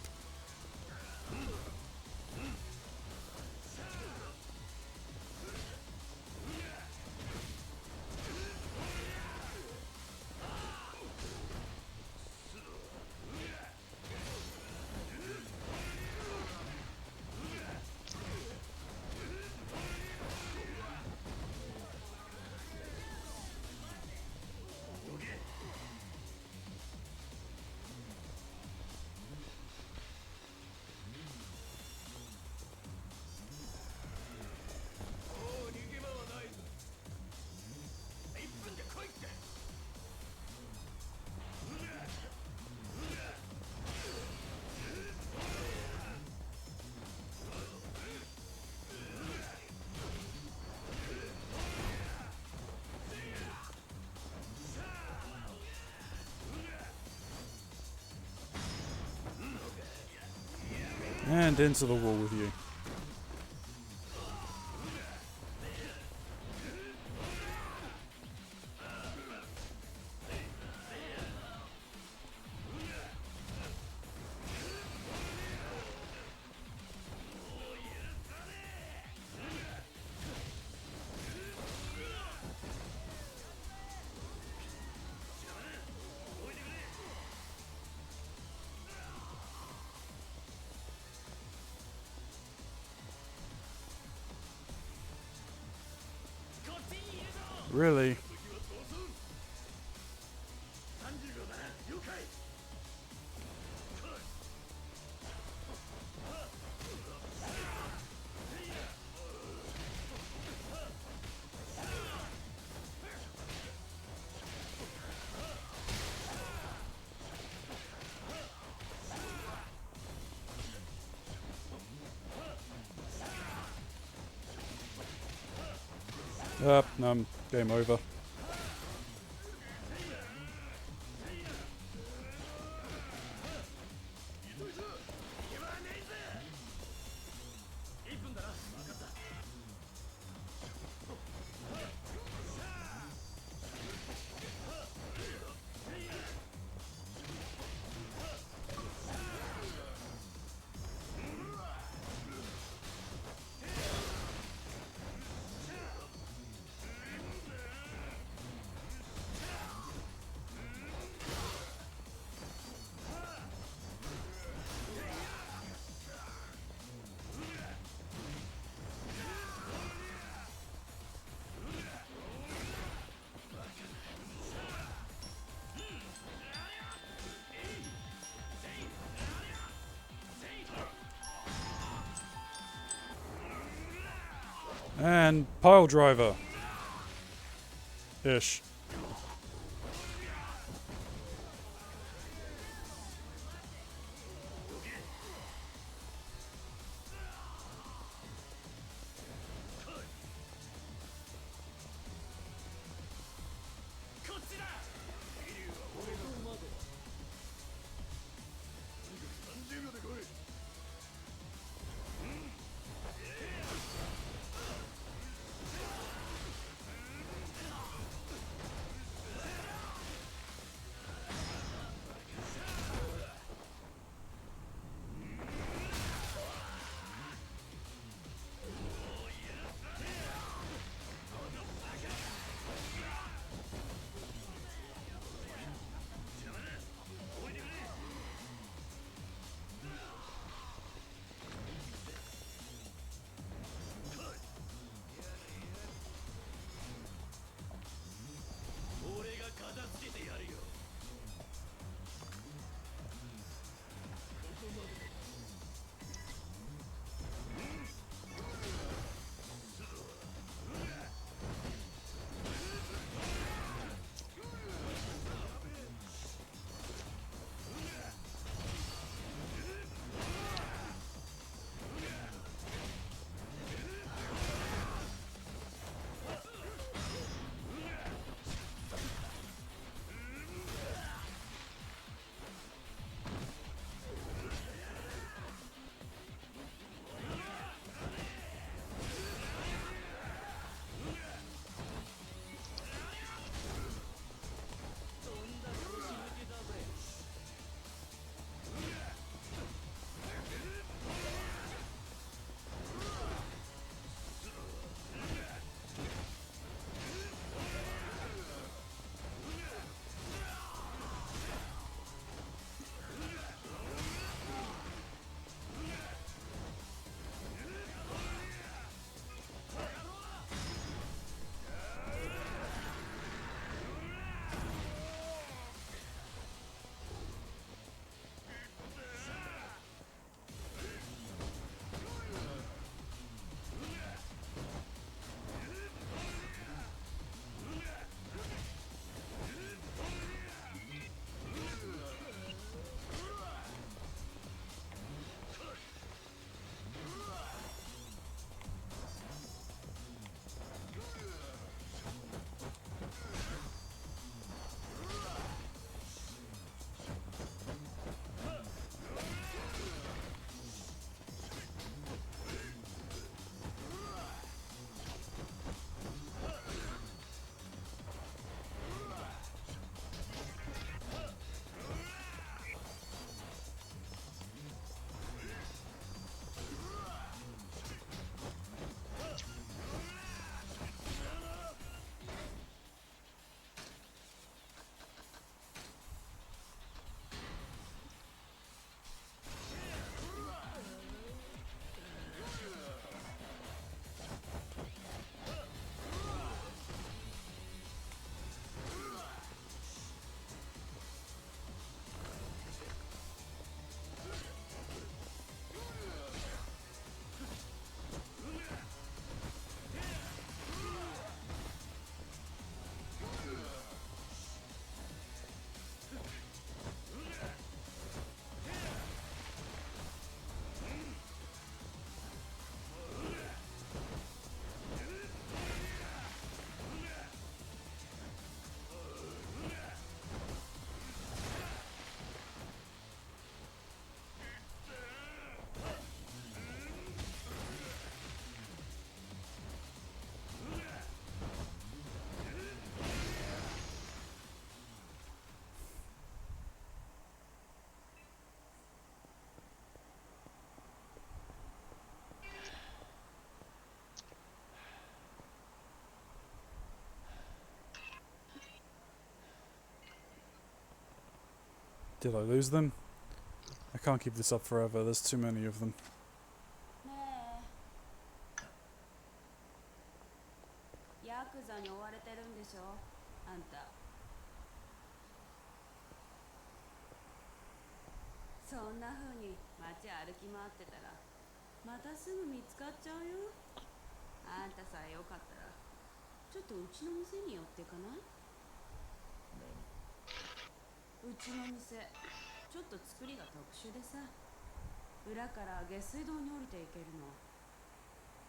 [SPEAKER 1] And into the wall with you. Really? Game over. And pile driver. Ish. Did I lose them? I can't keep this up forever. There's too many of them.
[SPEAKER 7] ねえヤクザに追われてるんでしょあんた。そんな風に街歩き回ってたらまたすぐ見つかっちゃうよ。あんたさえよかったらちょっとうちの店に寄ってかない？うちの店ちょっと作りが特殊でさ、裏から下水道に降りていけるの。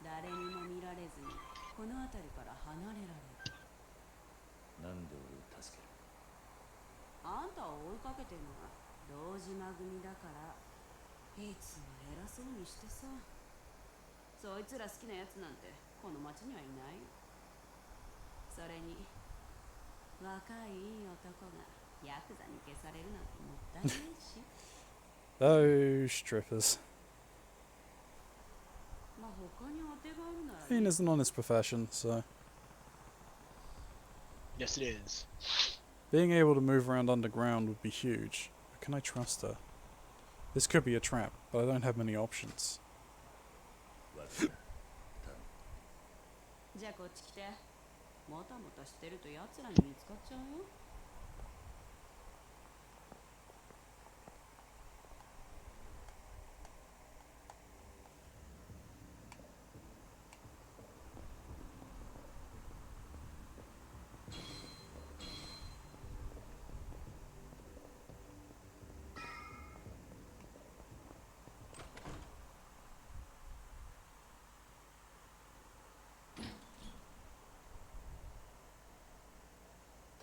[SPEAKER 7] 誰にも見られずにこの辺りから離れられる。
[SPEAKER 4] なんで俺を助ける？
[SPEAKER 7] あんたを追いかけてるのは堂島組だから。いつも偉そうにしてさ。そいつら好きなやつなんてこの町にはいないよ。それに若いいい男がヤクザに消されるなんてもったいないし。
[SPEAKER 1] Those strippers.
[SPEAKER 7] まあ他に当てがあるなら
[SPEAKER 1] I mean, it's an honest profession, so
[SPEAKER 2] Yes, it is.
[SPEAKER 1] being able to move around underground would be huge. But can I trust her? This could be a trap, but I don't have many options.
[SPEAKER 4] わかった。頼む。
[SPEAKER 7] じゃあこっち来て。もたもたしてると奴らに見つかっちゃうよ。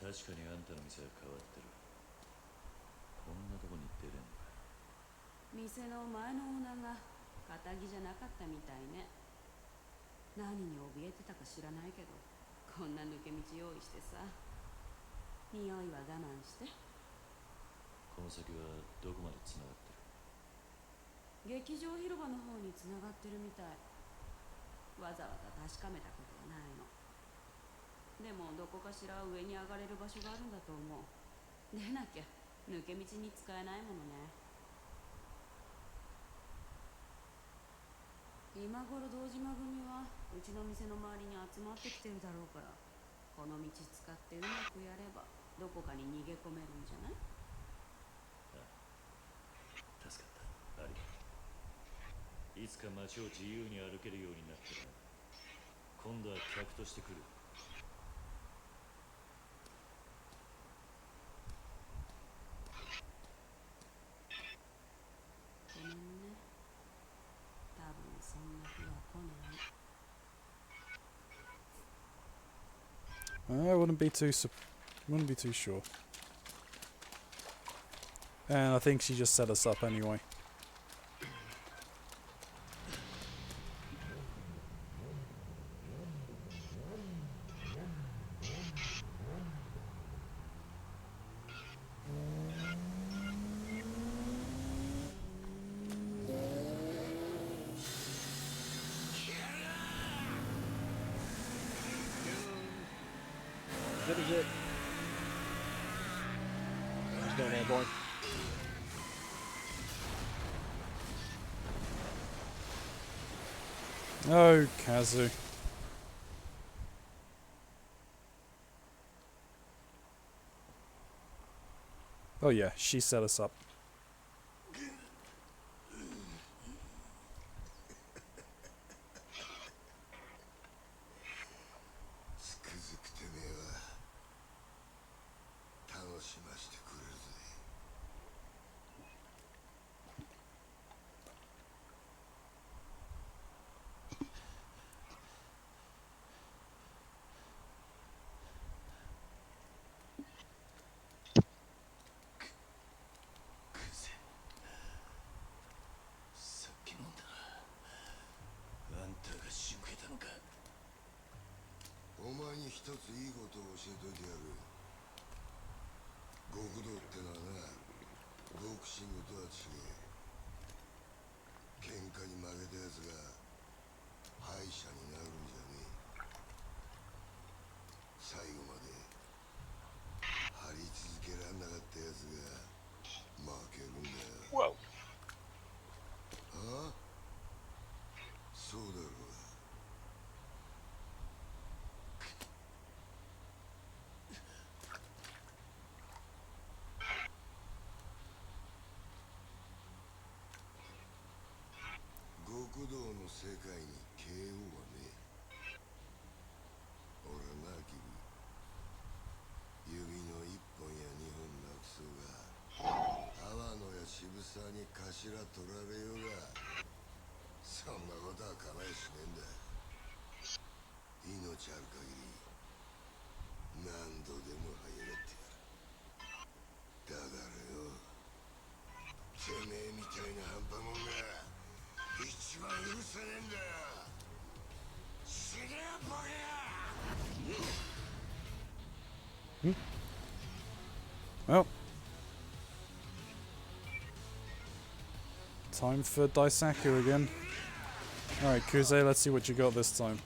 [SPEAKER 4] 確かにあんたの店は変わってる。こんなとこに出れんのか。
[SPEAKER 7] 店の前のオーナーが堅気じゃなかったみたいね。何に怯えてたか知らないけど、こんな抜け道用意してさ。匂いは我慢して。
[SPEAKER 4] この先はどこまで繋がってる？
[SPEAKER 7] 劇場広場の方に繋がってるみたい。わざわざ確かめたことはないの。でもどこかしら上に上がれる場所があるんだと思う。でなきゃ抜け道に使えないものね。今頃堂島組はうちの店の周りに集まってきてるだろうから、この道使ってうまくやればどこかに逃げ込めるんじゃない？
[SPEAKER 4] 助かった。ありがとう。いつか街を自由に歩けるようになったら、今度は客として来る。
[SPEAKER 7] ごめんね。多分そんな日は来ない。
[SPEAKER 1] I wouldn't be too sure. And I think she just set us up anyway.
[SPEAKER 2] Good as it. How's it going, Airborne?
[SPEAKER 1] Oh, Kazu. Oh yeah, she set us up.
[SPEAKER 6] つくづくてめえは楽しましてくれるぜ。さっき飲んだな。あんたが仕向けたのか。お前に一ついいことを教えといてやる。極道ってのはな、ボクシングとは違え。喧嘩に負けたやつが敗者になるんじゃねえ。最後まで張り続けらんなかったやつが負けるんだよ。
[SPEAKER 2] Whoa.
[SPEAKER 6] ああ、そうだろう。極道の世界に KO はねえ。許せねえんだよ。死ねよボケ。
[SPEAKER 1] Well, time for Daisaku again. Alright, Kuze, let's see what you got this time.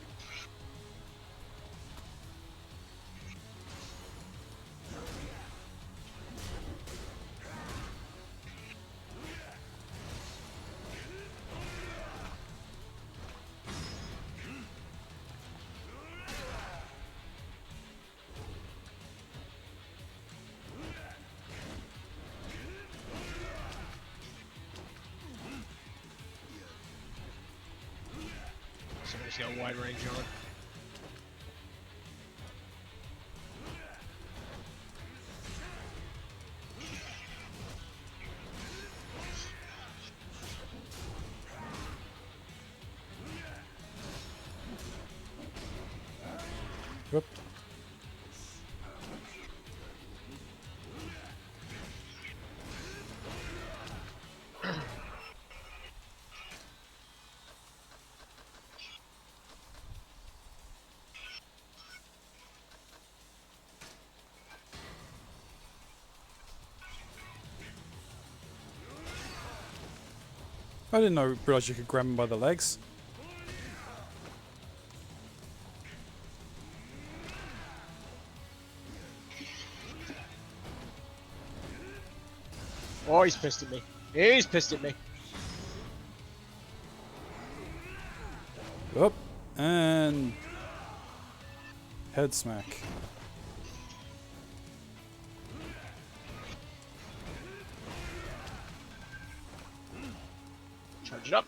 [SPEAKER 2] Somebody's got wide range on.
[SPEAKER 1] Whoop. I didn't realize you could grab him by the legs.
[SPEAKER 2] Oh, he's pissed at me. He's pissed at me.
[SPEAKER 1] Up and head smack.
[SPEAKER 2] Charge it up.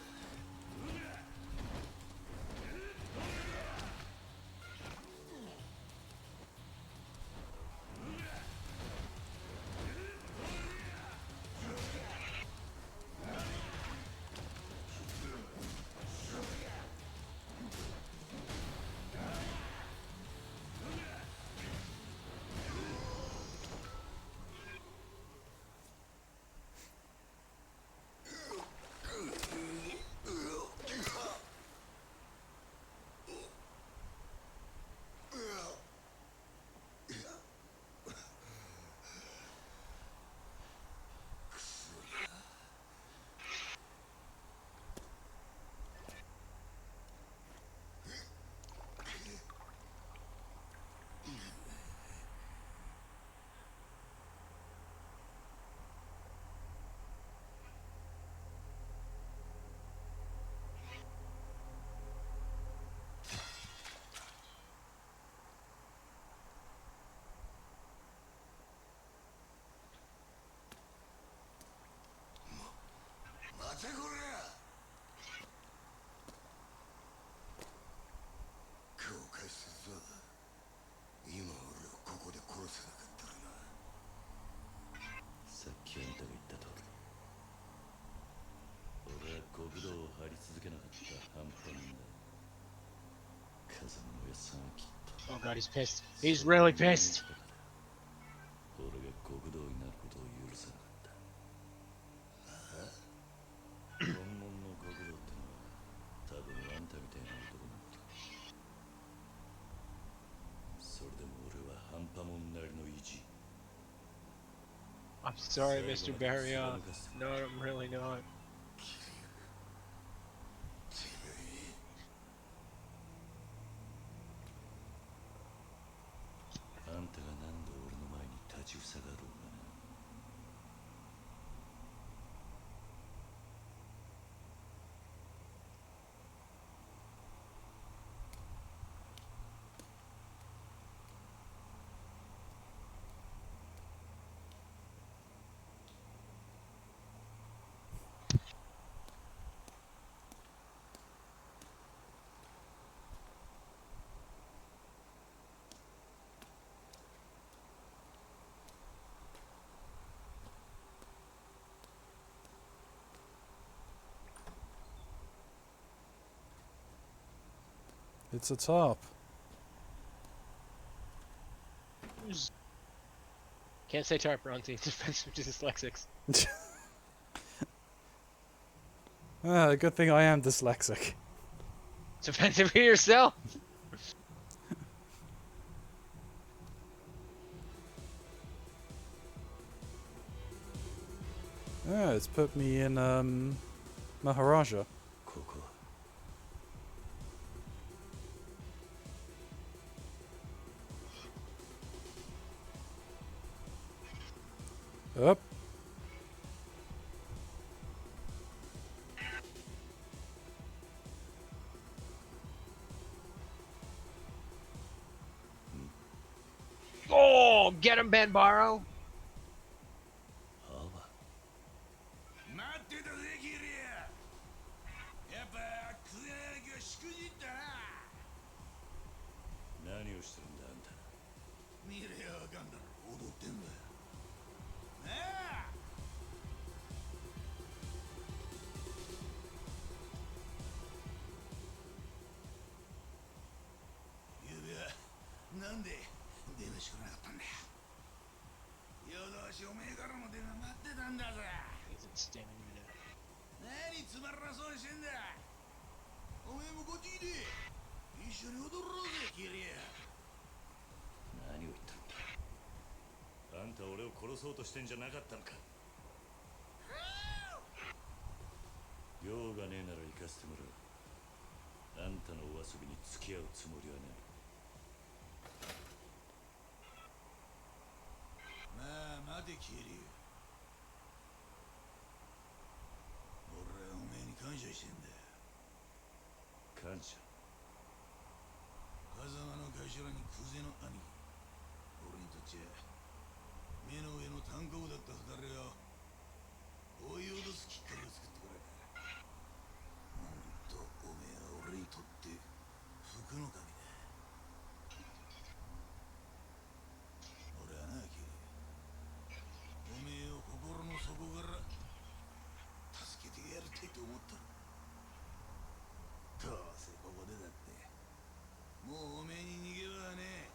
[SPEAKER 2] Oh god, he's pissed. He's really pissed. I'm sorry, Mr. Barrion. No, I'm really not.
[SPEAKER 1] It's a top.
[SPEAKER 2] Can't say tarp, Ronti. It's offensive to dyslexics.
[SPEAKER 1] Good thing I am dyslexic.
[SPEAKER 2] It's offensive for yourself.
[SPEAKER 1] It's put me in Maharaja.
[SPEAKER 6] ここ
[SPEAKER 1] Up.
[SPEAKER 2] Oh, get him, Banbaro.
[SPEAKER 5] 待ってたぜキリア。やっぱクゼナがしくじったな。
[SPEAKER 6] 何をしてるんだあんた。
[SPEAKER 5] 見ればわかんだろ。踊ってんだよ。なあ。ゆうべはなんで電話してくれなかったんだよ。夜通しおめえからの電話待ってたんだぜ。
[SPEAKER 2] He's standing in there.
[SPEAKER 5] 何つまらそうにしてんだ。おめえもこっち来て一緒に踊ろうぜキリア。
[SPEAKER 6] 何を言ったんだ。あんた俺を殺そうとしてんじゃなかったのか。用がねえなら行かせてもらう。あんたのお遊びに付き合うつもりはない。
[SPEAKER 5] まあ待てキリア。俺はおめえに感謝してんだよ。
[SPEAKER 6] 感謝。
[SPEAKER 5] 風間の頭にクゼの兄貴。俺にとっちゃ目の上の単行だった二人を追い脅すきっかけを作ってくれた。ほんとおめえは俺にとって福の神だ。俺はなキリおめえを心の底から助けてやりたいと思った。どうせここでだってもうおめえに逃げ場はねえ。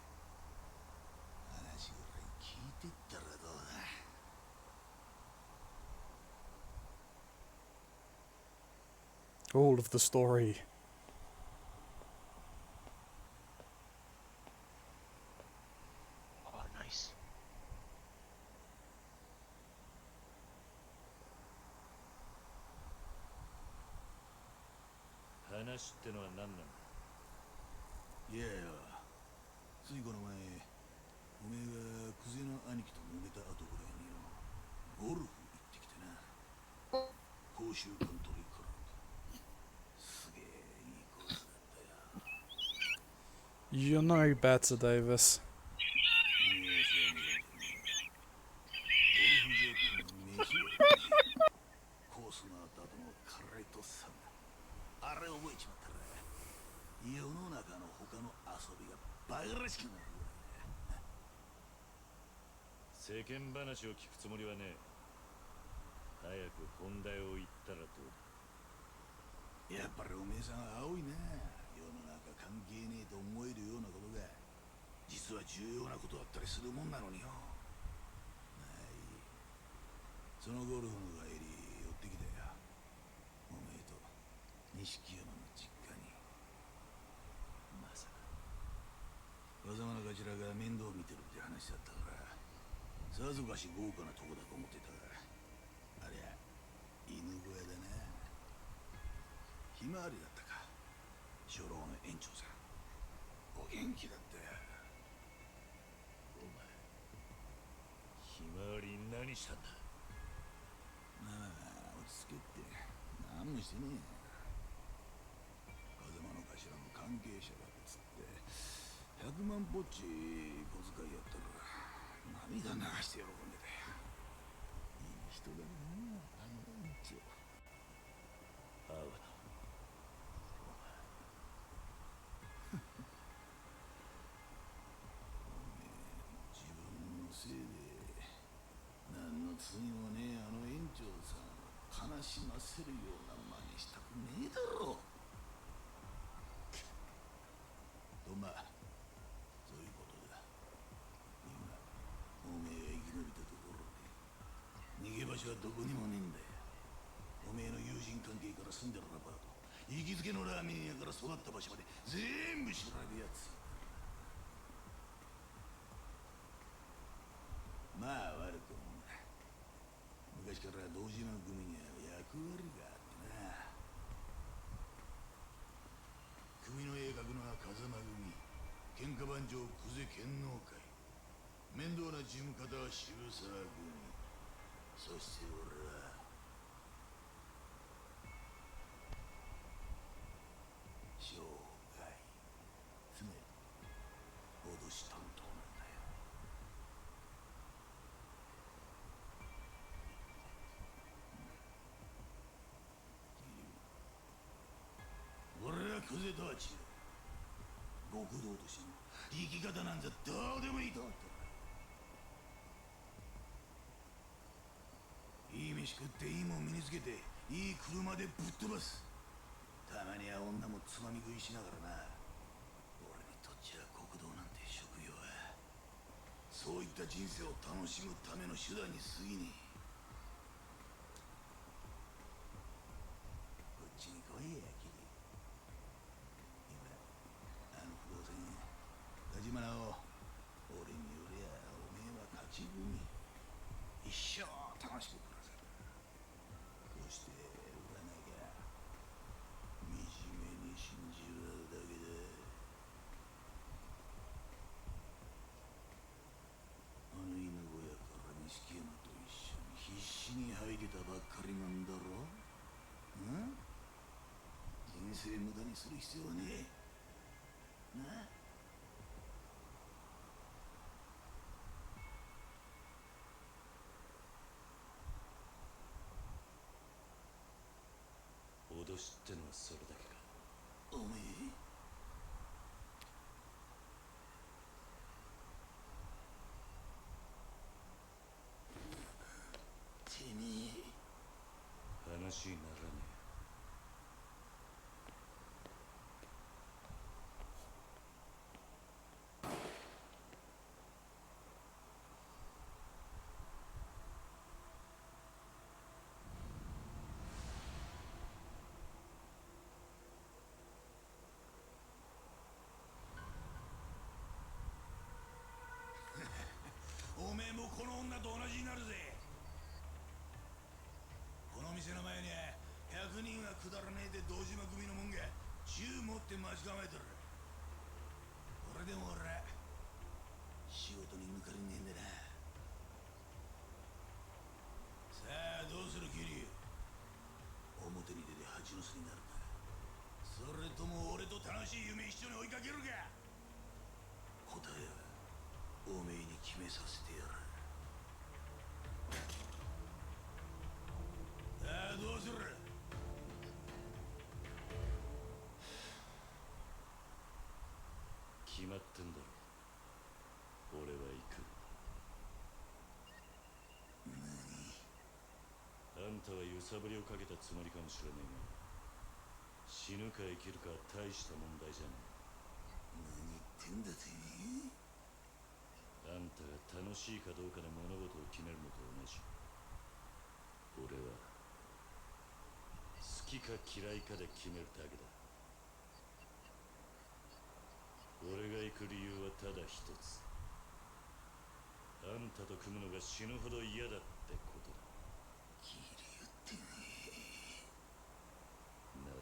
[SPEAKER 5] 話ぐらい聞いてったらどうだ。
[SPEAKER 1] All of the story.
[SPEAKER 2] Oh, nice.
[SPEAKER 6] 話ってのは何なんだ。
[SPEAKER 5] いやいや、ついこの前おめえがクゼの兄貴と揉めた後ぐらいによゴルフ行ってきてな。甲州カントリークラブ。すげえいいコースだったよ。
[SPEAKER 1] You know better, Davis.
[SPEAKER 5] おめえは知らねえだけどゴルフ場ってのは飯をコースの後のカレーとサウナ、あれ覚えちまったら世の中の他の遊びがバカらしくなるぐらいだ。
[SPEAKER 6] 世間話を聞くつもりはねえ。早く本題を言ったらどうだ。
[SPEAKER 5] やっぱりおめえさんは青いな。世の中関係ねえと思えるようなことが実は重要なことだったりするもんなのによ。まあいい。そのゴルフの帰り寄ってきたよ。おめえと錦山の実家に。まさか風間の頭が面倒見てるって話だったからさぞかし豪華なとこだと思ってたが、ありゃ犬小屋だな。ひまわりだったか。初老の園長さんお元気だったよ。
[SPEAKER 6] お前、ひまわりに何したんだ。
[SPEAKER 5] まあ落ち着けって何もしてねえ。風間の頭の関係者だっつって100万ぽっち小遣いやったら涙流して喜んでたよ。いい人だなあの園長。
[SPEAKER 6] 会うな。
[SPEAKER 5] 自分のせいで何の罪もねえあの園長さんを悲しませるような真似したくねえだろ。とまあそういうことだ。今おめえが生き延びたところで逃げ場所はどこにもねえんだよ。おめえの友人関係から住んでるアパート、行きつけのラーメン屋から育った場所まで全部調べやつ。まあ悪くもない。昔から堂島組には役割があってな。組の絵描くのは風間組、喧嘩番長久世剣能会、面倒な事務方は渋沢組、そして俺は生涯、つまり脅し担当なんだよ。俺は久世とは違う。極道としての生き方なんざどうでもいいと思ってる。いい飯食っていいもん身につけていい車でぶっ飛ばす。たまには女もつまみ食いしながらな。俺にとっちゃ極道なんて職業はそういった人生を楽しむための手段に過ぎねえ。こっちに来いやキリ。今あの不動産屋ガジマナを俺によりゃおめえは勝ち組。一生楽しく暮らせる。こうして売らなきゃ惨めに死んじまうだけだ。あの犬小屋から錦山と一緒に必死に吐いてたばっかりなんだろ。ん？人生無駄にする必要はねえ。なあ？
[SPEAKER 4] 脅しってのはそれだけか。
[SPEAKER 5] おめえてめえ
[SPEAKER 4] 話にならね
[SPEAKER 5] おめえもこの女と同じになるぜ。この店の前に100人はくだらねえで堂島組のもんが銃持って待ち構えてる。これでも俺仕事に抜かりねえんだな。さあどうするキリ。表に出て蜂の巣になるか、それとも俺と楽しい夢一緒に追いかけるか。答えはおめえに決めさせてやる。さあどうする。
[SPEAKER 4] 決まってんだろ。俺は行く。あんたは揺さぶりをかけたつもりかもしれねえが、死ぬか生きるかは大した問題じゃね
[SPEAKER 5] 何言ってんだてめ
[SPEAKER 4] え。あんたが楽しいかどうかで物事を決めるのと同じ。俺は好きか嫌いかで決めるだけだ。俺が行く理由はただ一つ。あんたと組むのが死ぬほど嫌だってことだ。
[SPEAKER 5] キリ言ってね
[SPEAKER 4] なら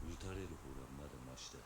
[SPEAKER 4] 撃たれる方がまだマシだ。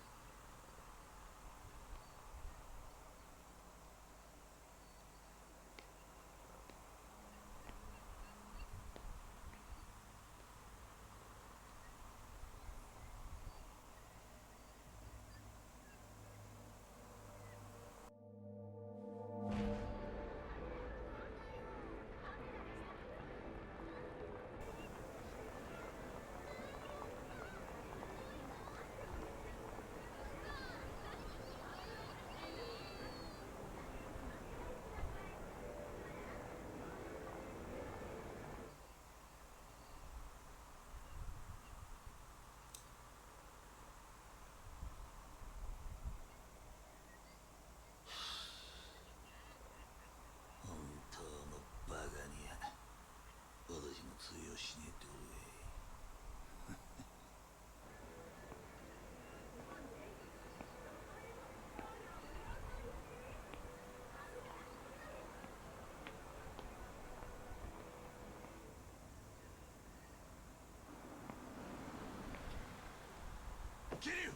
[SPEAKER 6] 桐生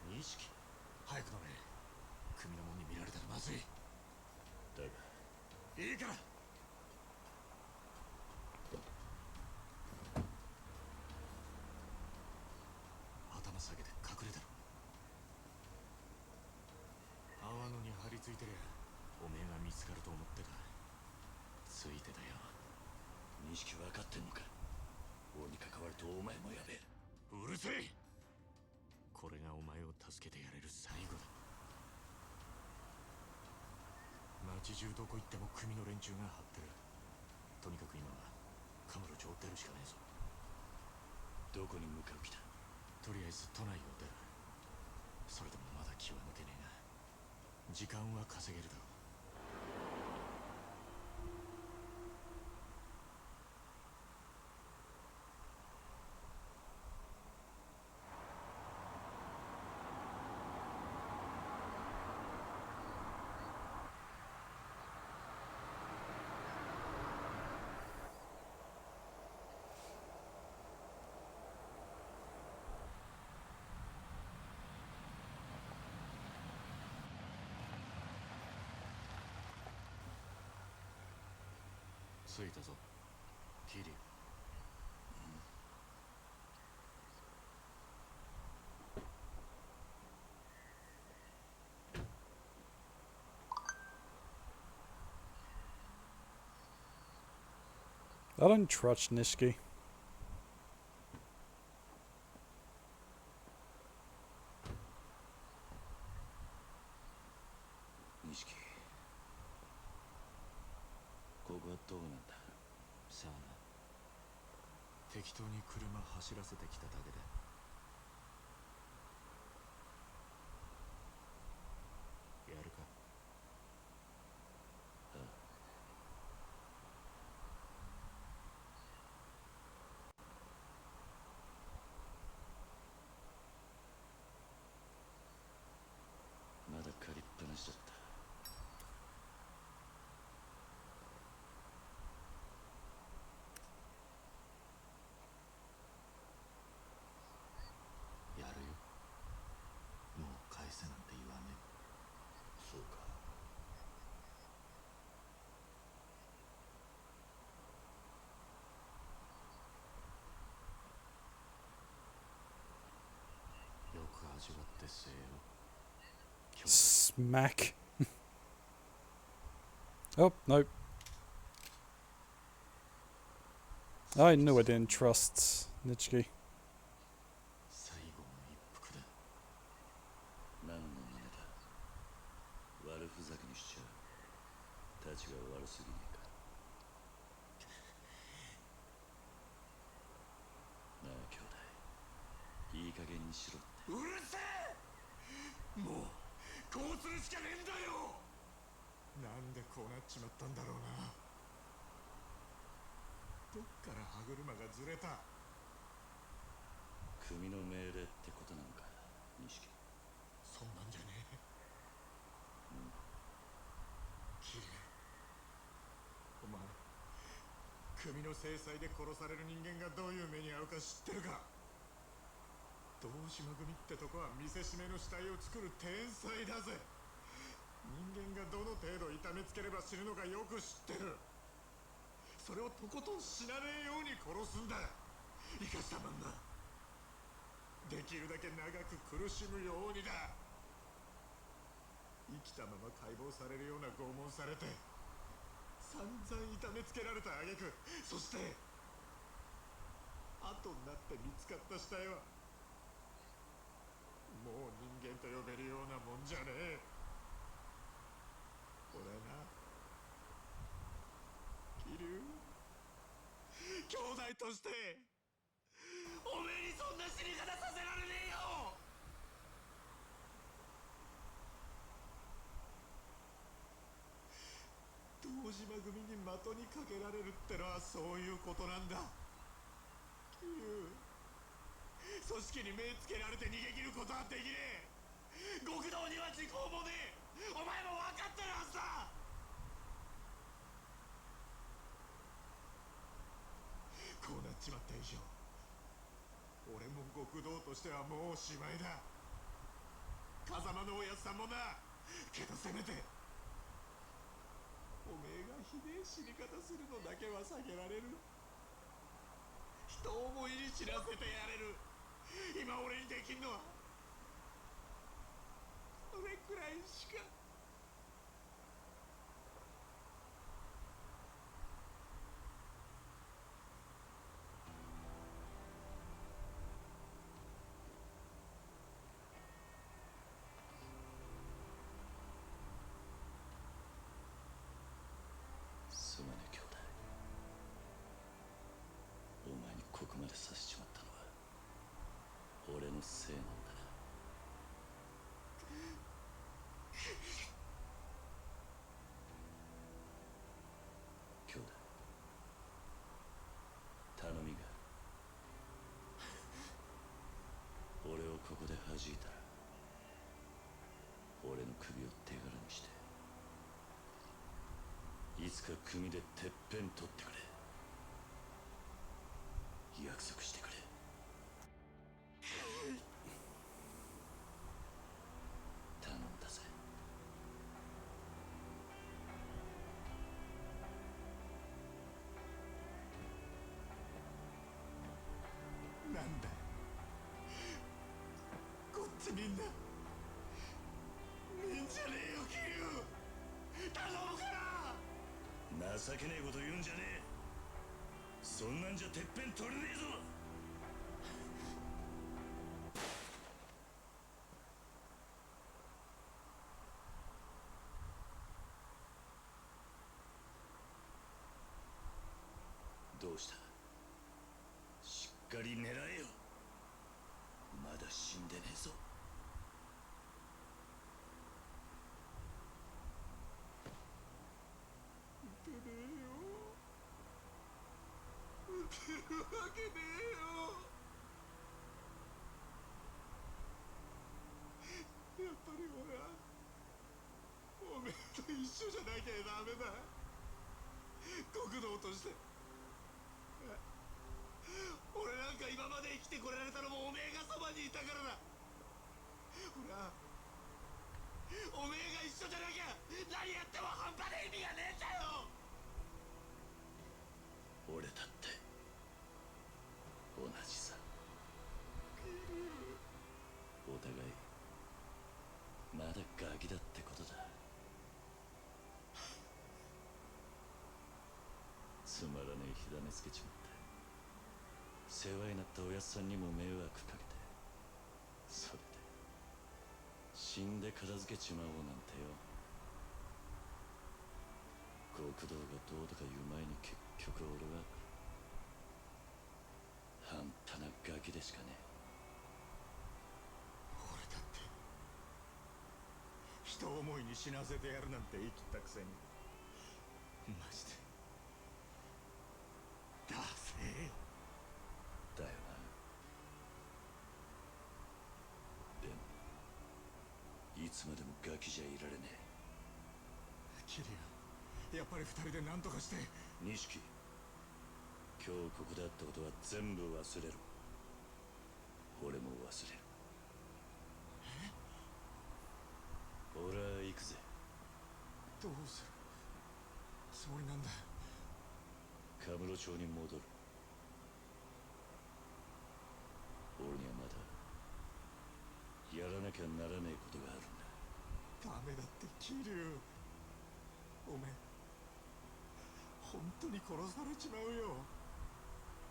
[SPEAKER 6] 錦早く飲め。組の者に見られたらまずい。だがいいから。頭下げて隠れてろ。泡野に張り付いてりゃおめえが見つかると思ってた。ついてたよ。錦分かってんのか。王に関わるとお前もやべえ。うるせえ。これがお前を助けてやれる最後だ。町中どこ行っても組の連中が張ってる。とにかく今はカムロ町を出るしかねえぞ。どこに向かう気だ。とりあえず都内を出る。それでもまだ気は抜けねえが時間は稼げるだろう。着いたぞ桐生。
[SPEAKER 1] I don't trust Nishiki.
[SPEAKER 6] 錦ここはどうなんだ。さあな。適当に車走らせてきただけだ。やるか。ああ。まだ借りっぱなしだった。やるよ。もう返せなんて言わねえ。そうか。よく味わってせえよ。
[SPEAKER 1] Smack. Oh, no. I knew I didn't trust Nishiki.
[SPEAKER 6] 最後の一服だ。何の真似だ。悪ふざけにしちゃう。立ちが悪すぎねえか。なあ兄弟、いい加減にしろって。うるせえ。もうこうするしかねえんだよ。なんでこうなっちまったんだろうな。どっから歯車がずれた。組の命令ってことなのか錦。そんなんじゃねえ。桐生、お前組の制裁で殺される人間がどういう目に遭うか知ってるか。堂島組ってとこは見せしめの死体を作る天才だぜ。人間がどの程度痛めつければ死ぬのかよく知ってる。それをとことん死なねえように殺すんだ。生かしたまんまできるだけ長く苦しむようにだ。生きたまま解剖されるような拷問されて散々痛めつけられた挙句、そして後になって見つかった死体はもう人間と呼べるようなもんじゃねえ。俺な、桐生、兄弟としておめえにそんな死に方させられねえよ。堂島組に的にかけられるってのはそういうことなんだ。桐生、組織に目つけられて逃げ切ることはできねえ。極道には時効もねえ。お前も分かってるはずだ。こうなっちまった以上俺も極道としてはもうおしまいだ。風間のおやつさんもな。けどせめておめえがひでえ死に方するのだけは避けられる。人思いに知らせてやれる。今俺にできんのはそれくらいしか。
[SPEAKER 8] すまねえ兄弟。お前にここまでさせちまったのは俺のせいなんだな。兄弟、頼みがある。俺をここで弾いたら俺の首を手柄にしていつか組でてっぺん取ってくれ。約束してくれ。頼んだぜ。
[SPEAKER 6] なんだこっちみんな見んじゃねえよ桐生。頼むから
[SPEAKER 8] 情けねえこと言うんじゃねえ。そんなんじゃてっぺん取れねえぞ。どうした？しっかり狙えよ。まだ死んでねえぞ。
[SPEAKER 6] 撃てねえよ。撃てるわけねえよ。やっぱり俺はおめえと一緒じゃなきゃダメだ。極道として俺なんか今まで生きてこられたのもおめえがそばにいたからだ。俺はおめえが一緒じゃなきゃ何やっても半端な意味がねえんだよ。
[SPEAKER 8] 俺だって同じさ。お互いまだガキだってことだ。つまらねえ火種つけちまって、世話になったおやっさんにも迷惑かけて、それで死んで片付けちまおうなんてよ。極道がどうとか言う前に結局俺は半端なガキでしかねえ。
[SPEAKER 6] 俺だって人思いに死なせてやるなんて言い切ったくせにマジでダセえよ。
[SPEAKER 8] だよな。でもいつまでもガキじゃいられね
[SPEAKER 6] 桐生、やっぱり二人で何とかして。
[SPEAKER 8] え。錦、今日ここであったことは全部忘れろ。俺も忘れる。俺は行くぜ。
[SPEAKER 6] どうするつもりなんだ。
[SPEAKER 8] カムロ町に戻る。俺にはまだやらなきゃならねえことがあるんだ。
[SPEAKER 6] ダメだって桐生、おめえ本当に殺されちまうよ。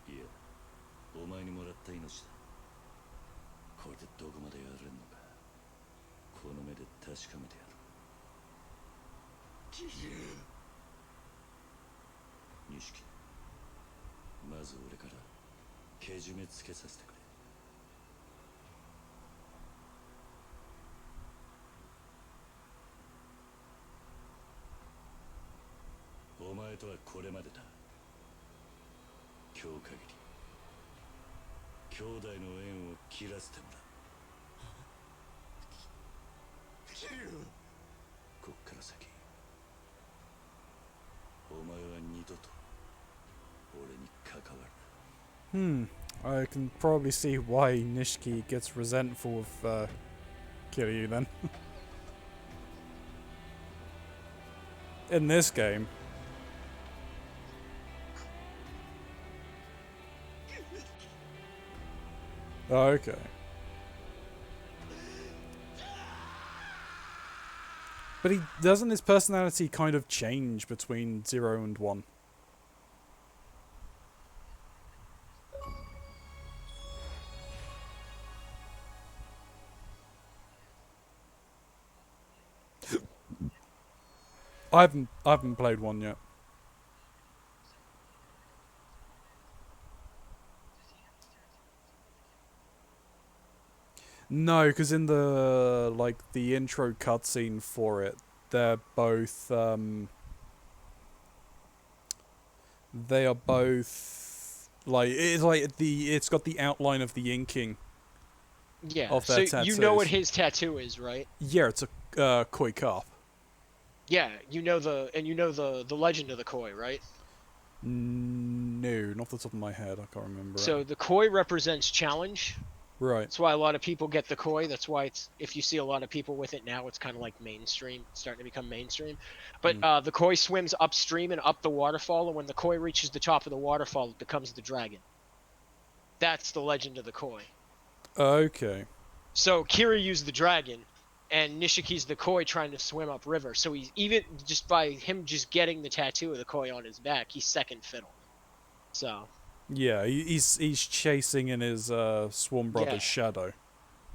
[SPEAKER 8] いや、お前にもらった命だ。これでどこまでやれんのかこの目で確かめてやる。
[SPEAKER 6] 桐生、
[SPEAKER 8] 錦、まず俺からけじめつけさせてくれ。お前とはこれまでだ。今日限り兄弟の縁を切らせてもらう。
[SPEAKER 6] 桐生、
[SPEAKER 8] こっから先お前は二度と俺に関わるな。
[SPEAKER 1] I can probably see why Nishiki gets resentful of Kiryu then. In this game. Oh, okay. But he doesn't his personality kind of change between 0 and 1? I haven't played 1 yet. No, because in the intro cutscene for it, they're both they are both it's got the outline of the inking
[SPEAKER 2] Yeah.
[SPEAKER 1] of
[SPEAKER 2] So
[SPEAKER 1] their tattoos.
[SPEAKER 2] you know what his tattoo is, right?
[SPEAKER 1] Yeah, it's a koi carp.
[SPEAKER 2] Yeah, you know the legend of the koi, right?
[SPEAKER 1] No, not off the top of my head. I can't remember
[SPEAKER 2] So
[SPEAKER 1] it.
[SPEAKER 2] the koi represents challenge.
[SPEAKER 1] Right.
[SPEAKER 2] That's why a lot of people get the koi. That's why it's if you see a lot of people with it now, it's kind of like mainstream, it's starting to become mainstream. But the koi swims upstream and up the waterfall, and when the koi reaches the top of the waterfall, it becomes the dragon. That's the legend of the koi.
[SPEAKER 1] Okay.
[SPEAKER 2] So Kiryu's the dragon, and Nishiki's the koi trying to swim upriver. So he's even just by him just getting the tattoo of the koi on his back, he's second fiddle. So
[SPEAKER 1] Yeah, he's chasing in his swan brother's
[SPEAKER 2] yeah,
[SPEAKER 1] shadow.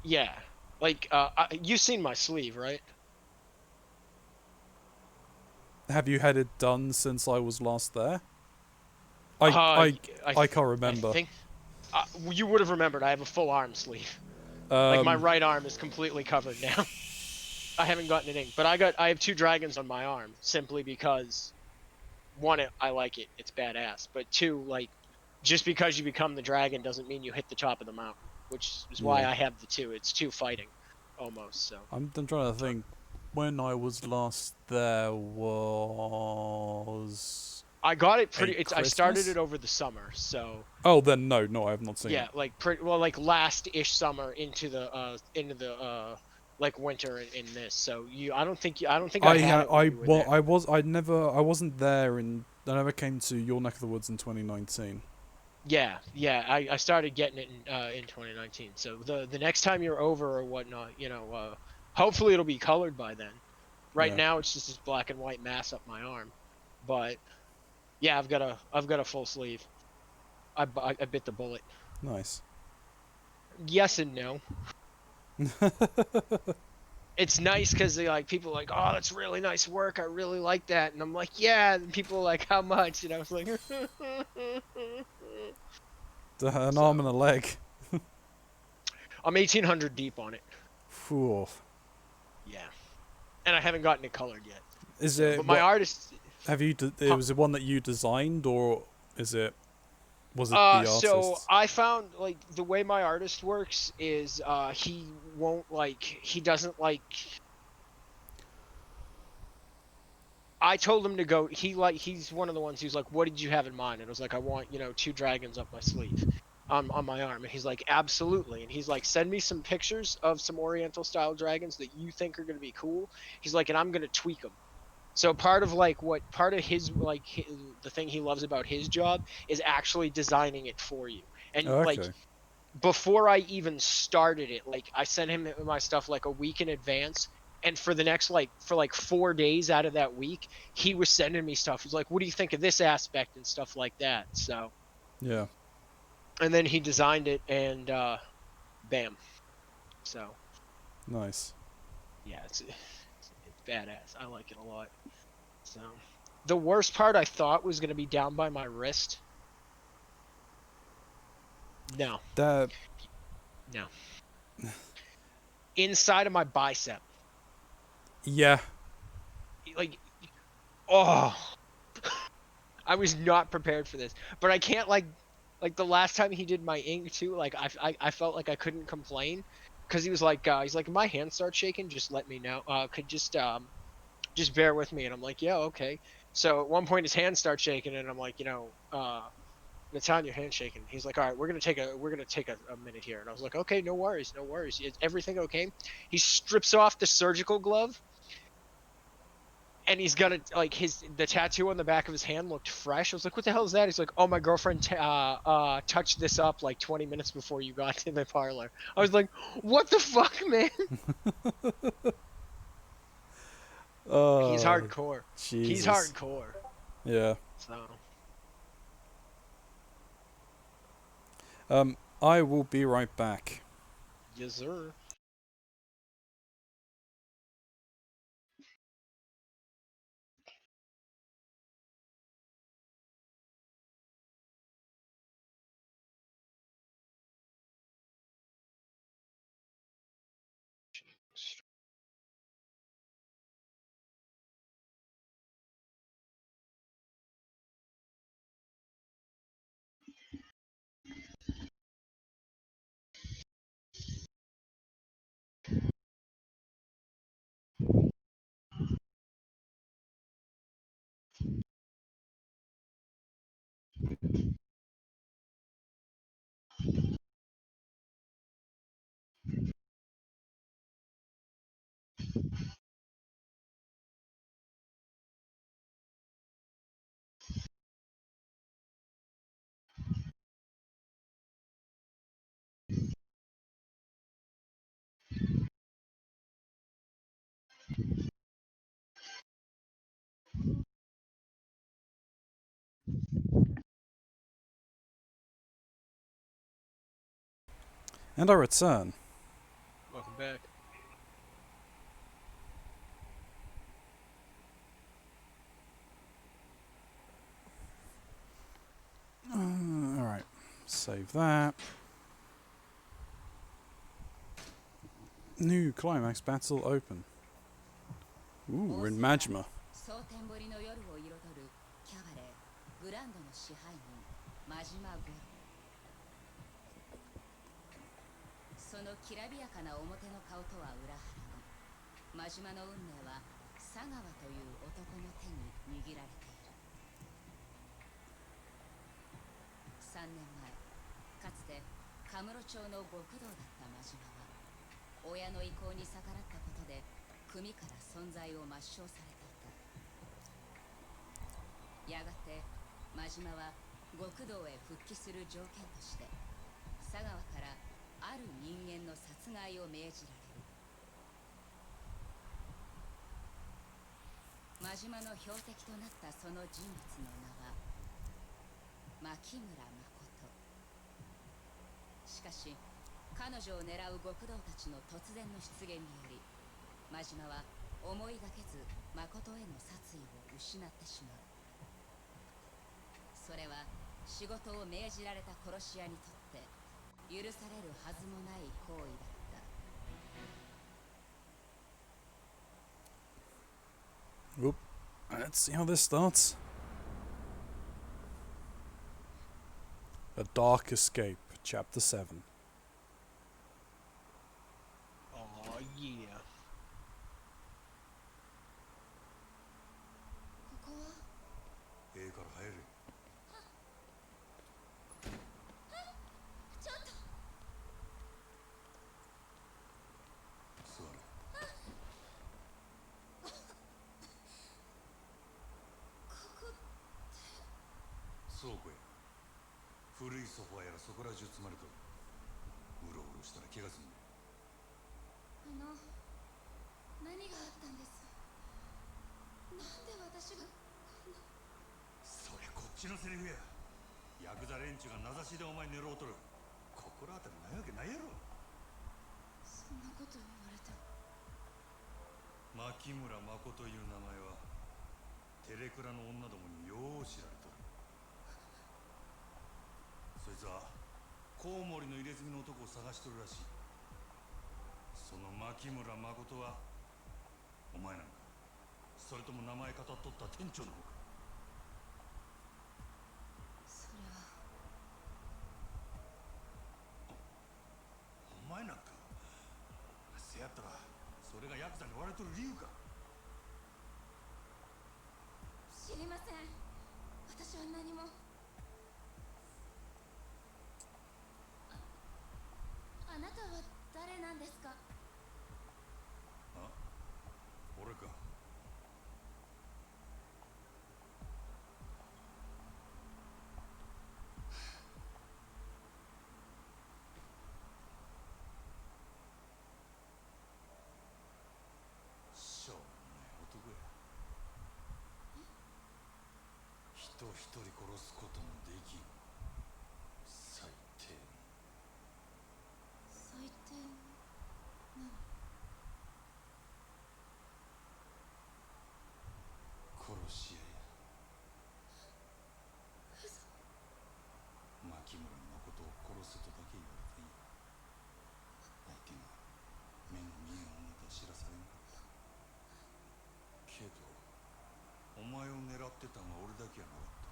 [SPEAKER 2] yeah. Like you've seen my sleeve, right?
[SPEAKER 1] Have you had it done since I was last there? I can't remember.
[SPEAKER 2] I think you would have remembered. I have a full arm sleeve.
[SPEAKER 1] Um,
[SPEAKER 2] Like my right arm is completely covered now. I haven't gotten it ink, but I have 2 dragons on my arm simply because 1, I like it. It's badass. But 2, like just because you become the dragon doesn't mean you hit the top of the mountain, which is why
[SPEAKER 1] Yeah.
[SPEAKER 2] I have the 2. It's 2 fighting almost. So
[SPEAKER 1] I'm trying to think. When I was last there was.
[SPEAKER 2] I got it pretty. I started
[SPEAKER 1] Christmas?
[SPEAKER 2] it over the summer, so
[SPEAKER 1] Oh, then no, I have not seen
[SPEAKER 2] yeah,
[SPEAKER 1] it.
[SPEAKER 2] like pretty well, like last-ish summer into the like winter in this. So I don't think I had it when you were there.
[SPEAKER 1] I wasn't there I never came to your neck of the woods in 2019.
[SPEAKER 2] Yeah, I started getting it in 2019. So the next time you're over or whatnot, hopefully it'll be colored by then. Right
[SPEAKER 1] Yeah.
[SPEAKER 2] now it's just this black and white mass up my arm, but yeah, I've got a full sleeve. I bit the bullet.
[SPEAKER 1] Nice.
[SPEAKER 2] Yes and no. It's nice because like people are like, oh, that's really nice work. I really like that, and I'm like, yeah. And people are like, how much? And I was like,
[SPEAKER 1] An arm and a leg.
[SPEAKER 2] I'm 1,800 deep on it.
[SPEAKER 1] Phew.
[SPEAKER 2] Yeah, and I haven't gotten it colored yet.
[SPEAKER 1] Is
[SPEAKER 2] So,
[SPEAKER 1] it?
[SPEAKER 2] but my artist.
[SPEAKER 1] Have you? Was it one that you designed, or is it? Was it the artist?
[SPEAKER 2] So I found like the way my artist works is he doesn't like. I told him to go. He's one of the ones who's like, "What did you have in mind?" And I was like, "I want 2 dragons up my sleeve, on my arm." And he's like, "Absolutely." And he's like, "Send me some pictures of some Oriental style dragons that you think are gonna be cool." He's like, "And I'm gonna tweak them." So part of the thing he loves about his job is actually designing it for you. And like
[SPEAKER 1] Okay.
[SPEAKER 2] before I even started it, like I sent him my stuff like a week in advance. And for the next for 4 days out of that week, he was sending me stuff. He's like, "What do you think of this aspect?" and stuff like that. So
[SPEAKER 1] Yeah.
[SPEAKER 2] and then he designed it and bam. So
[SPEAKER 1] Nice.
[SPEAKER 2] yeah, it's badass. I like it a lot. So the worst part I thought was gonna be down by my wrist. No.
[SPEAKER 1] That.
[SPEAKER 2] No. Inside of my bicep.
[SPEAKER 1] Yeah.
[SPEAKER 2] Like, oh. I was not prepared for this. But I can't like the last time he did my ink too, like I felt like I couldn't complain. Cause he was like, if my hands start shaking, just let me know. Could just bear with me. And I'm like, yeah, okay. So at one point his hands start shaking and I'm like, And it's on your handshaking. He's like, all right, we're gonna take a minute here. And I was like, okay, no worries, no worries. Is everything okay? He strips off the surgical glove, and he's got the tattoo on the back of his hand looked fresh. I was like, what the hell is that? He's like, oh, my girlfriend touched this up like 20 minutes before you got to the parlor. I was like, what the fuck, man? He's hardcore. He's
[SPEAKER 1] Jesus.
[SPEAKER 2] hardcore.
[SPEAKER 1] Yeah.
[SPEAKER 2] So
[SPEAKER 1] I will be right back.
[SPEAKER 2] yes, sir.
[SPEAKER 1] And I return.
[SPEAKER 2] Welcome back.
[SPEAKER 1] Alright. Save that. New climax battle open. Ooh, we're in Majima.
[SPEAKER 7] 蒼天堀の夜を彩るキャバレーグランドの支配人真島五郎。そのきらびやかな表の顔とは裏腹に真島の運命は佐川という男の手に握られている。3年前かつてカムロ町の極道だった真島は親の意向に逆らったことで組から存在を抹消されていた。やがて真島は極道へ復帰する条件として佐川からある人間の殺害を命じられる。真島の標的となったその人物の名は牧村誠。しかし彼女を狙う極道たちの突然の出現により真島は思いがけず誠への殺意を失ってしまう。それは仕事を命じられた殺し屋にとって許されるはずもない行為だった。
[SPEAKER 1] Oop. Let's see how this starts. A Dark Escape, Chapter 7.
[SPEAKER 2] Oh yeah.
[SPEAKER 7] ここは
[SPEAKER 6] ええから入れ。
[SPEAKER 7] ちょっと
[SPEAKER 6] 座れ。倉庫や。古いソファーやらそこら中積まれとる。うろうろしたら気が済むね。
[SPEAKER 7] 何があったんです。なんで私がこんな。
[SPEAKER 6] そりゃこっちのセリフや。ヤクザ連中が名指しでお前狙うとる。心当たりないわけないやろ。
[SPEAKER 7] そんなこと言われても。
[SPEAKER 6] 牧村誠という名前はテレクラの女どもによう知られとる。そいつはコウモリの入れ墨の男を探しとるらしい。その牧村誠はお前なんか、それとも名前語っとった店長の方か。
[SPEAKER 7] それは
[SPEAKER 6] お前なんか。せやったらそれがヤクザに追われとる理由か。
[SPEAKER 7] 知りません。私は何も。
[SPEAKER 9] あなたは誰なんですか？
[SPEAKER 5] あ、俺か。しょうもない男や。人一人殺すこともできん最低。
[SPEAKER 9] 最低なの？
[SPEAKER 5] 殺し屋や。牧村誠を殺せとだけ言われたんや。相手が目の見えん女とは知らされんかった。けどお前を狙ってたのは俺だけやなかった。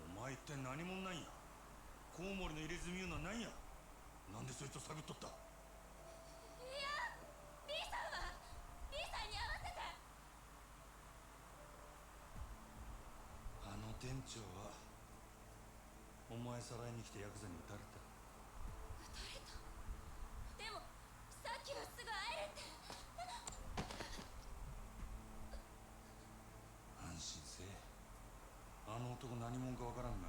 [SPEAKER 5] お前って何者なんや。コウモリの入れ墨いうのは何や。なんでそいつを探っとった。
[SPEAKER 9] いや、リーさんはリーさんに合わせて。
[SPEAKER 5] あの店長はお前さらいに来てヤクザに撃たれた。
[SPEAKER 9] 撃たれた？でもさっきはすぐ会えるって。
[SPEAKER 5] 安心せえ。あの男何者かわからんが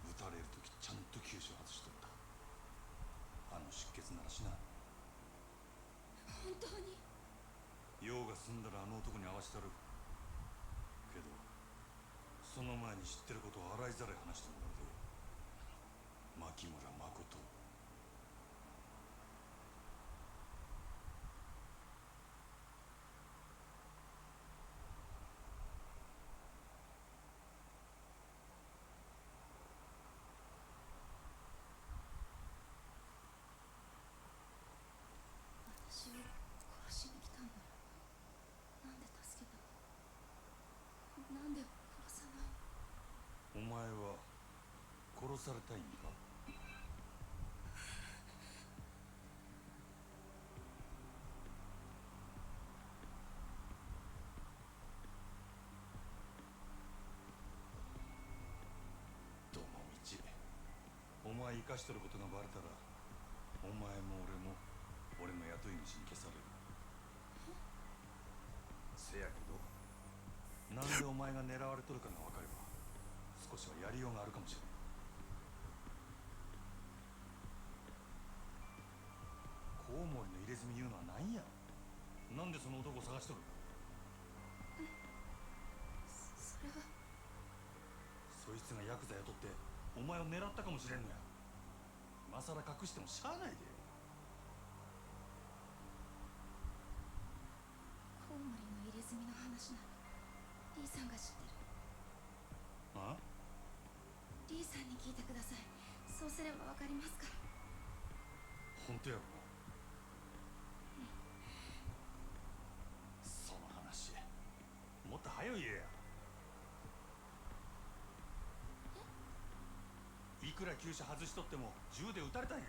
[SPEAKER 5] 撃たれる時ちゃんと急所外しとった。あの出血ならしな。
[SPEAKER 9] 本当に？
[SPEAKER 5] 用が済んだらあの男に会わしたる。けどその前に知ってることを洗いざらい話してもらうで。牧村誠。
[SPEAKER 9] 私を殺しに来たんならなんで助けたの？なんで殺さないの？
[SPEAKER 5] お前は殺されたいんか。どのみちお前生かしとることがバレたらお前も俺の雇い主に消される。せやけどなんでお前が狙われとるかが分かれば少しはやりようがあるかもしれん。コウモリの入れ墨言うのは何や。なんでその男を探しとる。
[SPEAKER 9] それは。
[SPEAKER 5] そいつがヤクザ雇ってお前を狙ったかもしれんのや。今さら隠してもしゃあないで。
[SPEAKER 9] コウモリの入れ墨の話ならリーさんが知ってる。
[SPEAKER 5] あ？
[SPEAKER 9] リーさんに聞いてください。そうすればわかりますから。
[SPEAKER 5] 本当やろな。その話もっと早い言えや。いくら急所外しとっても銃で撃たれたんや。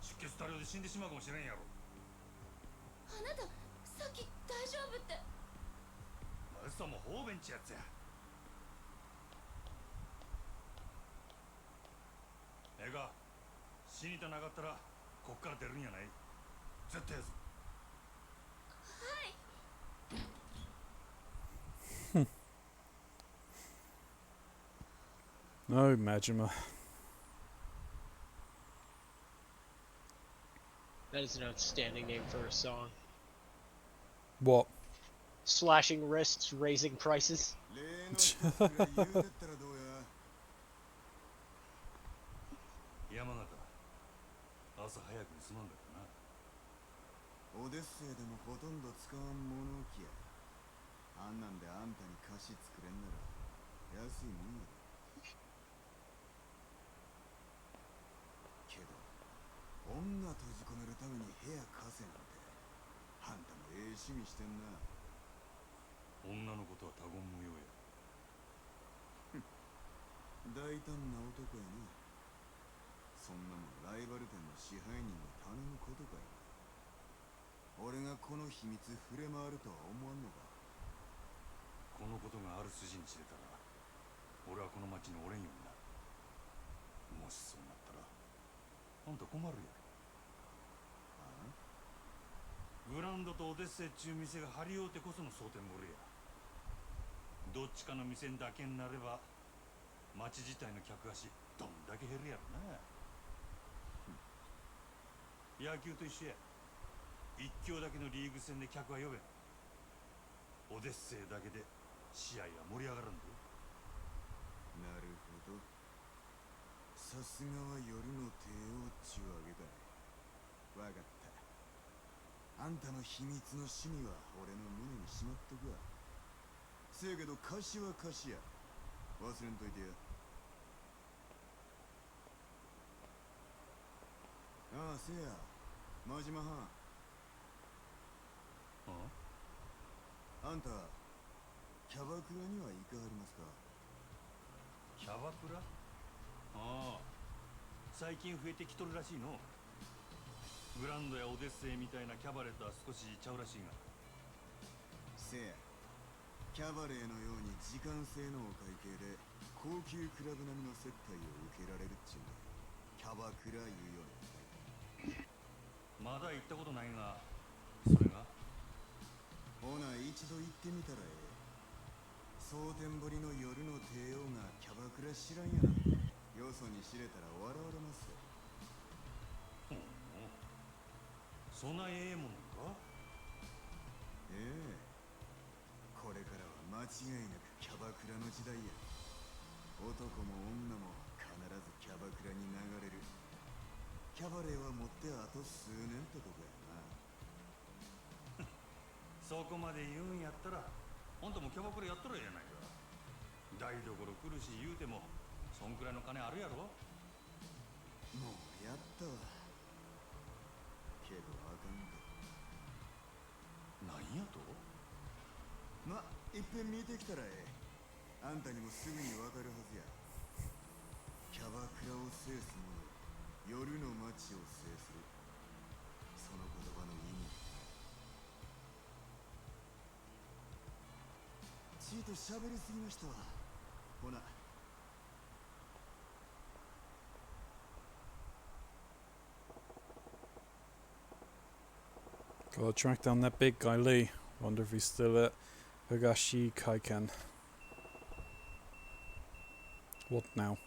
[SPEAKER 5] 出血多量で死んでしまうかもしれんやろ。
[SPEAKER 9] あなたさっき大丈夫って。
[SPEAKER 5] 嘘も方便ちやつや。ええか、死にたなかったらこっから出るんやない。絶対やぞ。
[SPEAKER 1] No, Majima.
[SPEAKER 2] That is an outstanding name for a song.
[SPEAKER 1] What?
[SPEAKER 2] Slashing wrists, raising prices.
[SPEAKER 6] 例の一つくらい言うてったらどうや。
[SPEAKER 5] 山中、朝早くにすまんかったな。
[SPEAKER 6] オデッセイでもほとんど使わん物置や。あんなんであんたに菓子作れんなら安いもんやろ。けど女閉じ込めるために部屋貸せなんてあんたもええ趣味してんな。
[SPEAKER 5] 女のことは他言無用や。
[SPEAKER 6] 大胆な男やな。そんなもんライバル店の支配人が頼むことかい。俺がこの秘密触れ回るとは思わんのか。
[SPEAKER 5] このことがある筋に知れたら俺はこの町におれんようになる。もしそうなったら
[SPEAKER 4] あんた困るやろ。グランドとオデッセイっちゅう店が張り合うてこその蒼天堀や。どっちかの店だけになれば町自体の客足どんだけ減るやろな。野球と一緒や。一強だけのリーグ戦で客は呼べん。オデッセイだけで試合は盛り上がらんで。
[SPEAKER 6] なるほど。さすがは夜の帝王っちゅうわけかい。わかった。あんたの秘密の趣味は俺の胸にしまっとくわ。せやけど貸しは貸しや。忘れんといてや。ああ、せや真島はん。あんたキャバクラには行かはりますか？
[SPEAKER 4] キャバクラ？ああ、最近増えてきとるらしいの。グランドやオデッセイみたいなキャバレーとは少しちゃうらしいが。
[SPEAKER 6] せや、キャバレーのように時間制のお会計で高級クラブ並みの接待を受けられるっちゅうんでキャバクラいうような。
[SPEAKER 4] まだ行ったことないが、それが
[SPEAKER 6] ほな一度行ってみたらええ。蒼天堀の夜の帝王がキャバクラ知らんやなんてよそに知れたら笑われますよ。
[SPEAKER 4] そんなええものか？
[SPEAKER 6] ええ、これからは間違いなくキャバクラの時代や。男も女も必ずキャバクラに流れる。キャバレーは持ってあと数年ってとこやな。
[SPEAKER 4] そこまで言うんやったら、あんたもキャバクラやったらええやないか。台所来るし言うても、そんくらいの金あるやろ。
[SPEAKER 6] もうやったわ。けどあかんか。
[SPEAKER 4] なんやと？
[SPEAKER 6] ま、いっぺん見てきたらええ。あんたにもすぐにわかるはずや。キャバクラを制す者、夜の街を制する。その言葉の意味。ちいと喋りすぎましたわ。ほな。
[SPEAKER 1] Gotta track down that big guy Lee. Wonder if he's still at Higashi Kaiken. What now?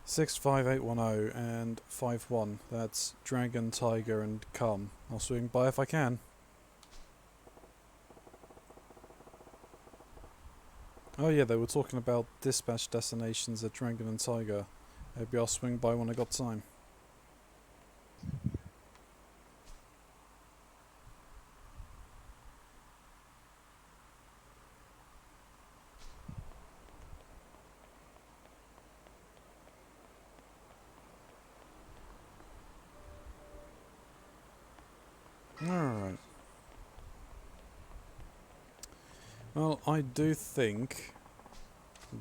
[SPEAKER 1] 65810 and 51. That's Dragon, Tiger, and Calm. I'll swing by if I can. Oh yeah, they were talking about dispatch destinations at Dragon and Tiger. Maybe I'll swing by when I got time. Alright. Well, I do think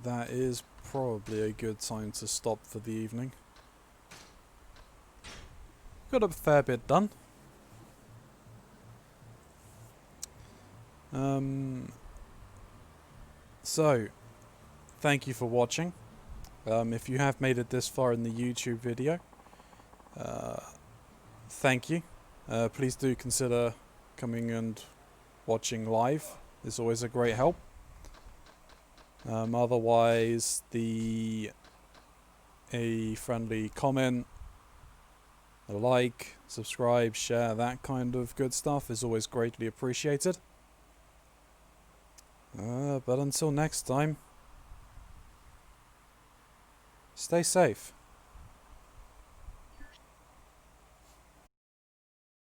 [SPEAKER 1] that is probably a good time to stop for the evening. Got a fair bit done. So, thank you for watching. If you have made it this far in the YouTube video, thank you. Please do consider coming and watching live. It's always a great help. Otherwise, a friendly comment, a like, subscribe, share, that kind of good stuff is always greatly appreciated. But until next time, stay safe.